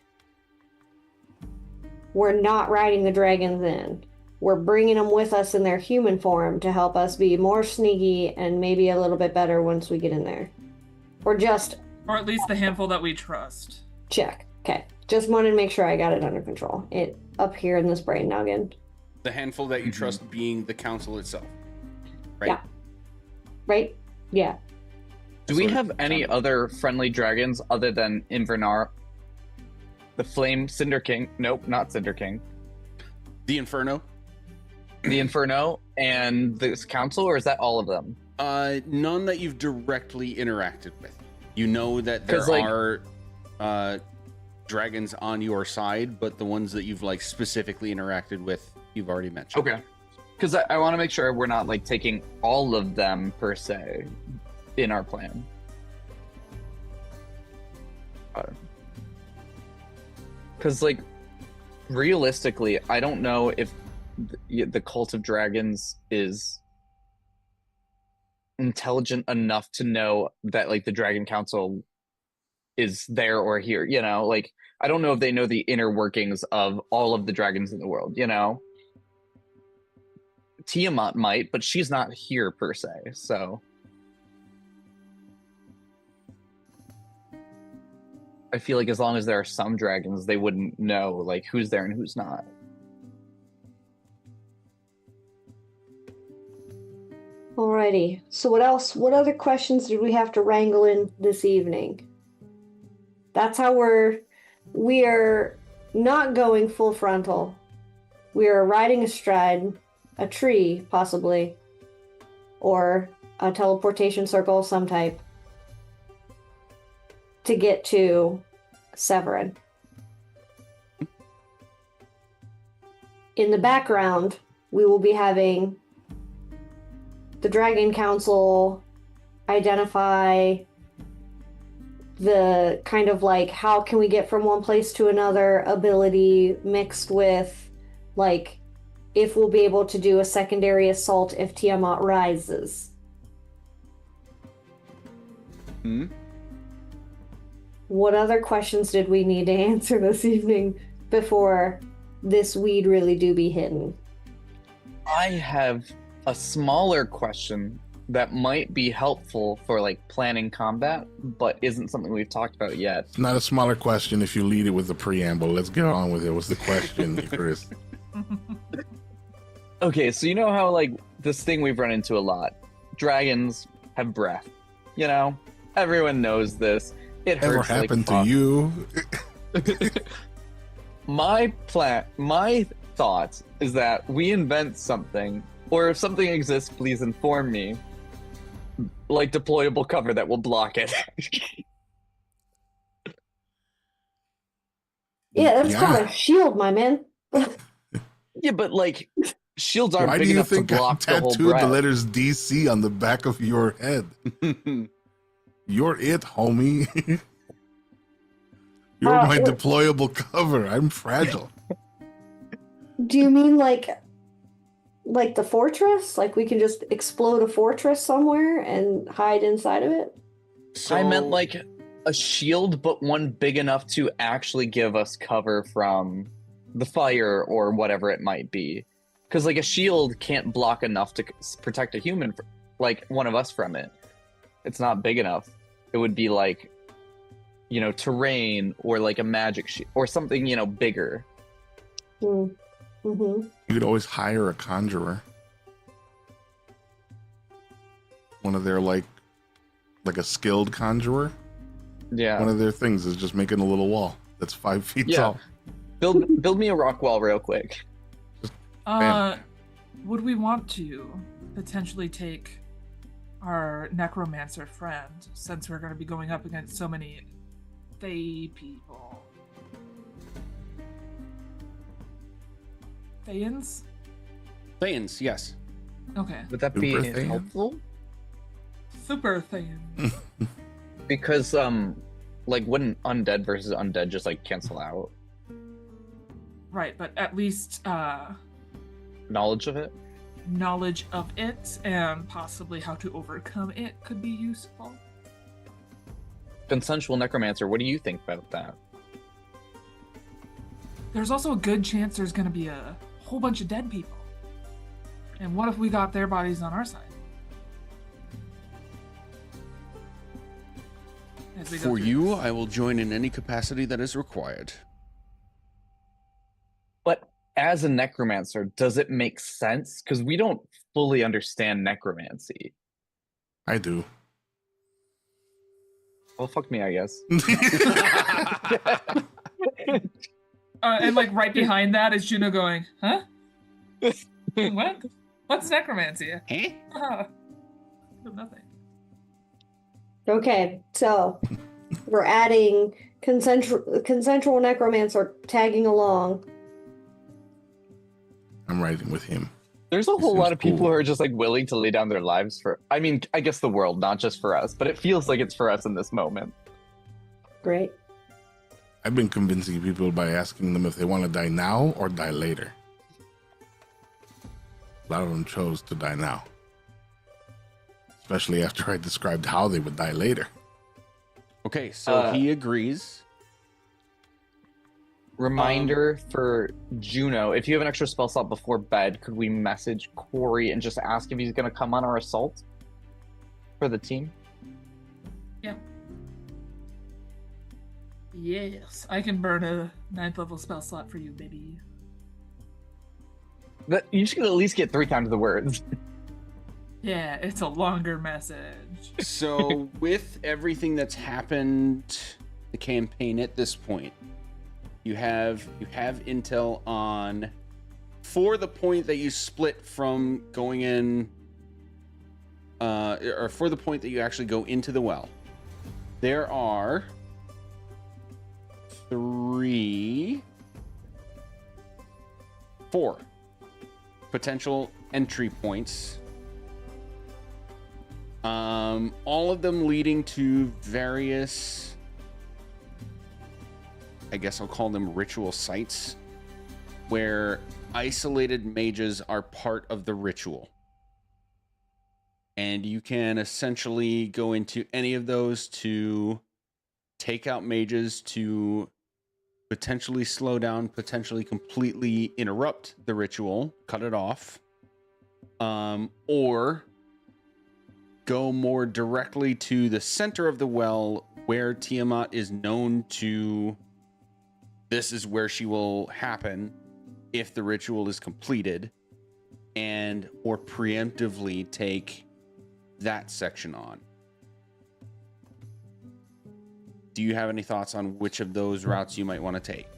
We're not riding the dragons in. We're bringing them with us in their human form to help us be more sneaky and maybe a little bit better once we get in there. Or just Or at least the handful that we trust. check. Okay. Just wanted to make sure I got it under control. It up here in this brain noggin. The handful that you trust being the council itself. Right? Yeah. Right? Yeah. Do we Sort of have any sounded- other friendly dragons other than Invernar? The Flame Cinder King? Nope, not Cinder King. The Inferno? The Inferno and this council, or is that all of them? None that you've directly interacted with. You know that there 'Cause, like- are dragons on your side, but the ones that you've like specifically interacted with, you've already mentioned. Okay. Because I want to make sure we're not like taking all of them per se in our plan. Because like realistically, I don't know if the Cult of Dragons is intelligent enough to know that like the Dragon Council is there or here. You know, like I don't know if they know the inner workings of all of the dragons in the world. You know. Tiamat might, but she's not here per se, so I feel like as long as there are some dragons, they wouldn't know like who's there and who's not. Alrighty. So what else? What other questions did we have to wrangle in this evening? That's how we are not going full frontal. We are riding astride a tree, possibly, or a teleportation circle of some type, to get to Severin. In the background, we will be having the Dragon Council identify the kind of like how can we get from one place to another ability mixed with like if we'll be able to do a secondary assault if Tiamat rises. Hmm? What other questions did we need to answer this evening before this weed really do be hidden? I have a smaller question that might be helpful for like planning combat, but isn't something we've talked about yet. It's not a smaller question if you lead it with the preamble. Let's get on with it. What's the question, Chris? Okay, so you know how like this thing we've run into a lot. Dragons have breath. You know? Everyone knows this. It Ever hurts like happened to fuck. you? My thought is that we invent something, or if something exists, please inform me. Like deployable cover that will block it. Yeah, that's Yeah. called a shield, my man. Yeah, but like shields aren't Why big do you enough to think I block the whole tattooed the breath. letters DC on the back of your head? You're it, homie. You're my deployable cover. I'm fragile. Do you mean like the fortress? Like we can just explode a fortress somewhere and hide inside of it? So, I meant like a shield, but one big enough to actually give us cover from the fire or whatever it might be. Because like a shield can't block enough to protect a human, like one of us from it. It's not big enough. It would be like, you know, terrain or like a magic shield or something, you know, bigger. Mm-hmm. You could always hire a conjurer. One of their like a skilled conjurer. Yeah. One of their things is just making a little wall that's 5 feet tall. Build me a rock wall real quick. Bam. Would we want to potentially take our necromancer friend, since we're going to be going up against so many Fey people? Thayans? Thayans, yes. Okay. Would that be Super Thayan? helpful? Super Thayan. Because like wouldn't undead versus undead just like cancel out Right, but at least knowledge of it? knowledge of it and possibly how to overcome it could be useful. Consensual necromancer, what do you think about that? There's also a good chance there's going to be a whole bunch of dead people. And what if we got their bodies on our side? As we go For through you, this. I will join in any capacity that is required. But as a necromancer, does it make sense? Because we don't fully understand necromancy. I do. Well, fuck me, I guess. And like right behind that is Juno going, huh? What? What's necromancy? Huh? Nothing. Okay, so we're adding consensual necromancer tagging along. I'm riding with him. There's a He whole seems lot of people cool. who are just like willing to lay down their lives for, I mean, I guess the world, not just for us, but it feels like it's for us in this moment. Great. I've been convincing people by asking them if they want to die now or die later. A lot of them chose to die now. Especially after I described how they would die later. Okay, so he agrees. Reminder for Juno, if you have an extra spell slot before bed, could we message Corey and just ask if he's going to come on our assault for the team? Yeah. Yes, I can burn a 9th level spell slot for you, baby. You should at least get 3 times the words. Yeah, it's a longer message. So, with everything that's happened, the campaign at this point, you have intel on, for the point that you split from going in, or for the point that you actually go into the well. There are 4 potential entry points. All of them leading to various, I guess I'll call them ritual sites, where isolated mages are part of the ritual. And you can essentially go into any of those to take out mages to potentially slow down, potentially completely interrupt the ritual, cut it off, or go more directly to the center of the well where Tiamat is known to. This is where she will happen if the ritual is completed, and or preemptively take that section on. Do you have any thoughts on which of those routes you might want to take?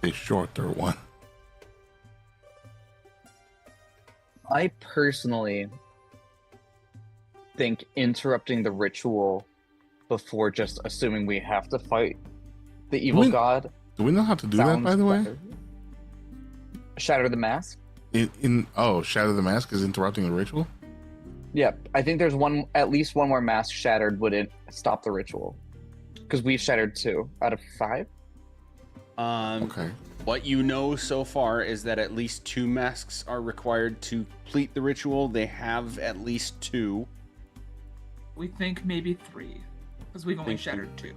A shorter one. I personally think interrupting the ritual before just assuming we have to fight the evil We- god Do we know how to do that, by the way? better. Shatter the mask. Shatter the Mask is interrupting the ritual? Yep, I think there's at least one more mask shattered wouldn't stop the ritual, because we've shattered 2 out of 5. Okay. What you know so far is that at least 2 masks are required to complete the ritual. They have at least 2. We think maybe 3, because we've only Think shattered 2.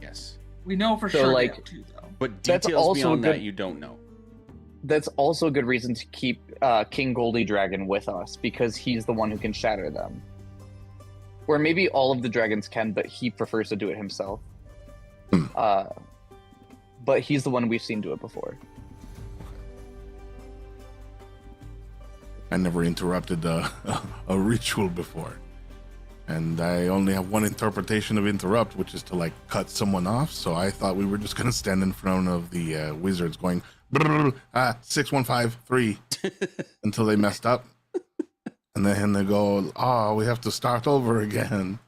Yes. We know for So, sure like, they have 2, though. But That's details also beyond good- that you don't know. That's also a good reason to keep King Goldie Dragon with us, because he's the one who can shatter them. Or maybe all of the dragons can, but he prefers to do it himself. Hmm. But he's the one we've seen do it before. I never interrupted a ritual before. And I only have one interpretation of interrupt, which is to like cut someone off. So I thought we were just going to stand in front of the wizards going, 6153 until they messed up. And then they go, oh, we have to start over again.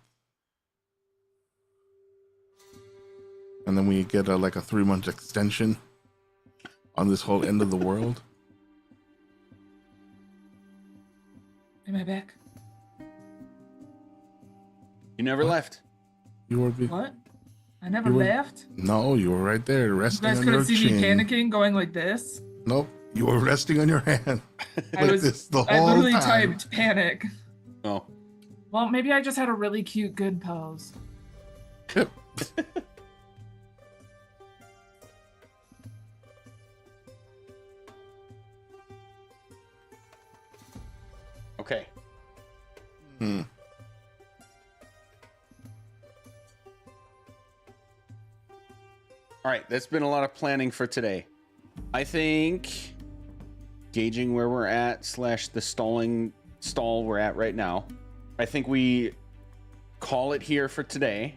And then we get like a 3-month extension on this whole end of the world. Am I back? You never left. You were What? I never You were- left? No, you were right there You resting guys on could your have seen chin. me panicking, going like this. Nope, you were resting on your hand. I like was. this the I whole literally time. typed panic. Oh. Well, maybe I just had a really cute, good pose. Okay. Hmm. All right, that's been a lot of planning for today. I think gauging where we're at / the stall we're at right now, I think we call it here for today.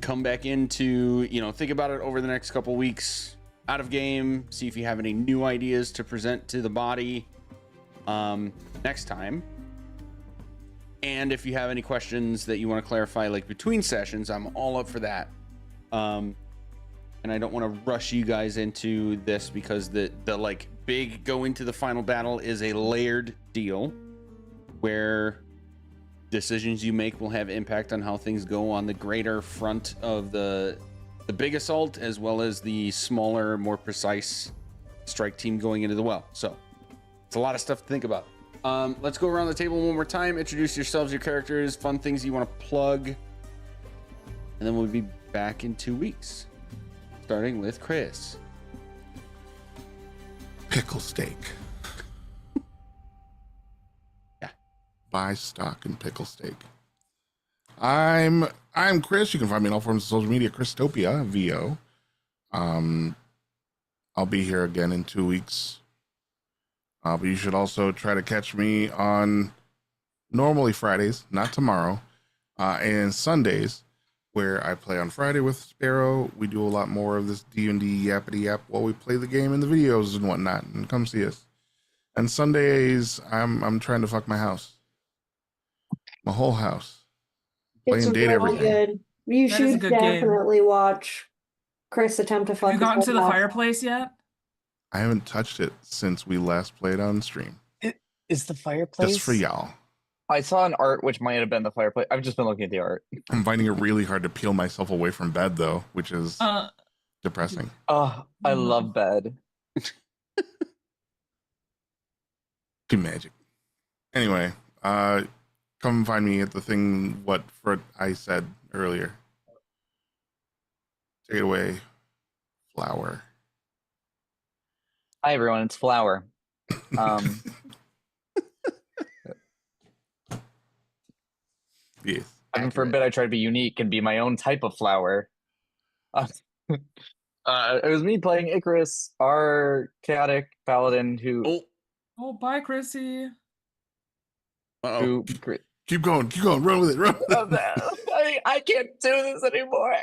Come back into, think about it over the next couple weeks out of game, see if you have any new ideas to present to the body next time. And if you have any questions that you want to clarify, like between sessions, I'm all up for that. And I don't want to rush you guys into this because the like big go into the final battle is a layered deal where decisions you make will have impact on how things go on the greater front of the big assault, as well as the smaller, more precise strike team going into the well. So it's a lot of stuff to think about. Let's go around the table one more time. Introduce yourselves, your characters, fun things you want to plug, and then we'll be back in 2 weeks. Starting with Chris. Pickle steak. Yeah. Buy stock in pickle steak. I'm Chris. You can find me on all forms of social media, Christopia VO. I'll be here again in 2 weeks. But you should also try to catch me on normally Fridays, not tomorrow, and Sundays, where I play on Friday with Sparrow. We do a lot more of this D&D yappity yap while we play the game and the videos and whatnot. And come see us. And Sundays, I'm trying to fuck my house, my whole house, It's playing date really everything. good. You That is a should good game. definitely watch Chris attempt to fuck Have you gotten his to the wife. fireplace yet? I haven't touched it since we last played on stream. Is the fireplace? Just for y'all. I saw an art which might have been the fireplace. I've just been looking at the art. I'm finding it really hard to peel myself away from bed, though, which is depressing. Oh, I love bed. Too magic. Anyway, come find me at the thing what I said earlier. Take it away, flower. Hi everyone, it's Flower. Yes. And for a bit, I tried to be unique and be my own type of flower. It was me playing Icarus, our chaotic paladin who Oh, bye, Chrissy. Uh-oh. Keep going, run with it, run with it. I can't do this anymore.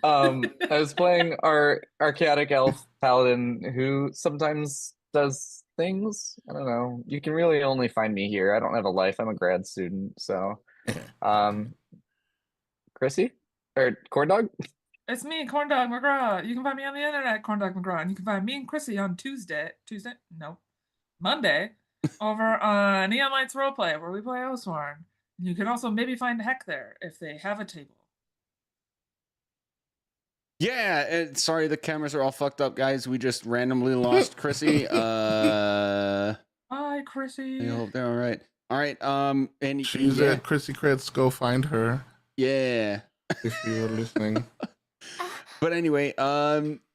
I was playing our chaotic elf paladin who sometimes does things. I don't know. You can really only find me here. I don't have a life. I'm a grad student, so Chrissy or Corn Dog. It's me, Corndog McGraw. You can find me on the internet, Corndog McGraw, and you can find me and Chrissy on Monday, over on Neon Lights Roleplay, where we play Oathsworn. You can also maybe find Heck there if they have a table. Yeah, sorry the cameras are all fucked up, guys. We just randomly lost Chrissy. Hi, Chrissy. I hope they're all right. All right. And She's at Chrissy Creds. Go find her yeah. if you're listening. But anyway,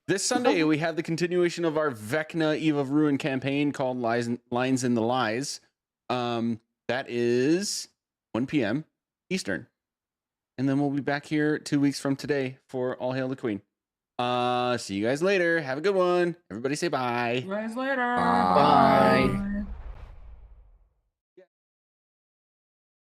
this Sunday we have the continuation of our Vecna Eve of Ruin campaign called Lines in the Lies. That is 1 p.m. Eastern. And then we'll be back here 2 weeks from today for All Hail the Queen. See you guys later. Have a good one. Everybody say bye. See you guys later. Bye. Bye.